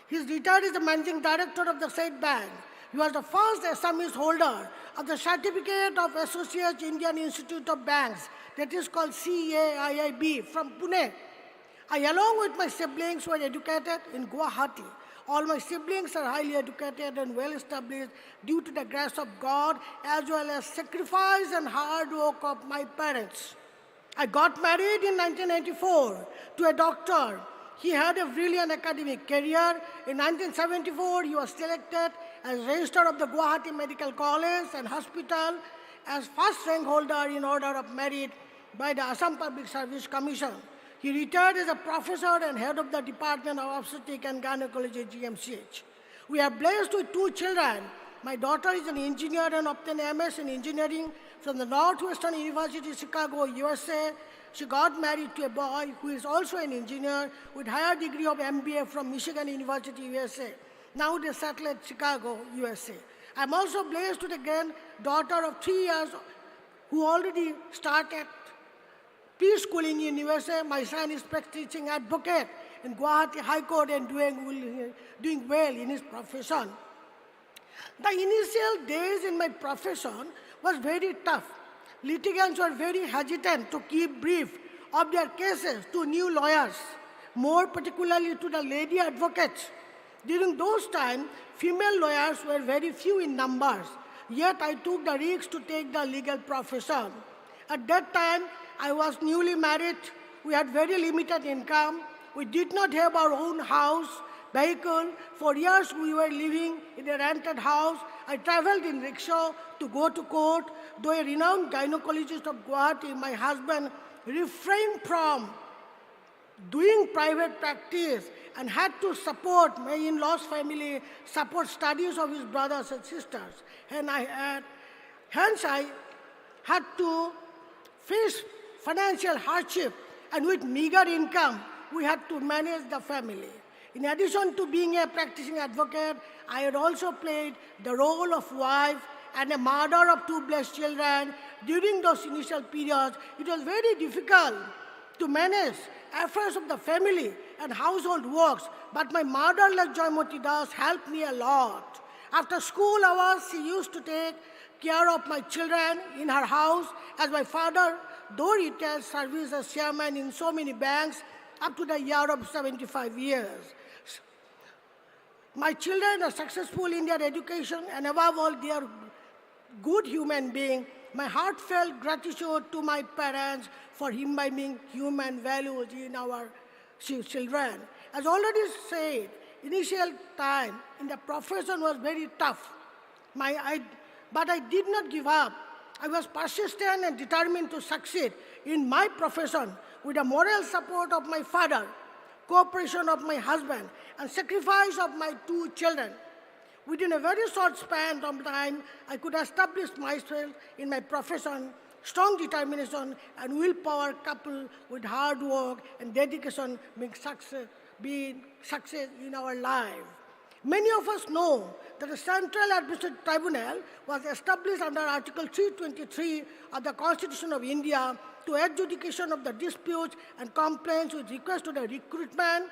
He is retired as the Managing Director of the said bank. He was the first Assamese holder of the Certificate of Associate Indian Institute of Banks, that is called CAIIB, from Pune. I, along with my siblings, were educated in Guwahati. All my siblings are highly educated and well established due to the grace of God as well as sacrifice and hard work of my parents. I got married in 1994 to a doctor. He had a brilliant academic career. In 1974, he was selected as Registrar of the Guwahati Medical College and Hospital as first rank holder in order of merit by the Assam Public Service Commission. He retired as a professor and head of the Department of Obstetrics and Gynecology, GMCH. We are blessed with two children. My daughter is an engineer and obtained MS in engineering from the Northwestern University, Chicago, USA. She got married to a boy who is also an engineer with higher degree of MBA from Michigan University, USA. Now they settle at Chicago, USA. I'm also blessed with a granddaughter of 3 years who already started preschooling in USA. My son is practicing advocate in Guwahati High Court and doing well in his profession. The initial days in my profession was very tough. Litigants were very hesitant to keep brief of their cases to new lawyers, more particularly to the lady advocates. During those times, female lawyers were very few in numbers, yet I took the risk to take the legal profession. At that time, I was newly married. We had very limited income. We did not have our own house, vehicle. For years, we were living in a rented house. I traveled in rickshaw to go to court. Though a renowned gynecologist of Guwahati, my husband refrained from doing private practice and had to support my in-laws' family, support studies of his brothers and sisters. And hence I had to face financial hardship, and with meager income, we had to manage the family. In addition to being a practicing advocate, I had also played the role of wife and a mother of two blessed children. During those initial periods, it was very difficult to manage affairs of the family and household works, but my mother, like Joymoti Das, helped me a lot. After school hours, she used to take care of my children in her house, as my father, though retired, served as chairman in so many banks up to the year of 75 years. My children are successful in their education, and above all, they are good human beings. My heartfelt gratitude to my parents for imbibing human values in our children. As already said, initial time in the profession was very tough, but I did not give up. I was persistent and determined to succeed in my profession with the moral support of my father, cooperation of my husband, and sacrifice of my two children. Within a very short span of time, I could establish myself in my profession. Strong determination and willpower coupled with hard work and dedication being success in our life. Many of us know that the Central Administrative Tribunal was established under Article 323 of the Constitution of India to adjudication of the disputes and complaints with request to the recruitment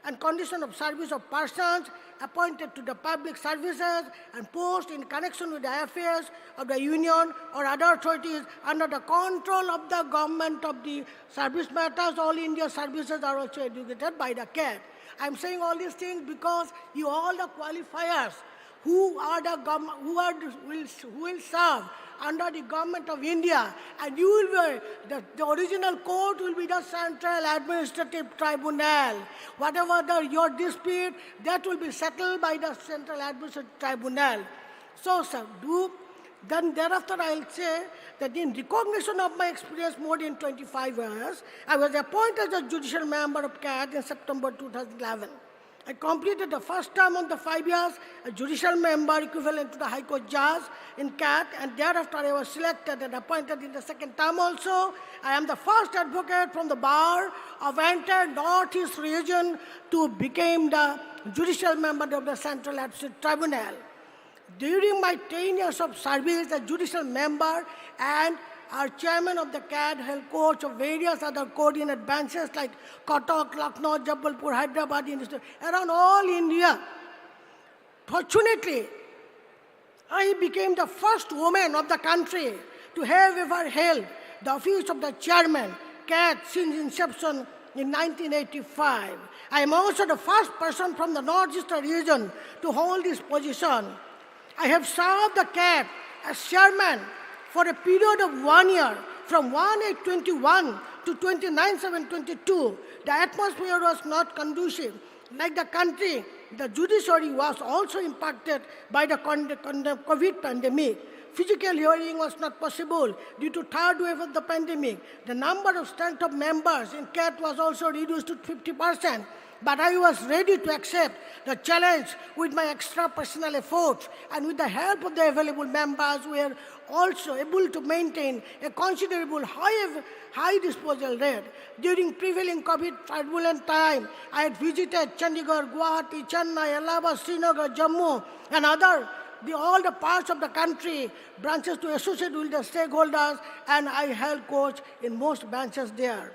and condition of service of persons appointed to the public services and posts in connection with the affairs of the union or other authorities under the control of the government of the service matters. All India services are also educated by the CAT. I'm saying all these things because you all the qualifiers who are the who will serve under the government of India, and you will be, the original court will be the Central Administrative Tribunal. Whatever your dispute, that will be settled by the Central Administrative Tribunal. So, sir, then thereafter I'll say that in recognition of my experience more than 25 years, I was appointed as a judicial member of CAT in September 2011. I completed the first term on the 5 years, a judicial member equivalent to the High Court judge in CAT, and thereafter I was selected and appointed in the second term also. I am the first advocate from the bar of entire Northeast region to become the judicial member of the Central Administrative Tribunal. During my 10 years of service as judicial member and our chairman of the CAT held courts of various other coordinate benches like Cuttack, Lucknow, Jabalpur, Hyderabad, around all India. Fortunately, I became the first woman of the country to have ever held the office of the chairman, CAT, since inception in 1985. I am also the first person from the Northeastern region to hold this position. I have served the CAT as chairman for a period of 1 year, from 1/8/21 to 29/7/22. The atmosphere was not conducive. Like the country, the judiciary was also impacted by the COVID pandemic. Physical hearing was not possible due to third wave of the pandemic. The number of strength of members in CAT was also reduced to 50%. But I was ready to accept the challenge with my extra personal efforts, and with the help of the available members, we were also able to maintain a considerable high disposal rate. During prevailing COVID turbulent time, I had visited Chandigarh, Guwahati, Chennai, Allahabad, Srinagar, Jammu, and all the parts of the country, branches to associate with the stakeholders, and I held courts in most branches there.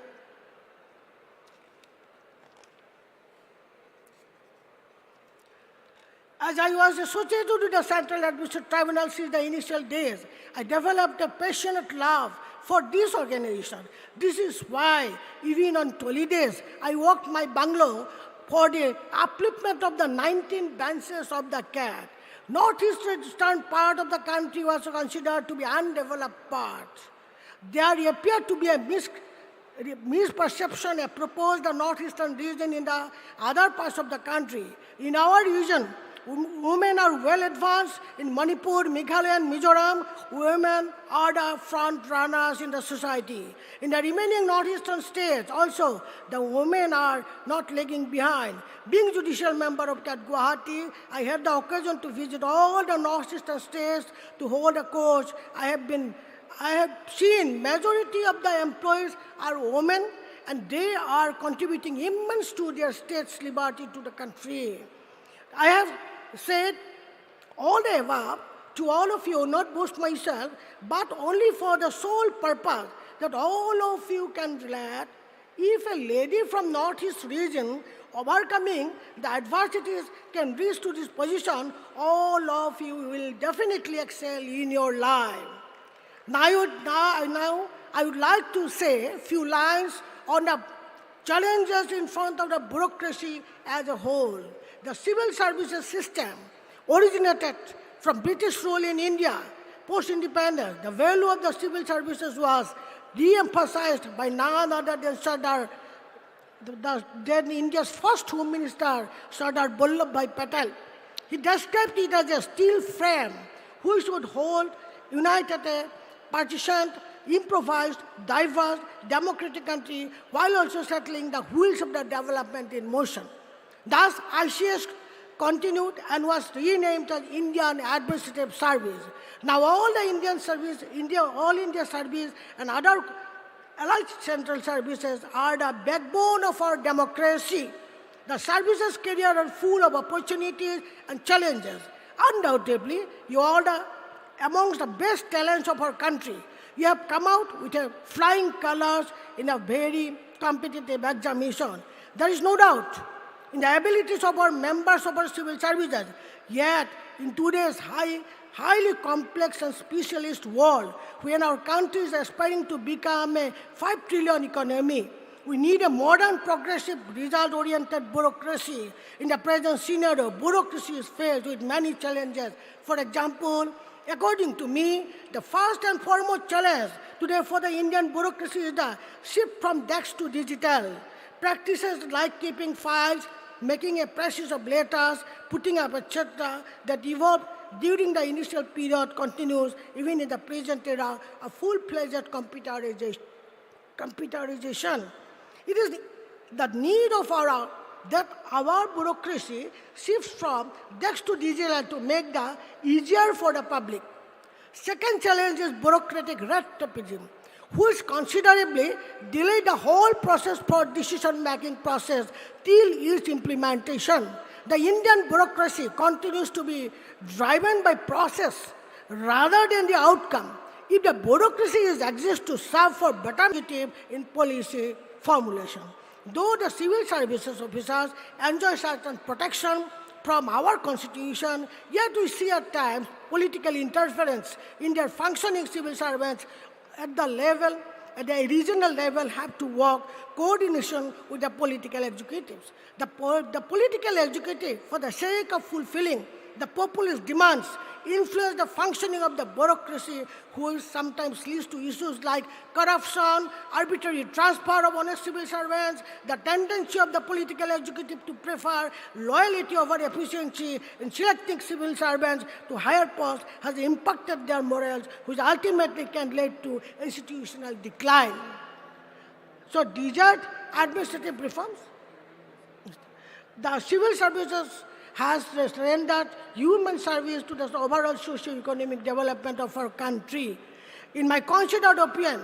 As I was associated with the Central Administrative Tribunal since the initial days, I developed a passionate love for this organization. This is why, even on holidays, I worked my bungalow for the upliftment of the 19 benches of the CAT. Northeastern part of the country was considered to be undeveloped part. There appeared to be a misperception apropos the Northeastern region in the other parts of the country. In our region, women are well advanced. In Manipur, Meghalaya, and Mizoram, women are the front runners in the society. In the remaining northeastern states also, the women are not lagging behind. Being judicial member of CAT Guwahati, I had the occasion to visit all the northeastern states to hold a course. I have seen majority of the employees are women, and they are contributing immense to their state's liberty to the country. I have said all the above to all of you, not boast myself, but only for the sole purpose that all of you can relate. If a lady from Northeast region overcoming the adversities can reach to this position, all of you will definitely excel in your life. Now I would like to say a few lines on the challenges in front of the bureaucracy as a whole. The civil services system originated from British rule in India. Post-independence, the value of the civil services was de-emphasized by none other than then India's first Home Minister, Sardar Vallabhbhai Patel. He described it as a steel frame which would hold united a partitioned, improvised, diverse, democratic country while also settling the wheels of the development in motion. Thus, ICS continued and was renamed as Indian Administrative Service. Now all the All India Service and other allied central services are the backbone of our democracy. The services career are full of opportunities and challenges. Undoubtedly, you are amongst the best talents of our country. You have come out with flying colors in a very competitive examination. There is no doubt. in the abilities of our members of our civil services. Yet, in today's highly complex and specialist world, when our country is aspiring to become a 5 trillion economy, we need a modern, progressive, result-oriented bureaucracy. In the present scenario, bureaucracy is faced with many challenges. For example, according to me, the first and foremost challenge today for the Indian bureaucracy is the shift from desk to digital. Practices like keeping files, making a process of letters, putting up etc. that evolved during the initial period continues even in the present era of full-fledged computerization. It is the need of that our bureaucracy shifts from desk to digital to make the easier for the public. Second challenge is bureaucratic red tapeism, which considerably delay the whole process for decision-making process till its implementation. The Indian bureaucracy continues to be driven by process rather than the outcome. If the bureaucracy exists to serve for better initiative in policy formulation. Though the civil services officers enjoy certain protection from our constitution, yet we see at times political interference in their functioning. Civil servants at the regional level have to work coordination with the political executives. The political executive, for the sake of fulfilling the populist demands, influence the functioning of the bureaucracy, which sometimes leads to issues like corruption, arbitrary transfer of honest civil servants. The tendency of the political executive to prefer loyalty over efficiency in selecting civil servants to higher posts has impacted their morals, which ultimately can lead to institutional decline. So, desired administrative reforms. The civil services has rendered human service to the overall socio-economic development of our country. In my considered opinion,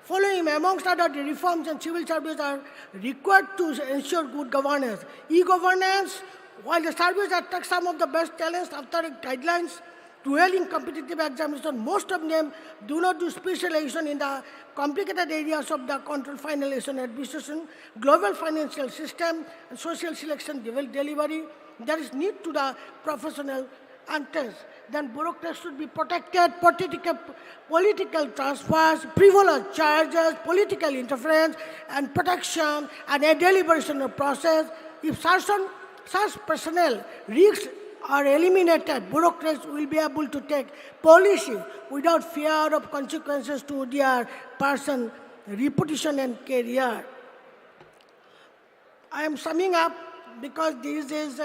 following amongst other the reforms and civil service are required to ensure good governance. E-governance, while the service attracts some of the best talents after guidelines, dwelling competitive examination, most of them do not do specialization in the complicated areas of the control finalization administration, global financial system, and social selection delivery. There is need to the professional entrance. Then bureaucrats should be protected, political transfers, frivolous charges, political interference, and protection, and a deliberation of process. If such personnel risks are eliminated, bureaucrats will be able to take policy without fear of consequences to their person, reputation, and career. I am summing up because this is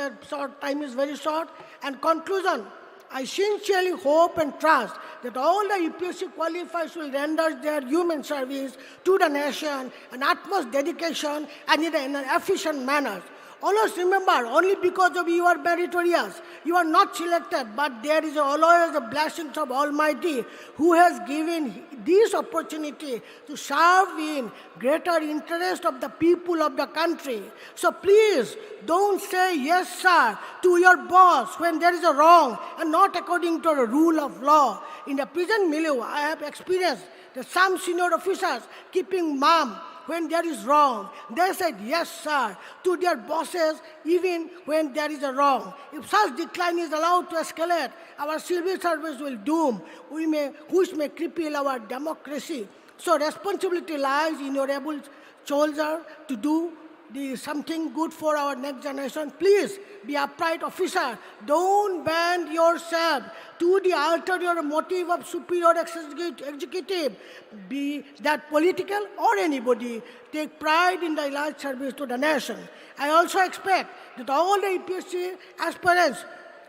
time is very short. And conclusion, I sincerely hope and trust that all the UPSC qualifiers will render their human service to the nation and utmost dedication and in an efficient manner. Always remember, only because of you are meritorious, you are not selected, but there is always the blessings of Almighty who has given this opportunity to serve in greater interest of the people of the country. So please don't say yes, sir, to your boss when there is a wrong and not according to the rule of law. In the prison milieu, I have experienced that some senior officers keeping mum when there is wrong. They said yes, sir, to their bosses even when there is a wrong. If such decline is allowed to escalate, our civil service will doom, which may cripple our democracy. So responsibility lies in your able soldier to do something good for our next generation. Please be upright officer. Don't bend yourself to the ulterior motive of superior executive, be that political or anybody. Take pride in the large service to the nation. I also expect that all the UPSC aspirants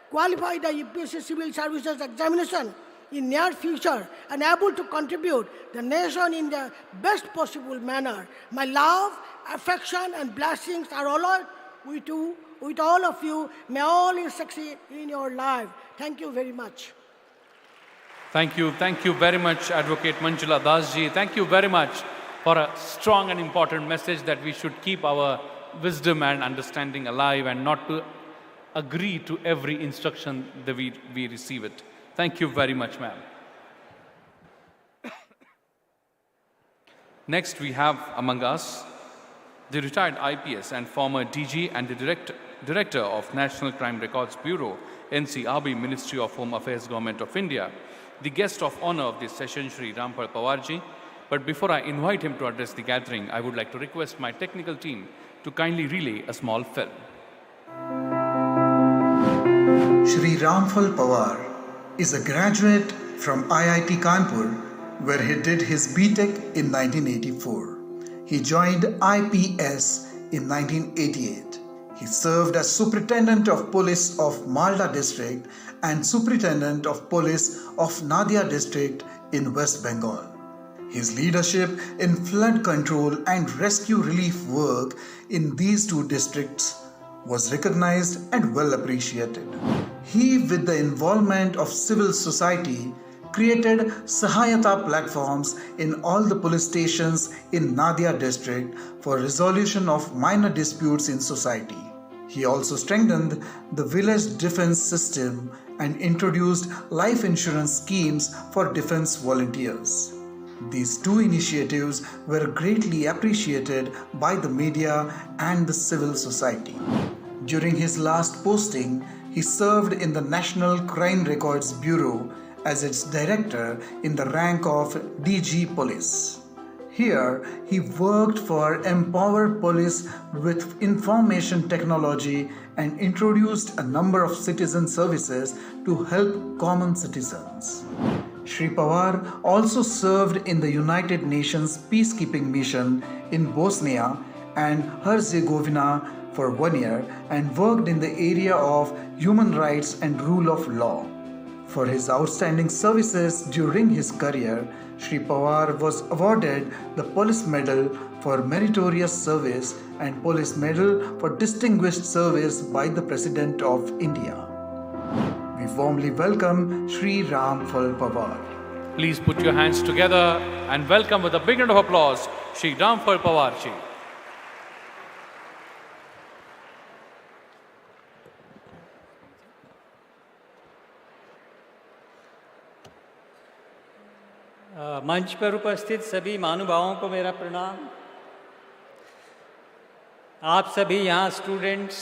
qualify the UPSC Civil Services examination in near future and able to contribute the nation in the best possible manner. My love, affection, and blessings are all with all of you. May all succeed in your life. Thank you very much. Thank you very much, Advocate Manjula Dasji. Thank you very much for a strong and important message that we should keep our wisdom and understanding alive and not to agree to every instruction that we receive it. Thank you very much, ma'am. Next, we have among us the retired IPS and former DG and the Director of National Crime Records Bureau, NCRB, Ministry of Home Affairs, Government of India, the guest of honor of this session, Shri Rampal Pawarji. But before I invite him to address the gathering, I would like to request my technical team to kindly relay a small film. Shri Rampal Pawar is a graduate from IIT Kanpur, where he did his BTech in 1984. He joined IPS in 1988. He served as Superintendent of Police of Malda District and Superintendent of Police of Nadia District in West Bengal. His leadership in flood control and rescue relief work in these two districts was recognized and well appreciated. He, with the involvement of civil society, created Sahayata platforms in all the police stations in Nadia district for resolution of minor disputes in society. He also strengthened the village defense system and introduced life insurance schemes for defense volunteers. These two initiatives were greatly appreciated by the media and the civil society. During his last posting, he served in the National Crime Records Bureau as its director in the rank of DG Police. Here, he worked for Empower Police with information technology and introduced a number of citizen services to help common citizens. Shri Pawar also served in the United Nations Peacekeeping Mission in Bosnia and Herzegovina for 1 year and worked in the area of human rights and rule of law. For his outstanding services during his career, Shri Pawar was awarded the Police Medal for Meritorious Service and Police Medal for Distinguished Service by the President of India. We warmly welcome Shri Rampal Pawar. Please put your hands together and welcome with a big round of applause, Shri Rampal Pawarji. मंच पर उपस्थित सभी महानुभावों को मेरा प्रणाम। आप सभी यहाँ स्टूडेंट्स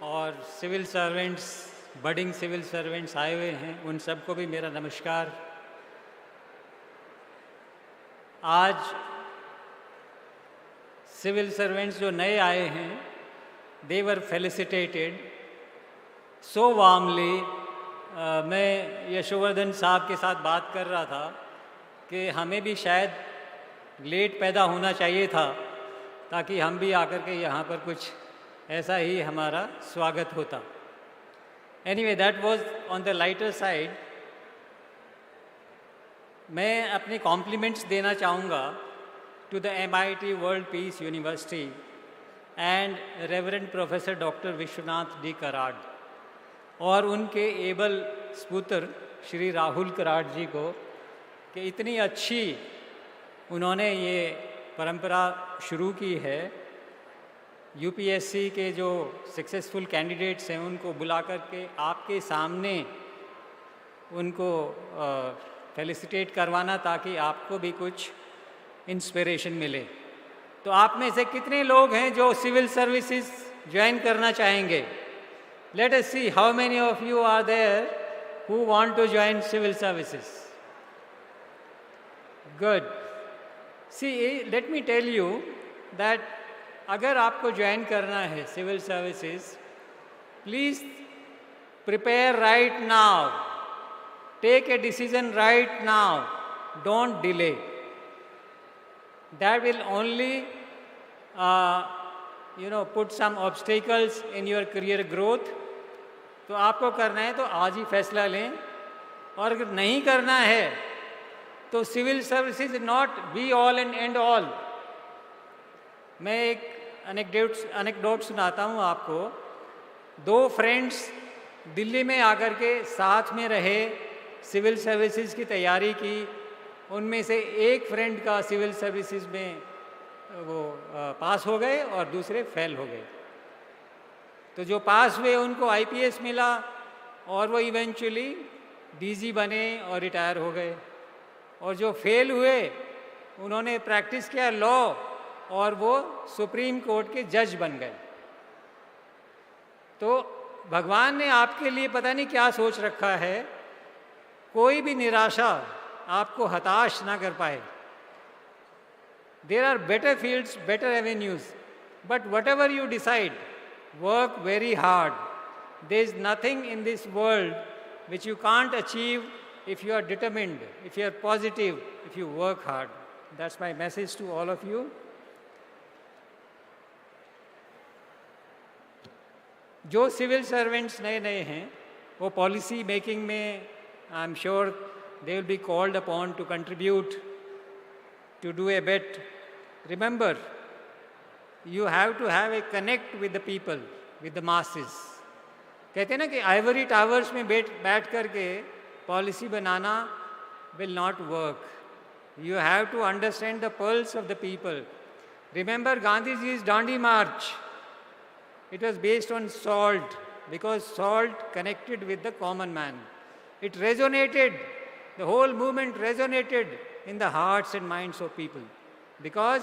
और civil servants, budding civil servants आए हुए हैं, उन सबको भी मेरा नमस्कार। आज सिविल सर्वेंट्स जो नए आए हैं, दे वर फेलिसिटेटेड सो वार्मली। मैं यशवर्धन साहब के साथ बात कर रहा था कि हमें भी शायद लेट पैदा होना चाहिए था ताकि हम भी आकर के यहाँ पर कुछ ऐसा ही हमारा स्वागत होता। Anyway, that was on the lighter side. मैं अपने कॉम्प्लीमेंट्स देना चाहूँगा to the MIT world peace university and reverend professor doctor Vishwanath D Karad और उनके एबल स्पुत्र श्री राहुल कराड जी को कि इतनी अच्छी उन्होंने ये परंपरा शुरू की है। UPSC के जो सक्सेसफुल कैंडिडेट्स हैं उनको बुला कर के आपके सामने उनको फेलिसिटेट करवाना ताकि आपको भी कुछ इंस्पिरेशन मिले। तो आप में से कितने लोग हैं जो सिविल सर्विसेज ज्वाइन करना चाहेंगे? Let us see how many of you are there who want to join civil services. Good. See, let me tell you that अगर आपको ज्वाइन करना है civil services, please prepare right now, take a decision right now, don't delay. That will only put some obstacles in your career growth. तो आपको करना है तो आज ही फैसला लें, और अगर नहीं करना है तो civil services is not be all and end all. मैं एक अनेक्डोट सुनाता हूँ आपको। 2 फ्रेंड्स दिल्ली में आकर के साथ में रहे, सिविल सर्विसेज की तैयारी की। उनमें से एक फ्रेंड का सिविल सर्विसेज में वो पास हो गए और दूसरे फेल हो गए। तो जो पास हुए उनको IPS मिला और वो इवेंचुअली DG बने और रिटायर हो गए। और जो फेल हुए उन्होंने प्रैक्टिस किया लॉ और वो सुप्रीम कोर्ट के जज बन गए। तो भगवान ने आपके लिए पता नहीं क्या सोच रखा है, कोई भी निराशा आपको हताश ना कर पाए। There are better fields, better avenues, but whatever you decide, work very hard. There is nothing in this world which you can't achieve if you are determined, if you are positive, if you work hard. That's my message to all of you. जो civil servants नए नए हैं वो policy making में I am sure they will be called upon to contribute to do a bit. Remember you have to have a connect with the people, with the masses. कहते हैं ना कि Ivory towers में बैठ करके policy banana will not work. You have to understand the pulse of the people. Remember Gandhiji's Dandi March. It was based on salt, because salt connected with the common man. It resonated, the whole movement resonated in the hearts and minds of people, because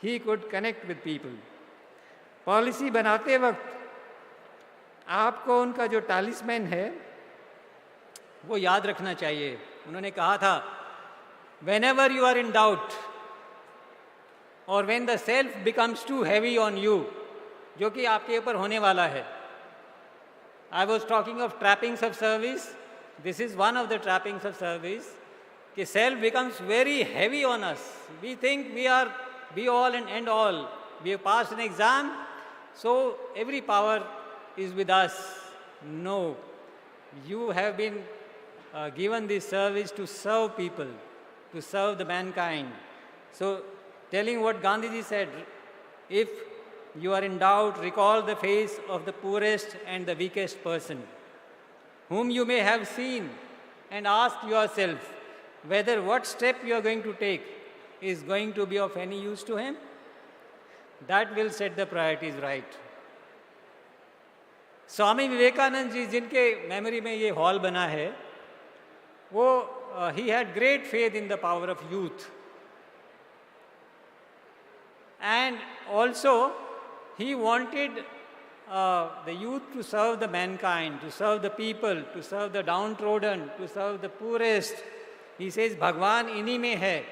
he could connect with people. Policy बनाते वक्त आपको उनका जो टालिस्मैन है वो याद रखना चाहिए. उन्होंने कहा था, whenever you are in doubt or when the self becomes too heavy on you, जो कि आपके ऊपर होने वाला है. I was talking of trappings of service. This is one of the trappings of service. कि self becomes very heavy on us. We think we are be all and end all. We have passed an exam, so every power is with us. No. You have been given this service to serve people, to serve the mankind. So, telling what Gandhiji said, if you are in doubt, recall the face of the poorest and the weakest person, whom you may have seen, and ask yourself whether what step you are going to take is going to be of any use to him. That will set the priorities right. Swami Vivekananda ji, जिनके memory में ये hall बना है, वो he had great faith in the power of youth, and also he wanted the youth to serve the mankind, to serve the people, to serve the downtrodden, to serve the poorest. He says, Bhagwan इन्हीं में है.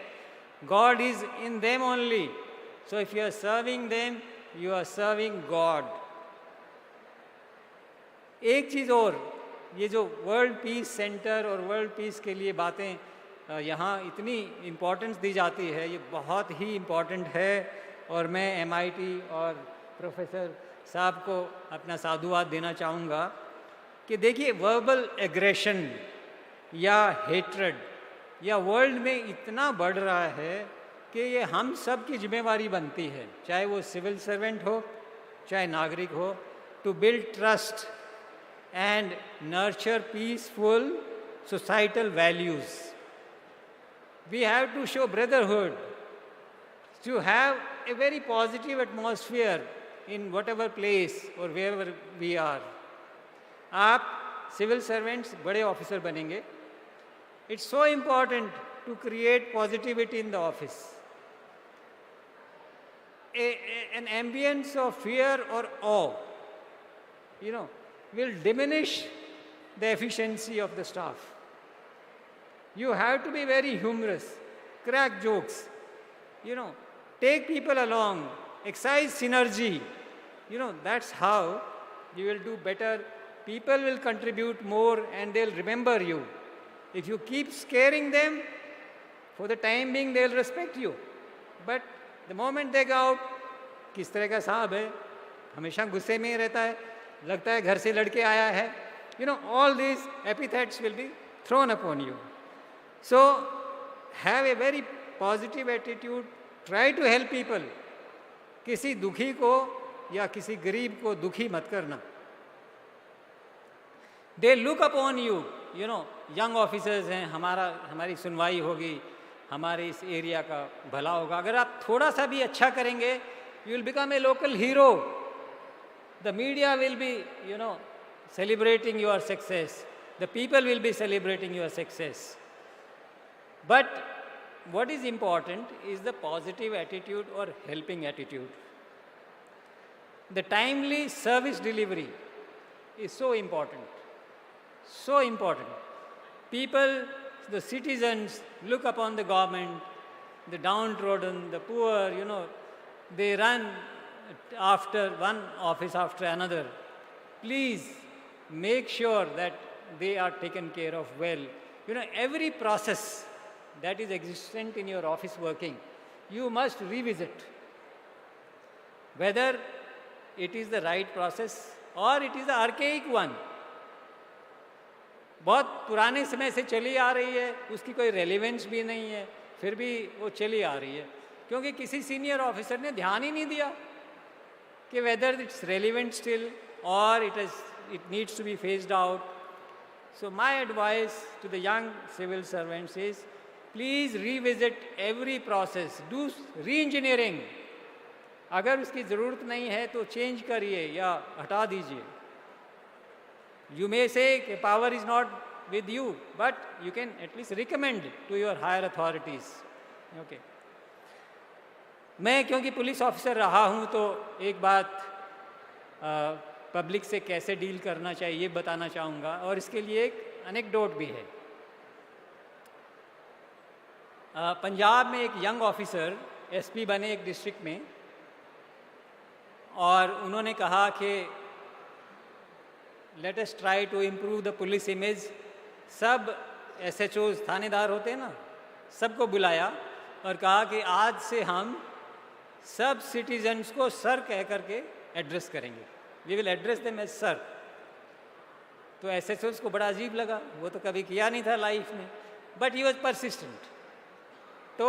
God is in them only. So if you are serving them, you are serving God. एक चीज़ और, ये जो world peace centre और world peace के लिए बातें यहाँ इतनी इम्पोर्टेंस दी जाती है, ये बहुत ही इम्पोर्टेंट है. और मैं MIT और प्रोफेसर साहब को अपना साधुवाद देना चाहूँगा कि देखिए, वर्बल एग्रेशन या हेट्रेड या वर्ल्ड में इतना बढ़ रहा है कि ये हम सब की जिम्मेवारी बनती है, चाहे वो सिविल सर्वेंट हो, चाहे नागरिक हो, to build trust and nurture peaceful societal values. We have to show brotherhood, to have a very positive atmosphere in whatever place or wherever we are. आप civil servants बड़े officer बनेंगे. It's so important to create positivity in the office. An ambience of fear or awe, will diminish the efficiency of the staff. You have to be very humorous, crack jokes, take people along, exercise synergy. That's how you will do better. People will contribute more and they'll remember you. If you keep scaring them, for the time being they'll respect you. But the moment they go out, किस तरह का साहब है, हमेशा गुस्से में ही रहता है, लगता है घर से लड़के आया है. All these epithets will be thrown upon you. So, have a very positive attitude. Try to help people. किसी दुखी को या किसी गरीब को दुखी मत करना. They look upon you. Young officers हैं, हमारी सुनवाई होगी, हमारे इस एरिया का भला होगा. अगर आप थोड़ा सा भी अच्छा करेंगे, you will become a local hero. The media will be, celebrating your success. The people will be celebrating your success. But what is important is the positive attitude or helping attitude. The timely service delivery is so important. So important. People, the citizens look upon the government, the downtrodden, the poor, they run after one office after another. Please make sure that they are taken care of well. Every process that is existent in your office working, you must revisit. Whether it is the right process or it is the archaic one. बहुत पुराने समय से चली आ रही है, उसकी कोई relevance भी नहीं है, फिर भी वो चली आ रही है, क्योंकि किसी सीनियर ऑफिसर ने ध्यान ही नहीं दिया कि वेदर इट्स रेलिवेंट स्टिल और it needs to be phased out. So my advice to the young civil servants is, please revisit every process, do re-engineering. अगर उसकी ज़रूरत नहीं है तो चेंज करिए या हटा दीजिए. You may say कि power is not with you, but you can at least recommend to your higher authorities. Okay. मैं क्योंकि पुलिस ऑफिसर रहा हूँ तो एक बात पब्लिक से कैसे डील करना चाहिए ये बताना चाहूँगा, और इसके लिए एक एनेक्डोट भी है. पंजाब में एक यंग ऑफिसर एसपी बने एक डिस्ट्रिक्ट में, और उन्होंने कहा कि let us try to improve the police image. सब एसएचओज थानेदार होते हैं ना, सबको बुलाया और कहा कि आज से हम सब सिटीजन्स को सर कह करके एड्रेस करेंगे. We will address them as sir. तो एसएचओज को बड़ा अजीब लगा, वो तो कभी किया नहीं था लाइफ में, बट ही वॉज परसिस्टेंट. तो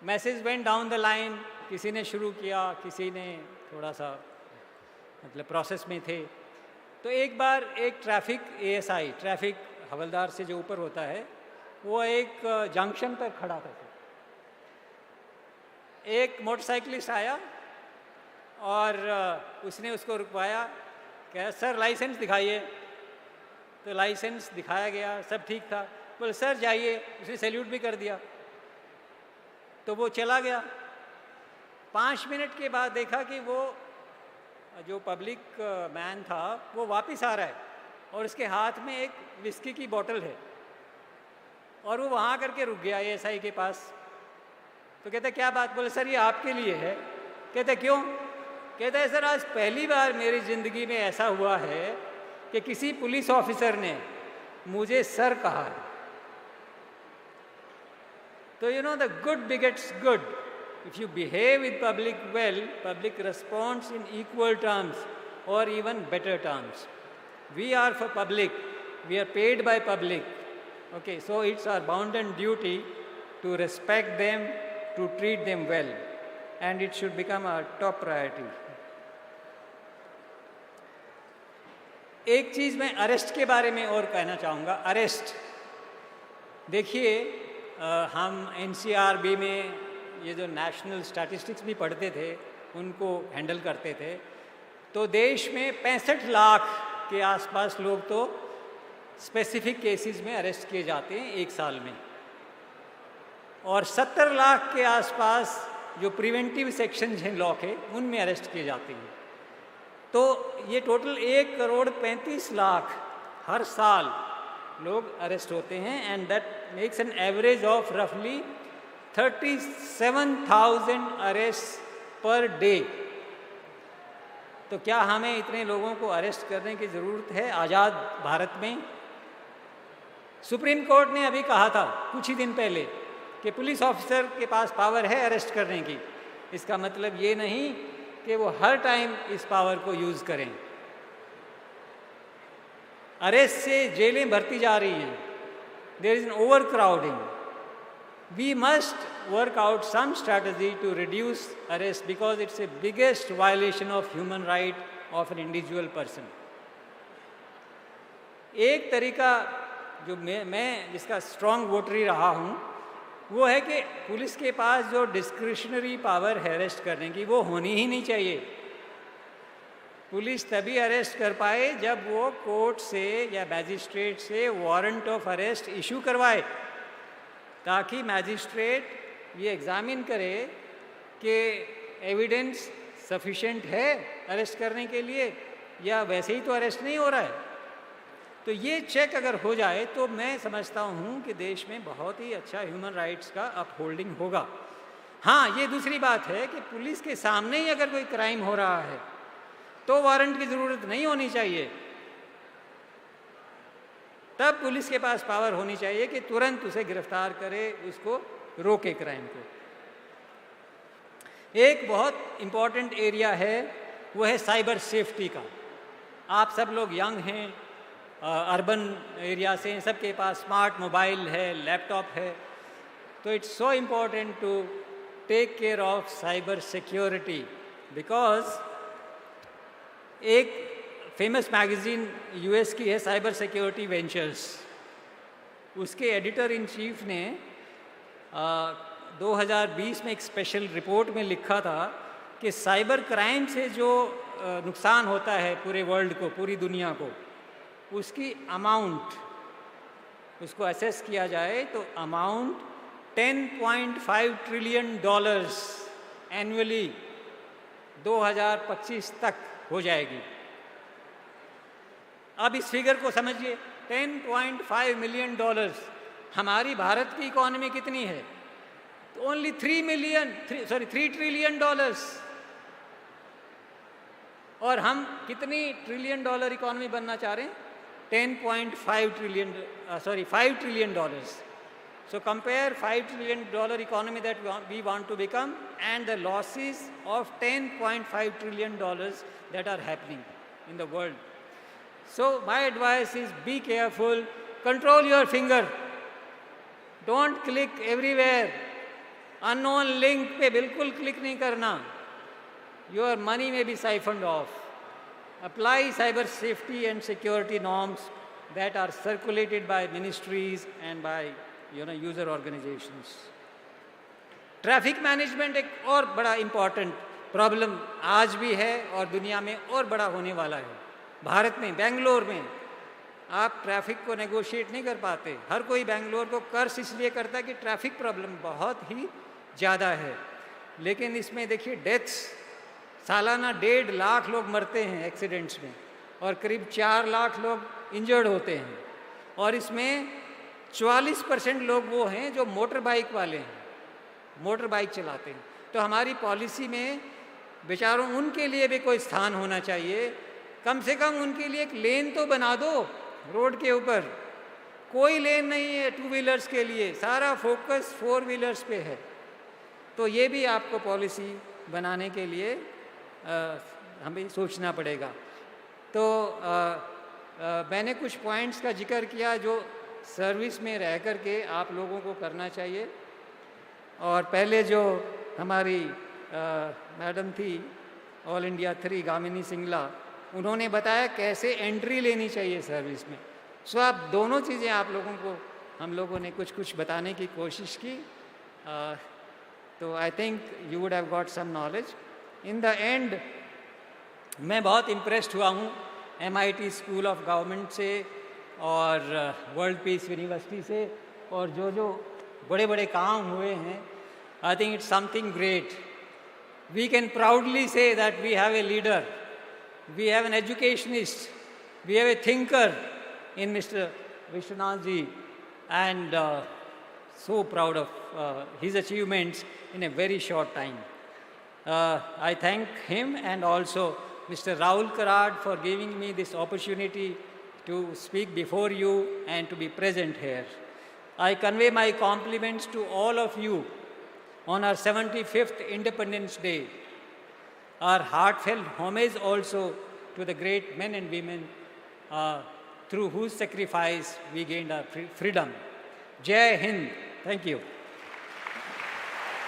message went down the line, किसी ने शुरू किया, किसी ने थोड़ा सा मतलब प्रोसेस में थे. तो एक बार एक ट्रैफिक एएसआई, ट्रैफिक हवलदार से जो ऊपर होता है, वो एक जंक्शन पर खड़ा था. एक मोटरसाइकिलिस्ट आया और उसने उसको रुकवाया, कहा सर लाइसेंस दिखाइए. तो लाइसेंस दिखाया गया, सब ठीक था. बोले सर जाइए. उसने सैल्यूट भी कर दिया. तो वो चला गया. 5 मिनट के बाद देखा कि वो जो पब्लिक मैन था वो वापस आ रहा है और उसके हाथ में एक विस्की की बोतल है, और वो वहाँ करके रुक गया एएसआई के पास. तो कहते क्या बात? बोले सर ये आपके लिए है. कहते क्यों? कहते हैं सर आज पहली बार मेरी ज़िंदगी में ऐसा हुआ है कि किसी पुलिस ऑफिसर ने मुझे सर कहा है. तो the good begets good. If you behave with public well, public responds in equal terms or even better terms. We are for public. We are paid by public. Okay, so it's our bounden duty to respect them, to treat them well, and it should become our top priority. एक चीज़ मैं arrest के बारे में और कहना चाहूँगा. Arrest देखिए, हम एनसीआरबी में ये जो नेशनल स्टैटिस्टिक्स भी पढ़ते थे उनको हैंडल करते थे, तो देश में 65 लाख के आसपास लोग तो स्पेसिफिक केसेस में अरेस्ट किए जाते हैं एक साल में, और 70 लाख के आसपास जो प्रिवेंटिव सेक्शंस हैं लॉ के उनमें अरेस्ट किए जाते हैं. तो ये टोटल 1,35,00,000 हर साल लोग अरेस्ट होते हैं, and that makes an average of रफली 37,000 अरेस्ट पर डे. तो क्या हमें इतने लोगों को अरेस्ट करने की ज़रूरत है आज़ाद भारत में? सुप्रीम कोर्ट ने अभी कहा था कुछ ही दिन पहले कि पुलिस ऑफिसर के पास पावर है अरेस्ट करने की. इसका मतलब ये नहीं कि वो हर टाइम इस पावर को यूज़ करें. अरेस्ट से जेलें भरती जा रही हैं. There is an overcrowding. We must work out some strategy to reduce arrest because it's the biggest violation of human right of an individual person. एक तरीका जो मैं जिसका स्ट्रॉन्ग वोटरी रहा हूँ वो है कि पुलिस के पास जो डिस्क्रिशनरी पावर है अरेस्ट करने की वो होनी ही नहीं चाहिए. पुलिस तभी अरेस्ट कर पाए जब वो कोर्ट से या मैजिस्ट्रेट से वारंट ऑफ अरेस्ट इशू करवाए. ताकि मैजिस्ट्रेट ये एग्ज़ामिन करे कि एविडेंस सफिशेंट है अरेस्ट करने के लिए या वैसे ही तो अरेस्ट नहीं हो रहा है। तो ये चेक अगर हो जाए तो मैं समझता हूँ कि देश में बहुत ही अच्छा ह्यूमन राइट्स का अपहोल्डिंग होगा। हाँ, ये दूसरी बात है कि पुलिस के सामने ही अगर कोई क्राइम हो रहा है तो वारंट की ज़रूरत नहीं होनी चाहिए। तब पुलिस के पास पावर होनी चाहिए कि तुरंत उसे गिरफ्तार करे, उसको रोके क्राइम को। एक बहुत इम्पॉर्टेंट एरिया है वो है साइबर सेफ्टी का। आप सब लोग यंग हैं, अर्बन एरिया से, सबके पास स्मार्ट मोबाइल है, लैपटॉप है, तो it's so important to take care of cyber security because एक फेमस मैगज़ीन यूएस की है साइबर सिक्योरिटी वेंचर्स, उसके एडिटर इन चीफ ने 2020 में एक स्पेशल रिपोर्ट में लिखा था कि साइबर क्राइम से जो नुकसान होता है पूरे वर्ल्ड को, पूरी दुनिया को, उसकी अमाउंट उसको असेस किया जाए तो अमाउंट $10.5 ट्रिलियन एनुअली 2025 तक हो जाएगी। अब इस फिगर को समझिए, $10.5 मिलियन। हमारी भारत की इकॉनमी कितनी है? तो ओनली $3 ट्रिलियन। और हम कितनी ट्रिलियन डॉलर इकॉनमी बनना चाह रहे हैं? 5 trillion dollars. So compare $5 trillion economy that we want to become and the losses of $10.5 trillion that are happening in the world. So my advice is be careful, control your finger, don't click everywhere. Unknown link पे बिल्कुल click नहीं करना. Your money may be siphoned off. Apply cyber safety and security norms that are circulated by ministries and by user organizations. Traffic management एक और बड़ा important problem आज भी है और दुनिया में और बड़ा होने वाला है। भारत में, बेंगलोर में आप ट्रैफिक को नेगोशिएट नहीं कर पाते। हर कोई बेंगलोर को कर्स इसलिए करता है कि ट्रैफिक प्रॉब्लम बहुत ही ज़्यादा है, लेकिन इसमें देखिए डेथ्स, सालाना 1.5 लाख लोग मरते हैं एक्सीडेंट्स में और करीब 4 लाख लोग इंजर्ड होते हैं। और इसमें 44% लोग वो हैं जो मोटर बाइक वाले हैं, मोटर बाइक चलाते हैं। तो हमारी पॉलिसी में बेचारों उनके लिए भी कोई स्थान होना चाहिए। कम से कम उनके लिए एक लेन तो बना दो रोड के ऊपर। कोई लेन नहीं है 2 व्हीलर्स के लिए, सारा फोकस 4 व्हीलर्स पे है। तो ये भी आपको पॉलिसी बनाने के लिए हमें सोचना पड़ेगा। तो मैंने कुछ पॉइंट्स का जिक्र किया जो सर्विस में रह कर के आप लोगों को करना चाहिए। और पहले जो हमारी मैडम थी ऑल इंडिया 3 गामिनी सिंगला, उन्होंने बताया कैसे एंट्री लेनी चाहिए सर्विस में। सो आप दोनों चीज़ें आप लोगों को, हम लोगों ने कुछ कुछ बताने की कोशिश की। तो I think you would have got some knowledge. In the end मैं बहुत इम्प्रेस्ड हुआ हूँ MIT स्कूल ऑफ गवर्नमेंट से और वर्ल्ड पीस यूनिवर्सिटी से, और जो बड़े बड़े काम हुए हैं। I think it's something great. We can proudly say that we have a leader, we have an educationist, we have a thinker in mister Vishwanath ji, and so proud of his achievements in a very short time. I thank him and also Mr. Rahul Karad for giving me this opportunity to speak before you and to be present here. I convey my compliments to all of you on our 75th Independence Day. Our heartfelt homage also to the great men and women through whose sacrifice we gained our freedom. Jai Hind. Thank you.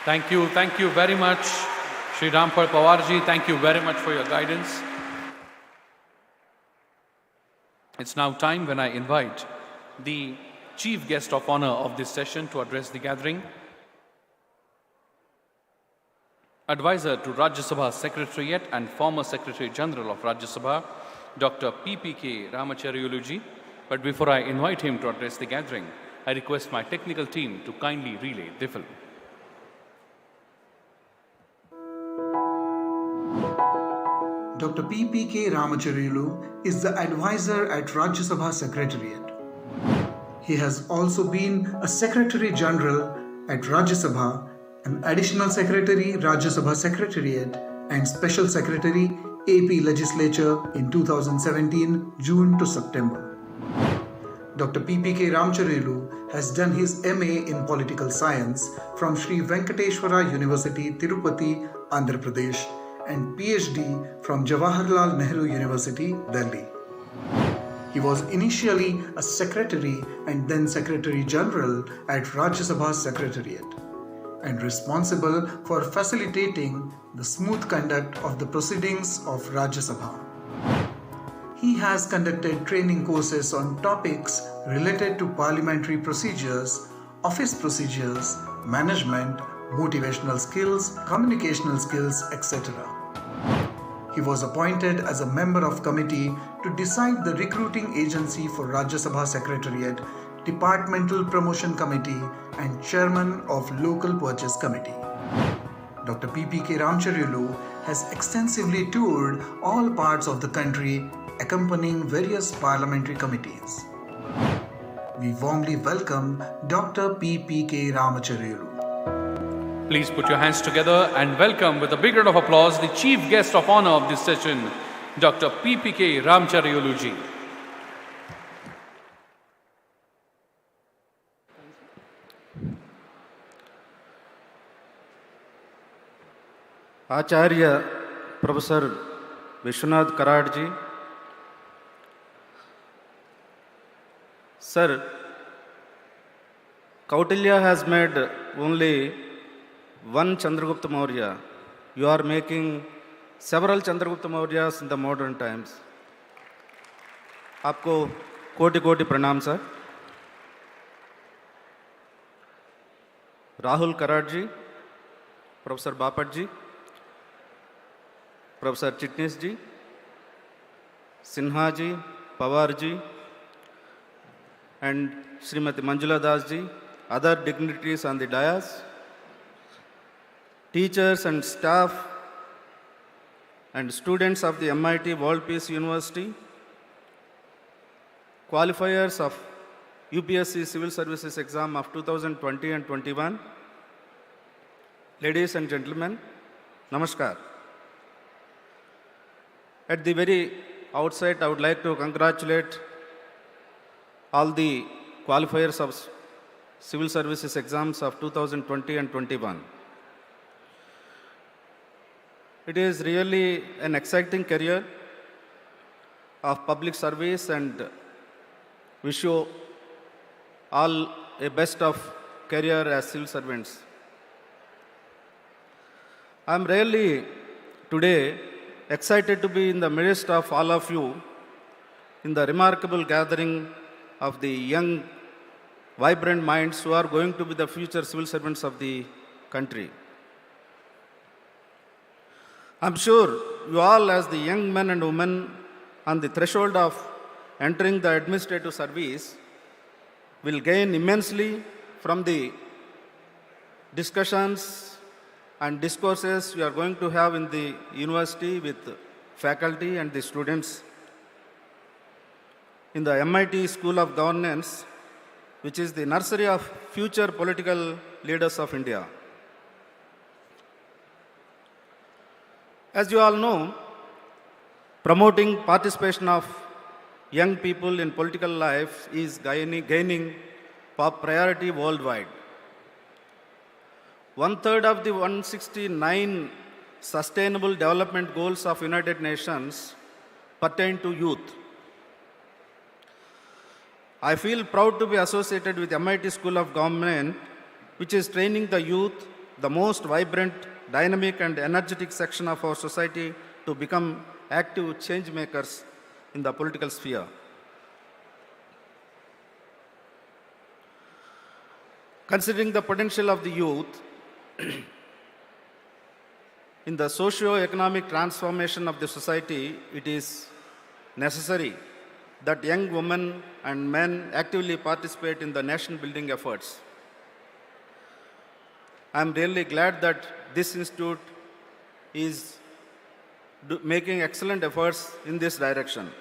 Thank you very much, Shri Rampal Pawarji. Thank you very much for your guidance. It's now time when I invite the chief guest of honor of this session to address the gathering. Advisor to Rajya Sabha Secretariat and former Secretary General of Rajya Sabha, Dr. PPK Ramachari ji. But before I invite him to address the gathering, I request my technical team to kindly relay the film. Dr. P.P.K. Ramachari is the advisor at Rajya Sabha Secretariat. He has also been a Secretary General at Rajya Sabha, an Additional Secretary, Rajya Sabha Secretariat, and Special Secretary, AP Legislature in 2017, June to September. Dr. P.P.K. Ramachari has done his MA in Political Science from Sri Venkateshwara University, Tirupati, Andhra Pradesh, and PhD from Jawaharlal Nehru University, Delhi. He was initially a secretary and then Secretary General at Rajya Sabha Secretariat and responsible for facilitating the smooth conduct of the proceedings of Rajya Sabha. He has conducted training courses on topics related to parliamentary procedures, office procedures, management, motivational skills, communicational skills, etc. He was appointed as a member of committee to decide the recruiting agency for Rajya Sabha Secretariat, Departmental Promotion Committee, and Chairman of Local Purchase Committee. Dr. P.P.K. Ramachari has extensively toured all parts of the country, accompanying various parliamentary committees. We warmly welcome Dr. P.P.K. Ramachari. Please put your hands together and welcome with a big round of applause the chief guest of honor of this session, Dr. P.P.K. Ramachari ji. Acharya Professor Vishwanath Karad ji, Sir, Kautilya has made only one Chandragupta Maurya. You are making several Chandragupta Mauryas in the modern times. आपको कोटि कोटि प्रणाम sir. Rahul Karad ji, Professor Bapat ji, Professor Chitnis ji, Sinha ji, Pawar ji, and Srimati Manjula Das ji, other dignitaries on the dais, teachers and staff and students of the MIT World Peace University, qualifiers of UPSC Civil Services exam of 2020 and 21, ladies and gentlemen, namaskar. At the very outset, I would like to congratulate all the qualifiers of Civil Services exams of 2020 and 21. It is really an exciting career of public service and wish you all a best of career as civil servants. I am really today excited to be in the midst of all of you in the remarkable gathering of the young, vibrant minds who are going to be the future civil servants of the country. I'm sure you all, as the young men and women on the threshold of entering the administrative service, will gain immensely from the discussions and discourses you are going to have in the university with faculty and the students in the MIT School of Governance, which is the nursery of future political leaders of India. As you all know, promoting participation of young people in political life is gaining priority worldwide. 1/3 of the 169 Sustainable Development Goals of United Nations pertain to youth. I feel proud to be associated with MIT School of Government, which is training the youth, the most vibrant, dynamic and energetic section of our society, to become active change makers in the political sphere. Considering the potential of the youth in the socio-economic transformation of the society, it is necessary that young women and men actively participate in the nation building efforts. I am really glad that this institute is making excellent efforts in this direction.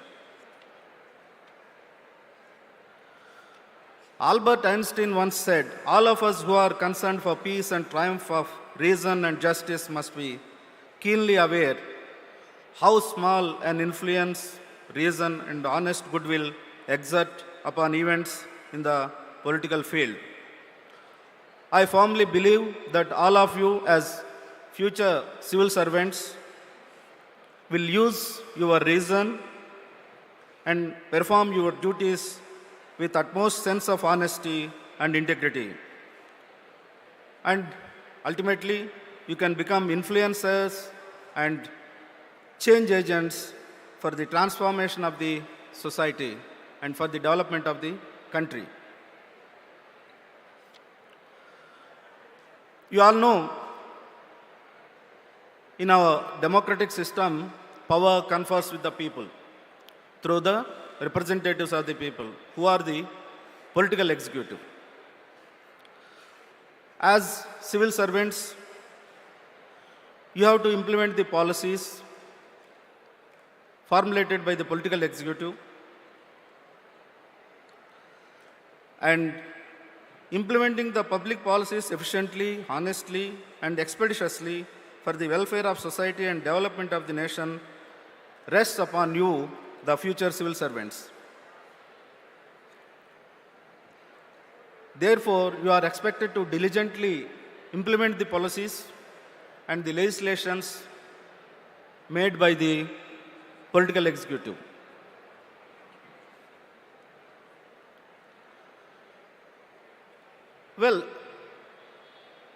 Albert Einstein once said, all of us who are concerned for peace and triumph of reason and justice must be keenly aware how small an influence reason and honest goodwill exert upon events in the political field. I firmly believe that all of you as future civil servants will use your reason and perform your duties with utmost sense of honesty and integrity. And ultimately, you can become influencers and change agents for the transformation of the society and for the development of the country. You all know, in our democratic system, power confers with the people through the representatives of the people, who are the political executive. As civil servants, you have to implement the policies formulated by the political executive, and implementing the public policies efficiently, honestly, and expeditiously for the welfare of society and development of the nation rests upon you, the future civil servants. Therefore, you are expected to diligently implement the policies and the legislations made by the political executive. Well,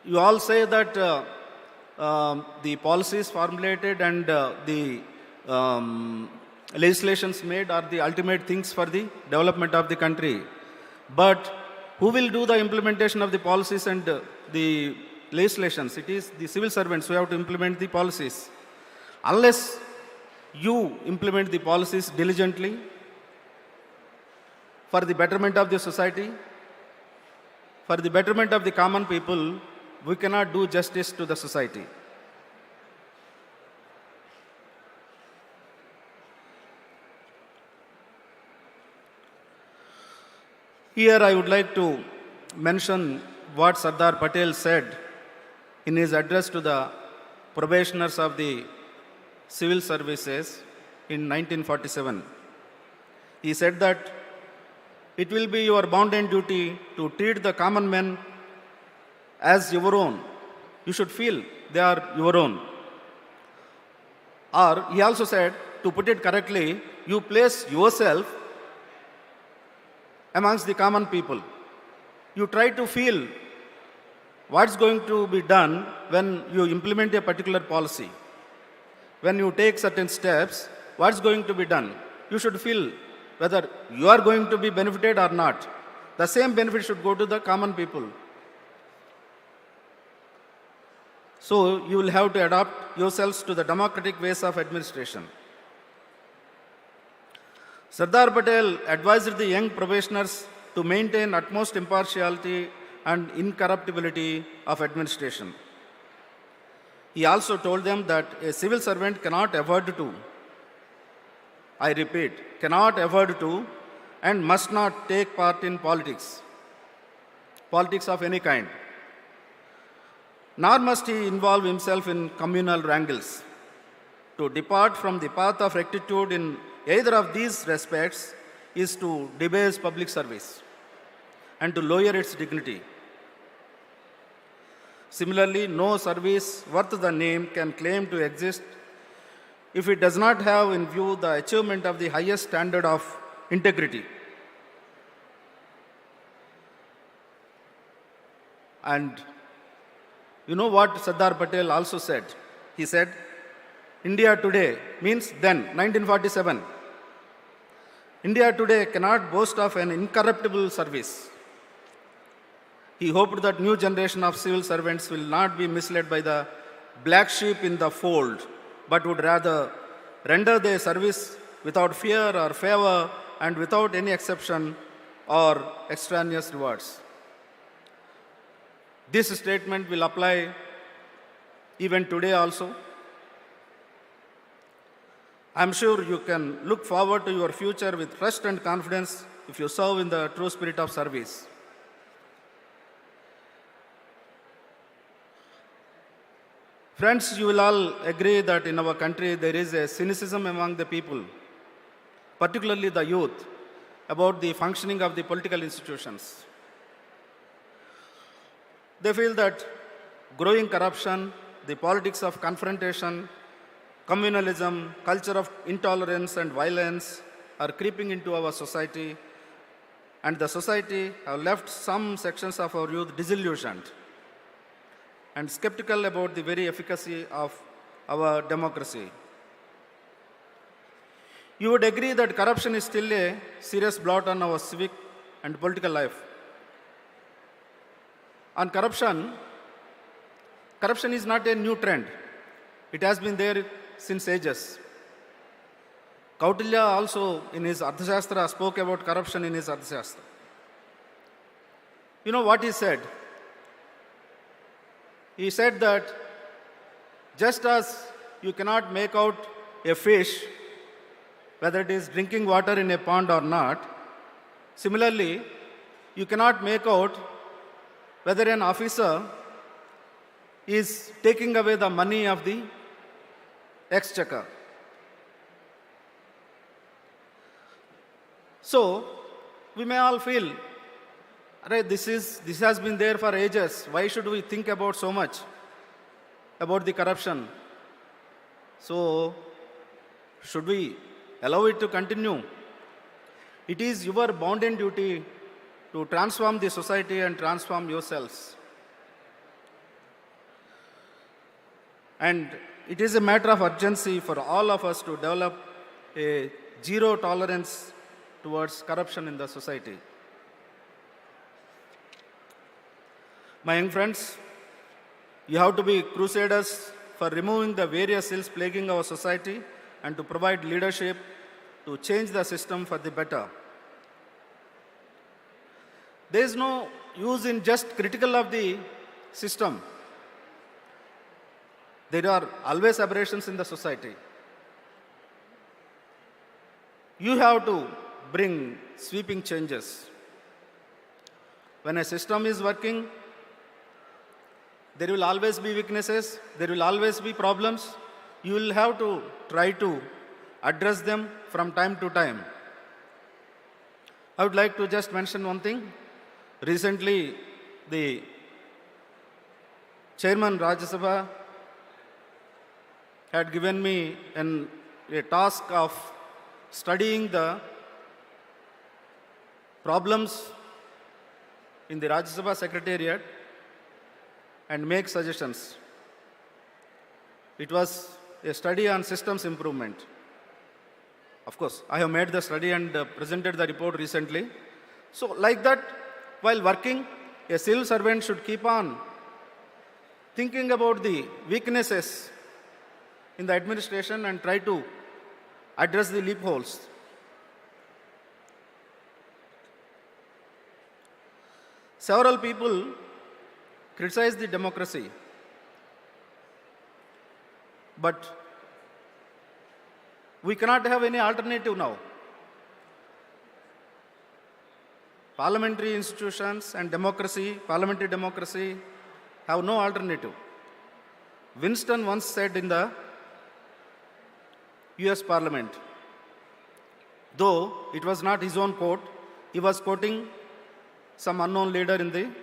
you all say that the policies formulated and the legislations made are the ultimate things for the development of the country. But who will do the implementation of the policies and the legislations? It is the civil servants who have to implement the policies. Unless you implement the policies diligently for the betterment of the society, for the betterment of the common people, we cannot do justice to the society. Here I would like to mention what Sardar Patel said in his address to the probationers of the civil services in 1947. He said that it will be your bounden duty to treat the common men as your own. You should feel they are your own. Or he also said, to put it correctly, you place yourself amongst the common people. You try to feel what's going to be done when you implement a particular policy. When you take certain steps, what's going to be done? You should feel whether you are going to be benefited or not. The same benefit should go to the common people. So you will have to adapt yourselves to the democratic ways of administration. Sardar Patel advised the young probationers to maintain utmost impartiality and incorruptibility of administration. He also told them that a civil servant cannot afford to, I repeat, cannot afford to and must not take part in politics of any kind. Nor must he involve himself in communal wrangles. To depart from the path of rectitude in either of these respects is to debase public service and to lower its dignity. Similarly, no service worth the name can claim to exist if it does not have in view the achievement of the highest standard of integrity. And you know what Sardar Patel also said? He said, India today means then, 1947. India today cannot boast of an incorruptible service. He hoped that new generation of civil servants will not be misled by the black sheep in the fold, but would rather render their service without fear or favor and without any exception or extraneous rewards. This statement will apply even today also. I'm sure you can look forward to your future with trust and confidence if you serve in the true spirit of service. Friends, you will all agree that in our country there is a cynicism among the people, particularly the youth, about the functioning of the political institutions. They feel that growing corruption, the politics of confrontation, communalism, culture of intolerance and violence are creeping into our society, and the society have left some sections of our youth disillusioned and skeptical about the very efficacy of our democracy. You would agree that corruption is still a serious blot on our civic and political life. On corruption, corruption is not a new trend. It has been there since ages. Kautilya also in his Arthashastra spoke about corruption in his Arthashastra. You know what he said? He said that just as you cannot make out a fish, whether it is drinking water in a pond or not, similarly, you cannot make out whether an officer is taking away the money of the exchequer. So, we may all feel, this has been there for ages. Why should we think about so much about the corruption? So, should we allow it to continue? It is your bounden duty to transform the society and transform yourselves. And it is a matter of urgency for all of us to develop a zero tolerance towards corruption in the society. My young friends, you have to be crusaders for removing the various ills plaguing our society and to provide leadership to change the system for the better. There is no use in just critical of the system. There are always aberrations in the society. You have to bring sweeping changes. When a system is working, there will always be weaknesses, there will always be problems. You will have to try to address them from time to time. I would like to just mention one thing. Recently, the Chairman Rajya Sabha had given me a task of studying the problems in the Rajya Sabha Secretariat and make suggestions. It was a study on systems improvement. Of course, I have made the study and presented the report recently. So like that, while working, a civil servant should keep on thinking about the weaknesses in the administration and try to address the loopholes. Several people criticize the democracy, but we cannot have any alternative now. Parliamentary institutions and democracy, parliamentary democracy, have no alternative. Winston once said in the US Parliament, though it was not his own quote, he was quoting some unknown leader in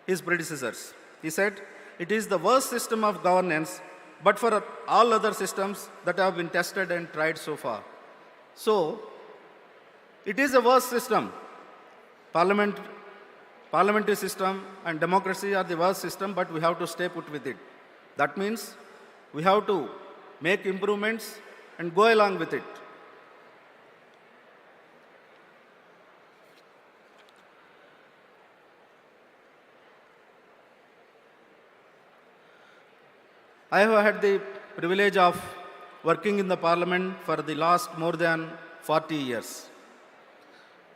his predecessors. He said, "It is the worst system of governance, but for all other systems that have been tested and tried so far." So, it is a worst system. Parliamentary system and democracy are the worst system, but we have to stay put with it. That means we have to make improvements and go along with it. I have had the privilege of working in the Parliament for the last more than 40 years.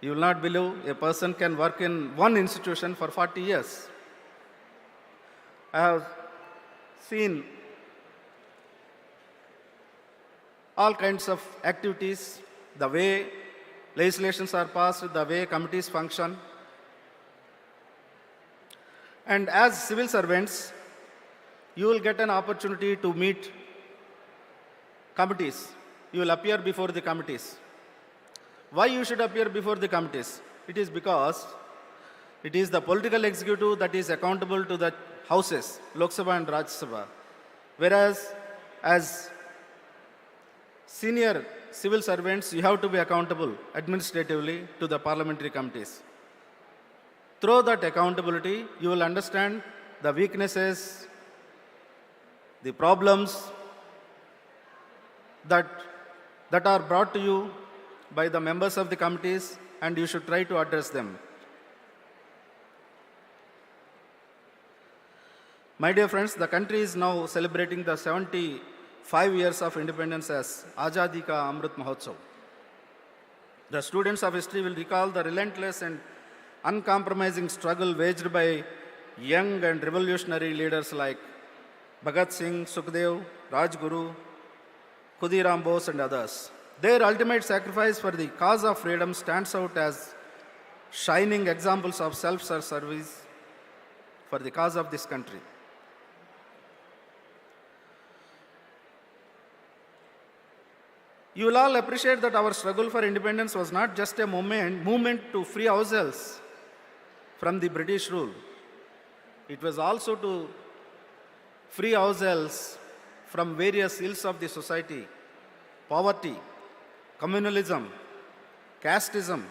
You will not believe a person can work in one institution for 40 years. I have seen all kinds of activities, the way legislations are passed, the way committees function. And as civil servants, you will get an opportunity to meet committees. You will appear before the committees. Why you should appear before the committees? It is because it is the political executive that is accountable to the houses, Lok Sabha and Rajya Sabha. Whereas as senior civil servants, you have to be accountable administratively to the parliamentary committees. Through that accountability, you will understand the weaknesses, the problems that are brought to you by the members of the committees, and you should try to address them. My dear friends, the country is now celebrating the 75 years of independence as Azadi Ka Amrit Mahotsav. The students of history will recall the relentless and uncompromising struggle waged by young and revolutionary leaders like Bhagat Singh, Sukhdev, Rajguru, Khudiram Bose and others. Their ultimate sacrifice for the cause of freedom stands out as shining examples of self-service for the cause of this country. You will all appreciate that our struggle for independence was not just a movement to free ourselves from the British rule. It was also to free ourselves from various ills of the society, poverty, communalism, casteism,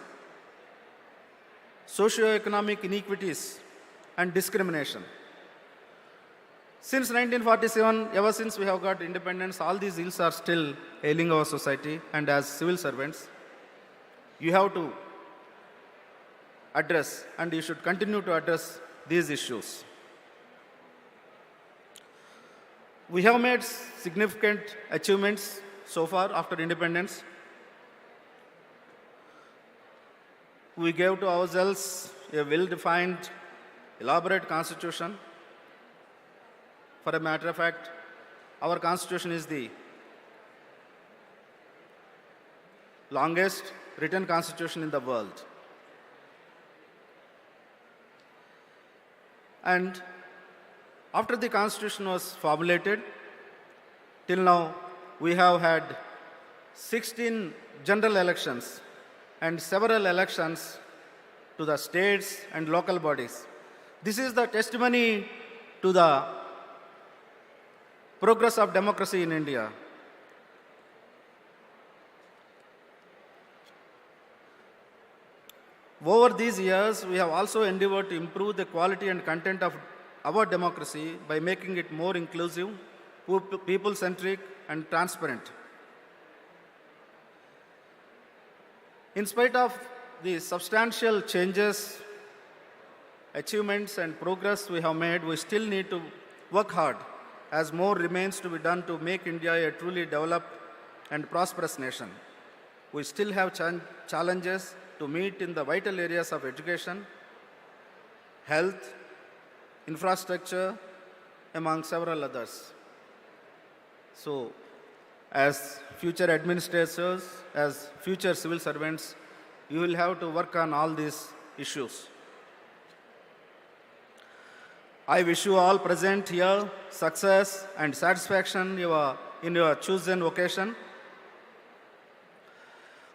socio-economic inequities, and discrimination. Since 1947, ever since we have got independence, all these ills are still ailing our society, and as civil servants, you have to address, and you should continue to address these issues. We have made significant achievements so far after independence. We gave to ourselves a well-defined, elaborate constitution. For a matter of fact, our constitution is the longest written constitution in the world. And after the constitution was formulated, till now we have had 16 general elections and several elections to the states and local bodies. This is the testimony to the progress of democracy in India. Over these years, we have also endeavored to improve the quality and content of our democracy by making it more inclusive, people-centric, and transparent. In spite of the substantial changes, achievements, and progress we have made, we still need to work hard, as more remains to be done to make India a truly developed and prosperous nation. We still have challenges to meet in the vital areas of education, health, infrastructure, among several others. So, as future administrators, as future civil servants, you will have to work on all these issues. I wish you all present here success and satisfaction in your chosen vocation.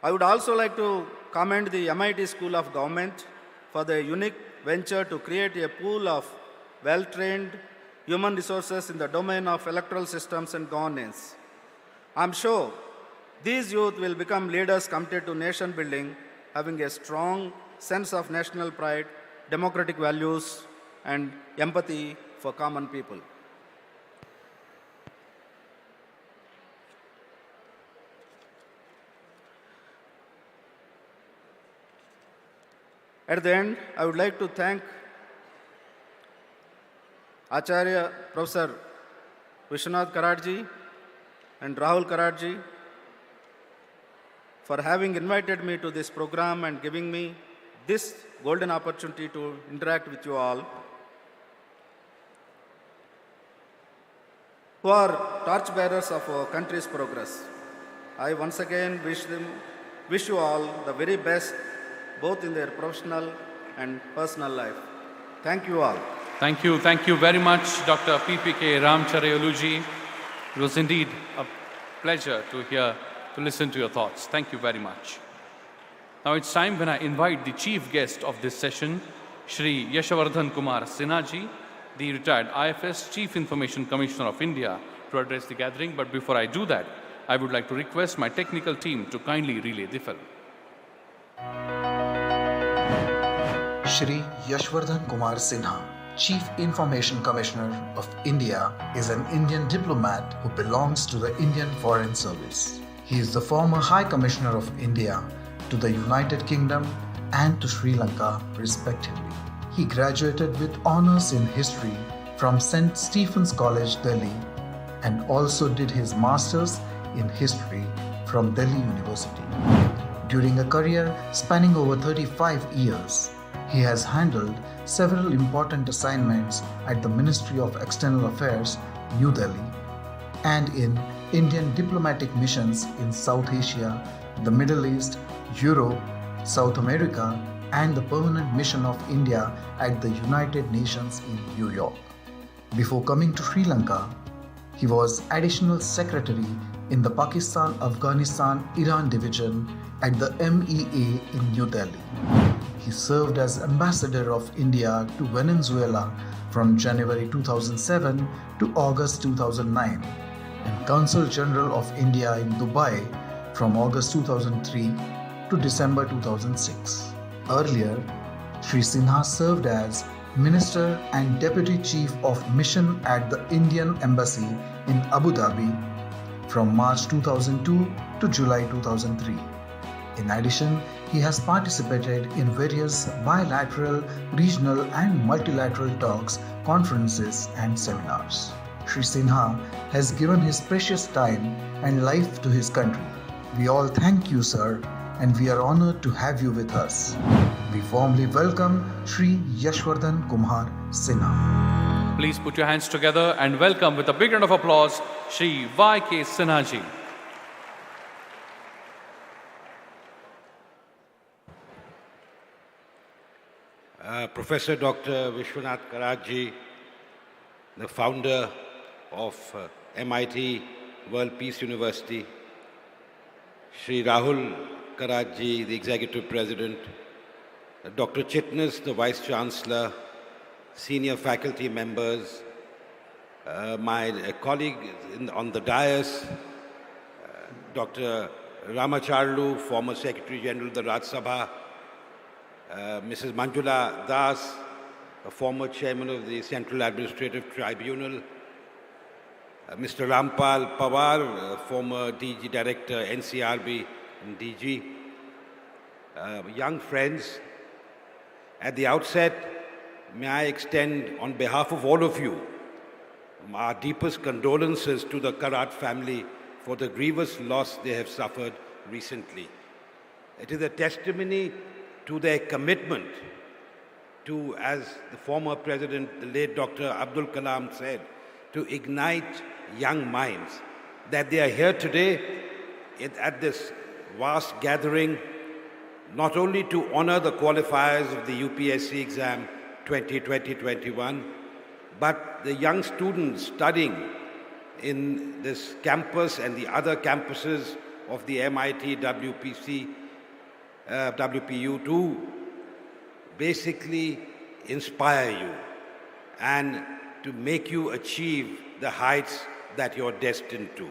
I would also like to commend the MIT School of Government for the unique venture to create a pool of well-trained human resources in the domain of electoral systems and governance. I'm sure these youth will become leaders committed to nation building, having a strong sense of national pride, democratic values, and empathy for common people. At the end, I would like to thank Acharya Professor Vishwanath Karadji and Rahul Karadji for having invited me to this program and giving me this golden opportunity to interact with you all, who are torchbearers of our country's progress. I once again wish you all the very best, both in their professional and personal life. Thank you all. Thank you very much, Dr. PPK Ramachari. It was indeed a pleasure to listen to your thoughts. Thank you very much. Now it's time when I invite the chief guest of this session, Shri Yashvardhan Kumar Sinha ji, the retired IFS Chief Information Commissioner of India, to address the gathering. But before I do that, I would like to request my technical team to kindly relay the film. Shri Yashvardhan Kumar Sinha, Chief Information Commissioner of India, is an Indian diplomat who belongs to the Indian Foreign Service. He is the former High Commissioner of India to the United Kingdom and to Sri Lanka, respectively. He graduated with honours in history from St. Stephen's College, Delhi, and also did his Masters in history from Delhi University. During a career spanning over 35 years, he has handled several important assignments at the Ministry of External Affairs, New Delhi, and in Indian diplomatic missions in South Asia, the Middle East, Europe, South America, and the permanent mission of India at the United Nations in New York. Before coming to Sri Lanka, he was Additional Secretary in the Pakistan-Afghanistan-Iran Division at the MEA in New Delhi. He served as Ambassador of India to Venezuela from January 2007 to August 2009 and Consul General of India in Dubai from August 2003 to December 2006. Earlier, Shri Sinha served as Minister and Deputy Chief of Mission at the Indian Embassy in Abu Dhabi from March 2002 to July 2003. In addition, he has participated in various bilateral, regional and multilateral talks, conferences and seminars. Shri Sinha has given his precious time and life to his country. We all thank you, sir, and we are honored to have you with us. We warmly welcome Shri Yashvardhan Kumar Sinha. Please put your hands together and welcome with a big round of applause, Shri Y.K. Sinha ji. Professor Dr. Vishwanath Karaj, the founder of MIT World Peace University, Shri Rahul Karaj, the Executive President, Dr. Chitnis, the Vice Chancellor, senior faculty members, my colleague on the dais, Dr. Ramachari, former Secretary General of the Raj Sabha, Mrs. Manjula Das, a former Chairman of the Central Administrative Tribunal, Mr. Rampal Pawar, former DG Director, NCRB and DG, young friends, at the outset, may I extend on behalf of all of you our deepest condolences to the Karat family for the grievous loss they have suffered recently. It is a testimony to their commitment to, as the former president, the late Dr. Abdul Kalam said, to ignite young minds, that they are here today at this vast gathering, not only to honor the qualifiers of the UPSC exam 2020-21, but the young students studying in this campus and the other campuses of the MITWPU to basically inspire you and to make you achieve the heights that you're destined to.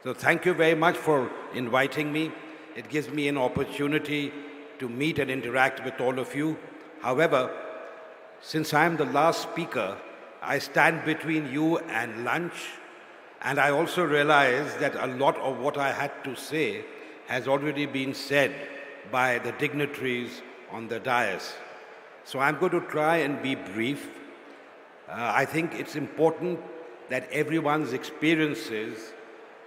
So thank you very much for inviting me. It gives me an opportunity to meet and interact with all of you. However, since I'm the last speaker, I stand between you and lunch, and I also realize that a lot of what I had to say has already been said by the dignitaries on the dais. So I'm going to try and be brief. I think it's important that everyone's experiences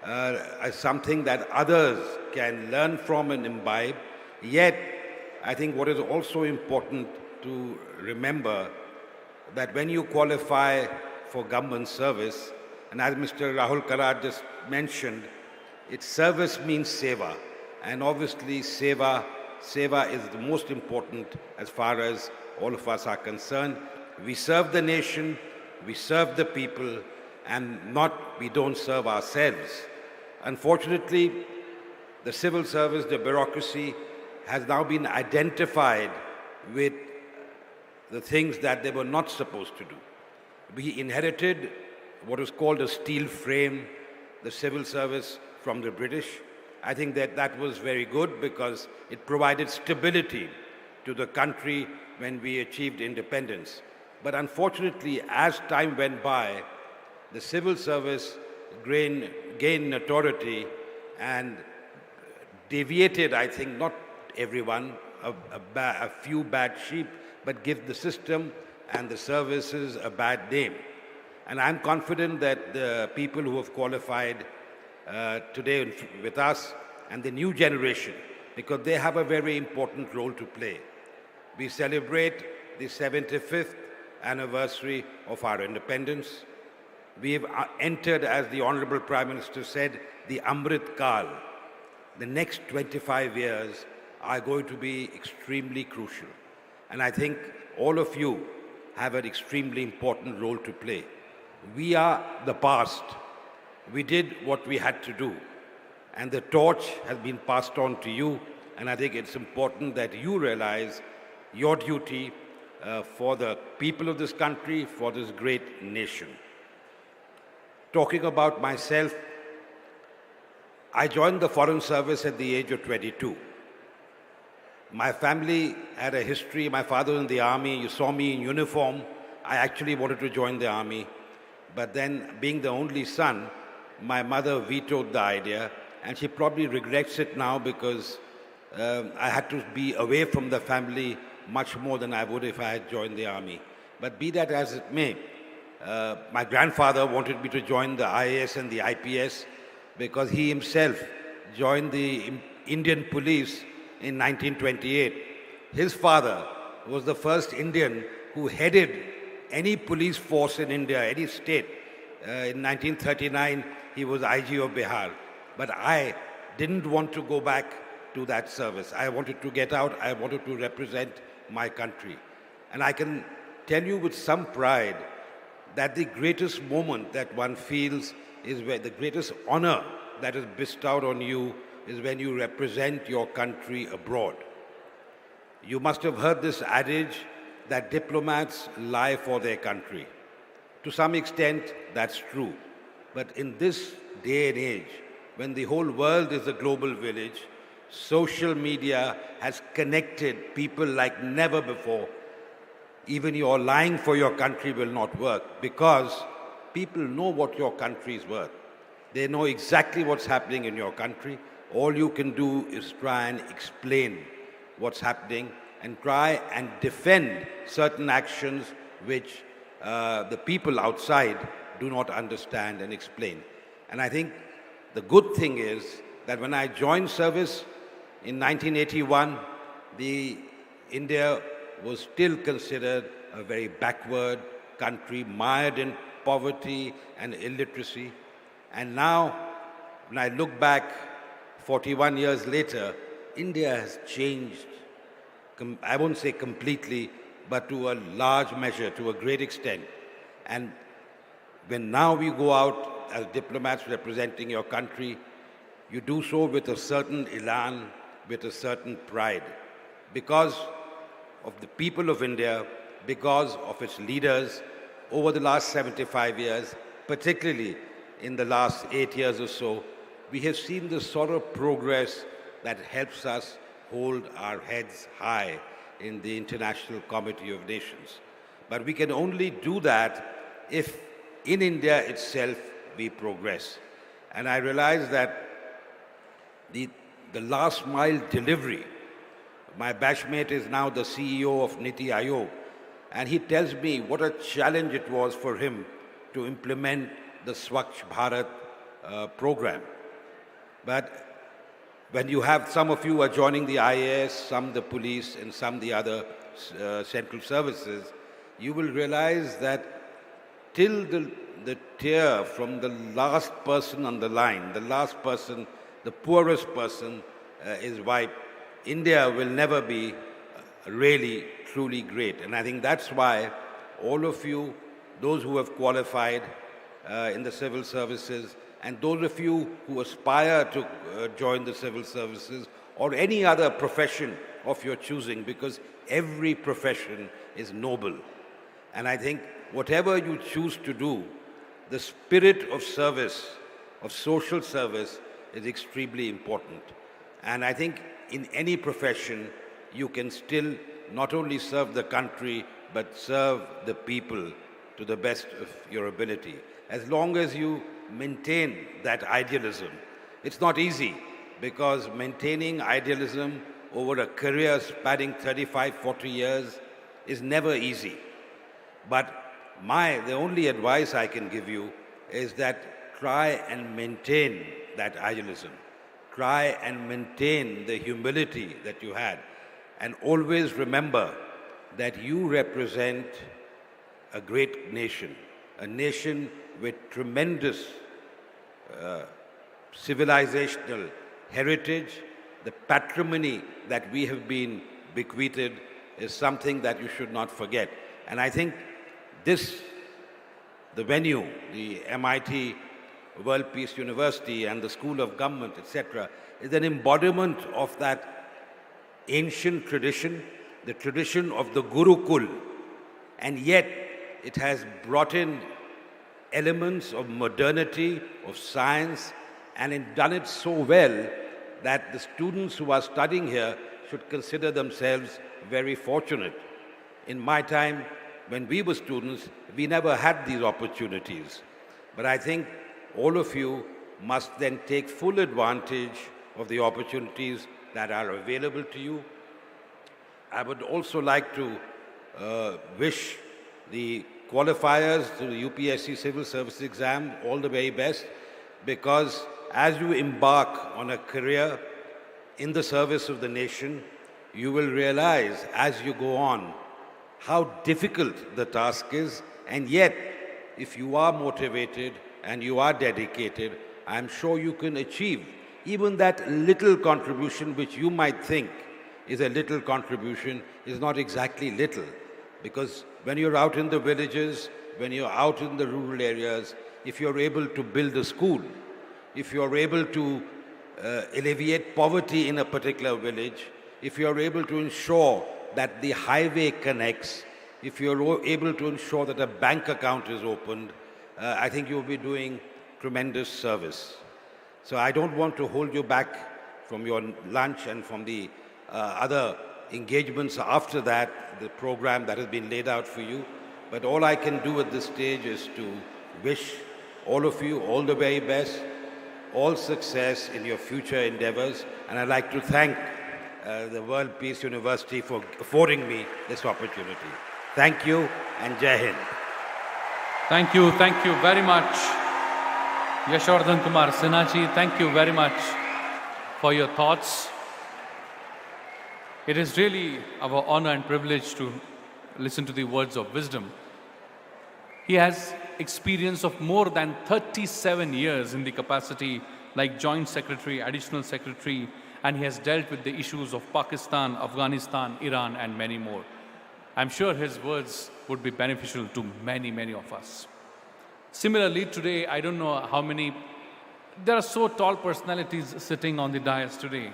as something that others can learn from and imbibe. Yet, I think what is also important to remember that when you qualify for government service, and as Mr. Rahul Karad just mentioned, its service means seva. And obviously seva is the most important as far as all of us are concerned. We serve the nation, we serve the people, and we don't serve ourselves. Unfortunately, the civil service, the bureaucracy, has now been identified with the things that they were not supposed to do. We inherited what is called a steel frame, the civil service, from the British. I think that was very good because it provided stability to the country when we achieved independence. But unfortunately, as time went by, the civil service gained notoriety and deviated, I think, not everyone, a few bad sheep, but give the system and the services a bad name. And I'm confident that the people who have qualified today with us and the new generation, because they have a very important role to play. We celebrate the 75th anniversary of our independence. We have entered, as the Honorable Prime Minister said, the Amrit Kal. The next 25 years are going to be extremely crucial. And I think all of you have an extremely important role to play. We are the past. We did what we had to do. And the torch has been passed on to you. And I think it's important that you realize your duty for the people of this country, for this great nation. Talking about myself, I joined the Foreign Service at the age of 22. My family had a history. My father was in the army. You saw me in uniform. I actually wanted to join the army. But then, being the only son, my mother vetoed the idea, and she probably regrets it now because I had to be away from the family much more than I would if I had joined the army. But be that as it may, my grandfather wanted me to join the IAS and the IPS because he himself joined the Indian police in 1928. His father was the first Indian who headed any police force in India, any state. In 1939, he was IG of Bihar. But I didn't want to go back to that service. I wanted to get out. I wanted to represent my country. And I can tell you with some pride that the greatest moment that one feels is where the greatest honor that is bestowed on you is when you represent your country abroad. You must have heard this adage that diplomats lie for their country. To some extent, that's true. But in this day and age, when the whole world is a global village, social media has connected people like never before. Even your lying for your country will not work because people know what your country is worth. They know exactly what's happening in your country. All you can do is try and explain what's happening and try and defend certain actions which the people outside do not understand and explain. And I think the good thing is that when I joined service in 1981, India was still considered a very backward country, mired in poverty and illiteracy. And now, when I look back 41 years later, India has changed. I won't say completely, but to a large measure, to a great extent. And when now we go out as diplomats representing your country, you do so with a certain elan, with a certain pride. Because of the people of India, because of its leaders, over the last 75 years, particularly in the last 8 years or so, we have seen the sort of progress that helps us hold our heads high in the International Committee of Nations. But we can only do that if in India itself we progress. And I realize that the last mile delivery, my batchmate is now the CEO of Niti Aayog, and he tells me what a challenge it was for him to implement the Swachh Bharat program. But when you have some of you are joining the IAS, some the police, and some the other central services, you will realize that till the tier from the last person on the line, the last person, the poorest person is wiped, India will never be really, truly great. And I think that's why all of you, those who have qualified in the civil services, and those of you who aspire to join the civil services or any other profession of your choosing, because every profession is noble. And I think whatever you choose to do, the spirit of service, of social service, is extremely important. And I think in any profession, you can still not only serve the country, but serve the people to the best of your ability. As long as you maintain that idealism. It's not easy, because maintaining idealism over a career spanning 35, 40 years is never easy. But the only advice I can give you is that try and maintain that idealism. Try and maintain the humility that you had. And always remember that you represent a great nation, a nation with tremendous civilizational heritage. The patrimony that we have been bequeathed is something that you should not forget. And I think the venue, the MIT World Peace University and the School of Government, etc., is an embodiment of that ancient tradition, the tradition of the Gurukul. And yet, it has brought in elements of modernity, of science, and it done it so well that the students who are studying here should consider themselves very fortunate. In my time, when we were students, we never had these opportunities. But I think all of you must then take full advantage of the opportunities that are available to you. I would also like to wish the qualifiers to the UPSC Civil Service exam all the very best, because as you embark on a career in the service of the nation, you will realize as you go on how difficult the task is, and yet if you are motivated and you are dedicated, I'm sure you can achieve even that little contribution which you might think is a little contribution is not exactly little. Because when you're out in the villages, when you're out in the rural areas, if you're able to build a school, if you're able to alleviate poverty in a particular village, if you're able to ensure that the highway connects, if you're able to ensure that a bank account is opened, I think you'll be doing tremendous service. So I don't want to hold you back from your lunch and from the other engagements after that, the program that has been laid out for you. But all I can do at this stage is to wish all of you all the very best, all success in your future endeavors. And I'd like to thank the World Peace University for affording me this opportunity. Thank you, and Jai Hind. Thank you very much. Yashvardhan Kumar Sinha, thank you very much for your thoughts. It is really our honor and privilege to listen to the words of wisdom. He has experience of more than 37 years in the capacity like Joint Secretary, Additional Secretary, and he has dealt with the issues of Pakistan, Afghanistan, Iran, and many more. I'm sure his words would be beneficial to many, many of us. Similarly, today, I don't know how many, there are so tall personalities sitting on the dais today.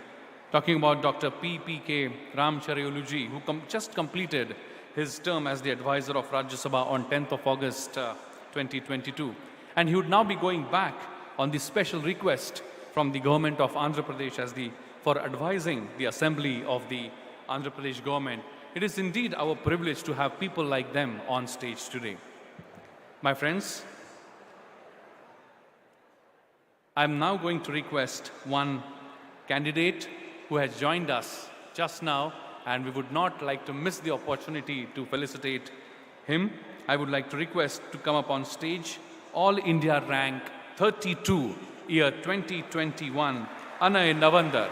Talking about Dr. P.K. Ramachari, who just completed his term as the advisor of Rajya Sabha on 10th of August 2022. And he would now be going back on the special request from the government of Andhra Pradesh for advising the assembly of the Andhra Pradesh government. It is indeed our privilege to have people like them on stage today. My friends, I'm now going to request one candidate who has joined us just now, and we would not like to miss the opportunity to felicitate him. I would like to request to come up on stage All India rank 32, year 2021, Anay Navandar.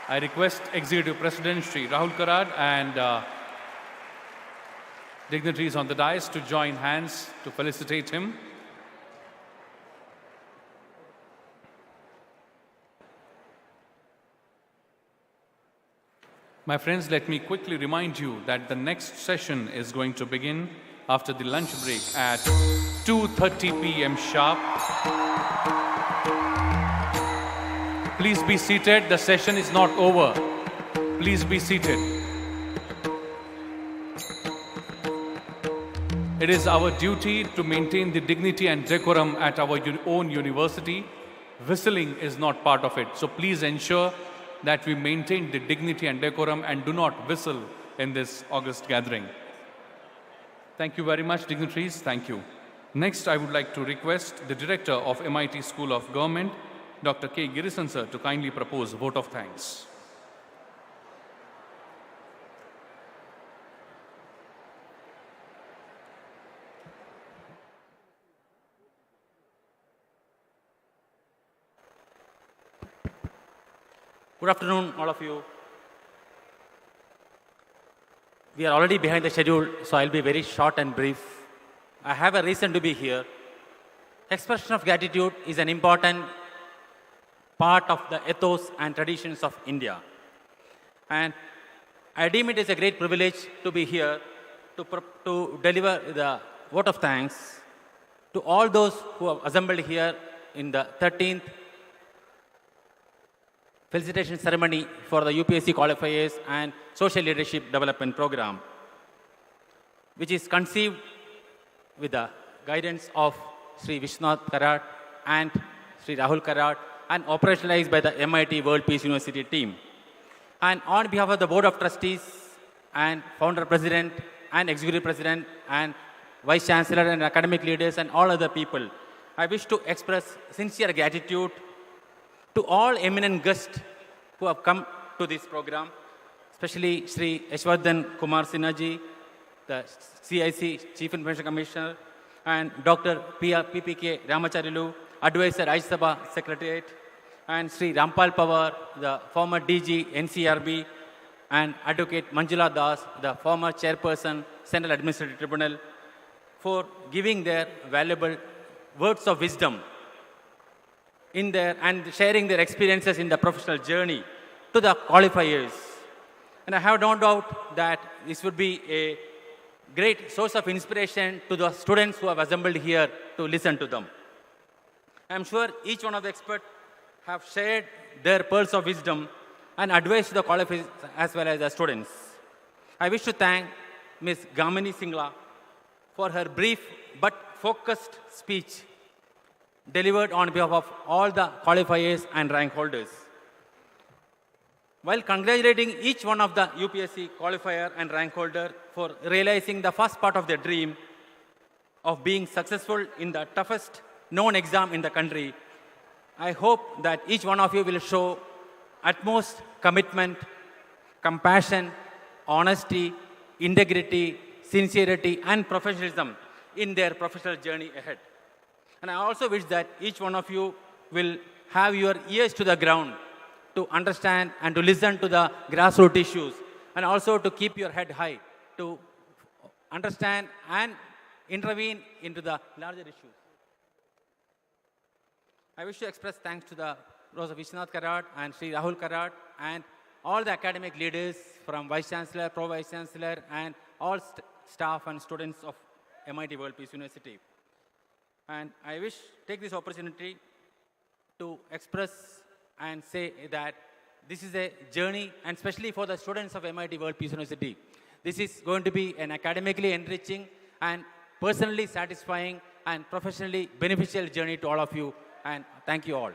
I request Executive President Sri Rahul Karad and dignitaries on the dais to join hands to felicitate him. My friends, let me quickly remind you that the next session is going to begin after the lunch break at 2:30 p.m. sharp. Please be seated. The session is not over. Please be seated. It is our duty to maintain the dignity and decorum at our own university. Whistling is not part of it. So please ensure that we maintain the dignity and decorum and do not whistle in this august gathering. Thank you very much, dignitaries. Thank you. Next, I would like to request the Director of MIT School of Government, Dr. K. Girisan sir, to kindly propose vote of thanks. Good afternoon, all of you. We are already behind the schedule, so I'll be very short and brief. I have a reason to be here. Expression of gratitude is an important part of the ethos and traditions of India. And I deem it as a great privilege to be here to deliver the vote of thanks to all those who have assembled here in the 13th felicitation ceremony for the UPSC Qualifiers and Social Leadership Development Program, which is conceived with the guidance of Sri Vishwanath Karat and Sri Rahul Karat and operationalized by the MIT World Peace University team. And on behalf of the Board of Trustees and Founder President and Executive President and Vice Chancellor and academic leaders and all other people, I wish to express sincere gratitude to all eminent guests who have come to this program, especially Sri Yashvardhan Kumar Sinha ji, the CIC Chief Information Commissioner, and Dr. PPK Ramachari, Advisor Rajya Sabha Secretariat, and Sri Rampal Pawar, the former DG NCRB, and Advocate Manjula Das, the former Chairperson Central Administrative Tribunal, for giving their valuable words of wisdom in there and sharing their experiences in the professional journey to the qualifiers. And I have no doubt that this would be a great source of inspiration to the students who have assembled here to listen to them. I am sure each one of the experts have shared their pearls of wisdom and advice to the qualifiers as well as the students. I wish to thank Ms. Gamini Singla for her brief but focused speech delivered on behalf of all the qualifiers and rank holders. While congratulating each one of the UPSC qualifier and rank holder for realizing the first part of their dream of being successful in the toughest known exam in the country, I hope that each one of you will show utmost commitment, compassion, honesty, integrity, sincerity, and professionalism in their professional journey ahead. And I also wish that each one of you will have your ears to the ground to understand and to listen to the grassroots issues, and also to keep your head high to understand and intervene into the larger issues. I wish to express thanks to the Professor Vishwanath Karat and Sri Rahul Karat and all the academic leaders from Vice Chancellor, Pro Vice Chancellor, and all staff and students of MIT World Peace University. And I wish to take this opportunity to express and say that this is a journey, and especially for the students of MIT World Peace University, this is going to be an academically enriching and personally satisfying and professionally beneficial journey to all of you. And thank you all.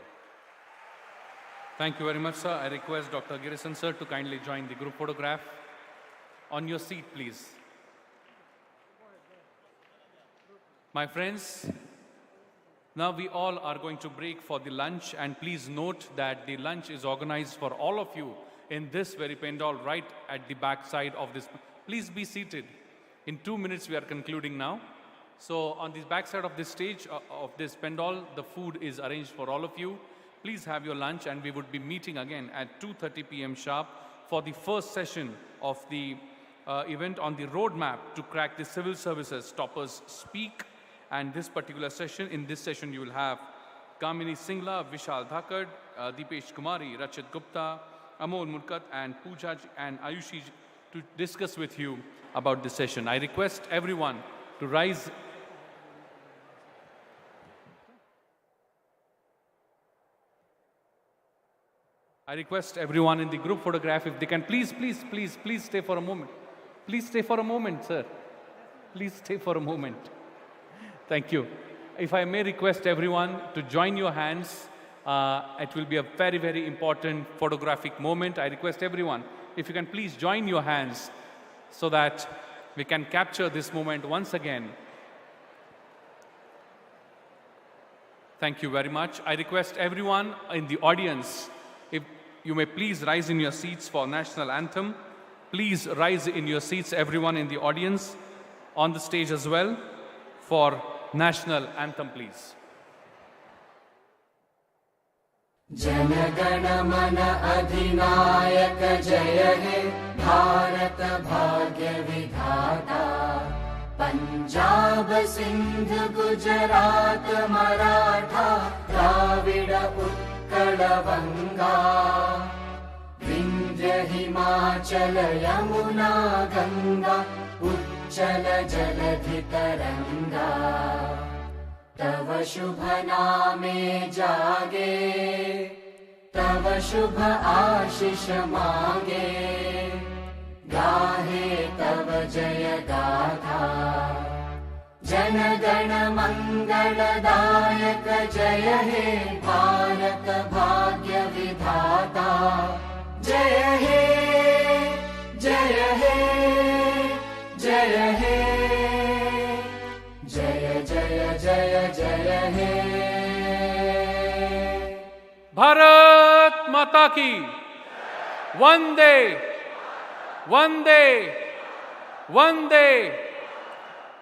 Thank you very much, sir. I request Dr. Girisan sir to kindly join the group photograph. On your seat, please. My friends, now we all are going to break for the lunch, and please note that the lunch is organized for all of you in this very pandal right at the back side of this. Please be seated. In 2 minutes we are concluding now. So on the back side of this stage, of this pendal, the food is arranged for all of you. Please have your lunch, and we would be meeting again at 2:30 p.m. sharp for the first session of the event on the roadmap to crack the civil services toppers speak. And this particular session, in this session you will have Kamini Singla, Vishal Dhakad, Deepesh Kumari, Rachit Gupta, Amol Mulkat, and Pooja and Ayushi to discuss with you about this session. I request everyone to rise. I request everyone in the group photograph, if they can please stay for a moment. Please stay for a moment, sir. Please stay for a moment. Thank you. If I may request everyone to join your hands, it will be a very, very important photographic moment. I request everyone, if you can please join your hands so that we can capture this moment once again. Thank you very much. I request everyone in the audience, if you may please rise in your seats for national anthem. Please rise in your seats, everyone in the audience, on the stage as well, for national anthem, please. जनगण मन अधिनायक जय हे भारत भाग्य विधाता पंजाब सिंध गुजरात मराठा द्राविड उत्कल बंगा विंध्य हिमाचल यमुना गंगा उच्चल जलधि तरंगा तव शुभ नामे जागे तव शुभ आशीष मांगे गाहे तव जय गाथा जन गण मंगलदायक जय हे भारत भाग्य विधाता जय हे जय हे जय हे जय जय जय जय हे भारत माता की वंदे वंदे वंदे.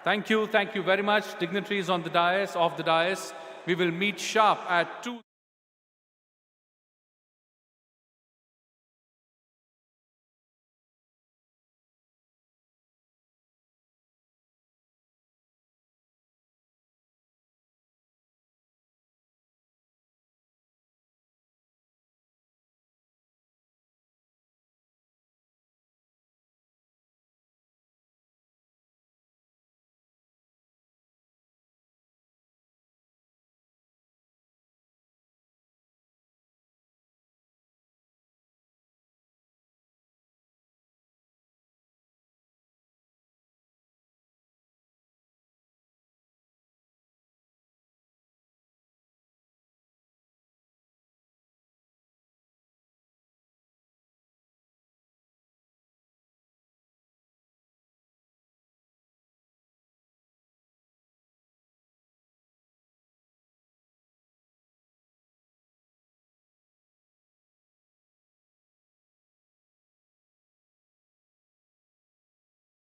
Thank you very much. Dignitaries on the dais, off the dais. We will meet sharp at 2.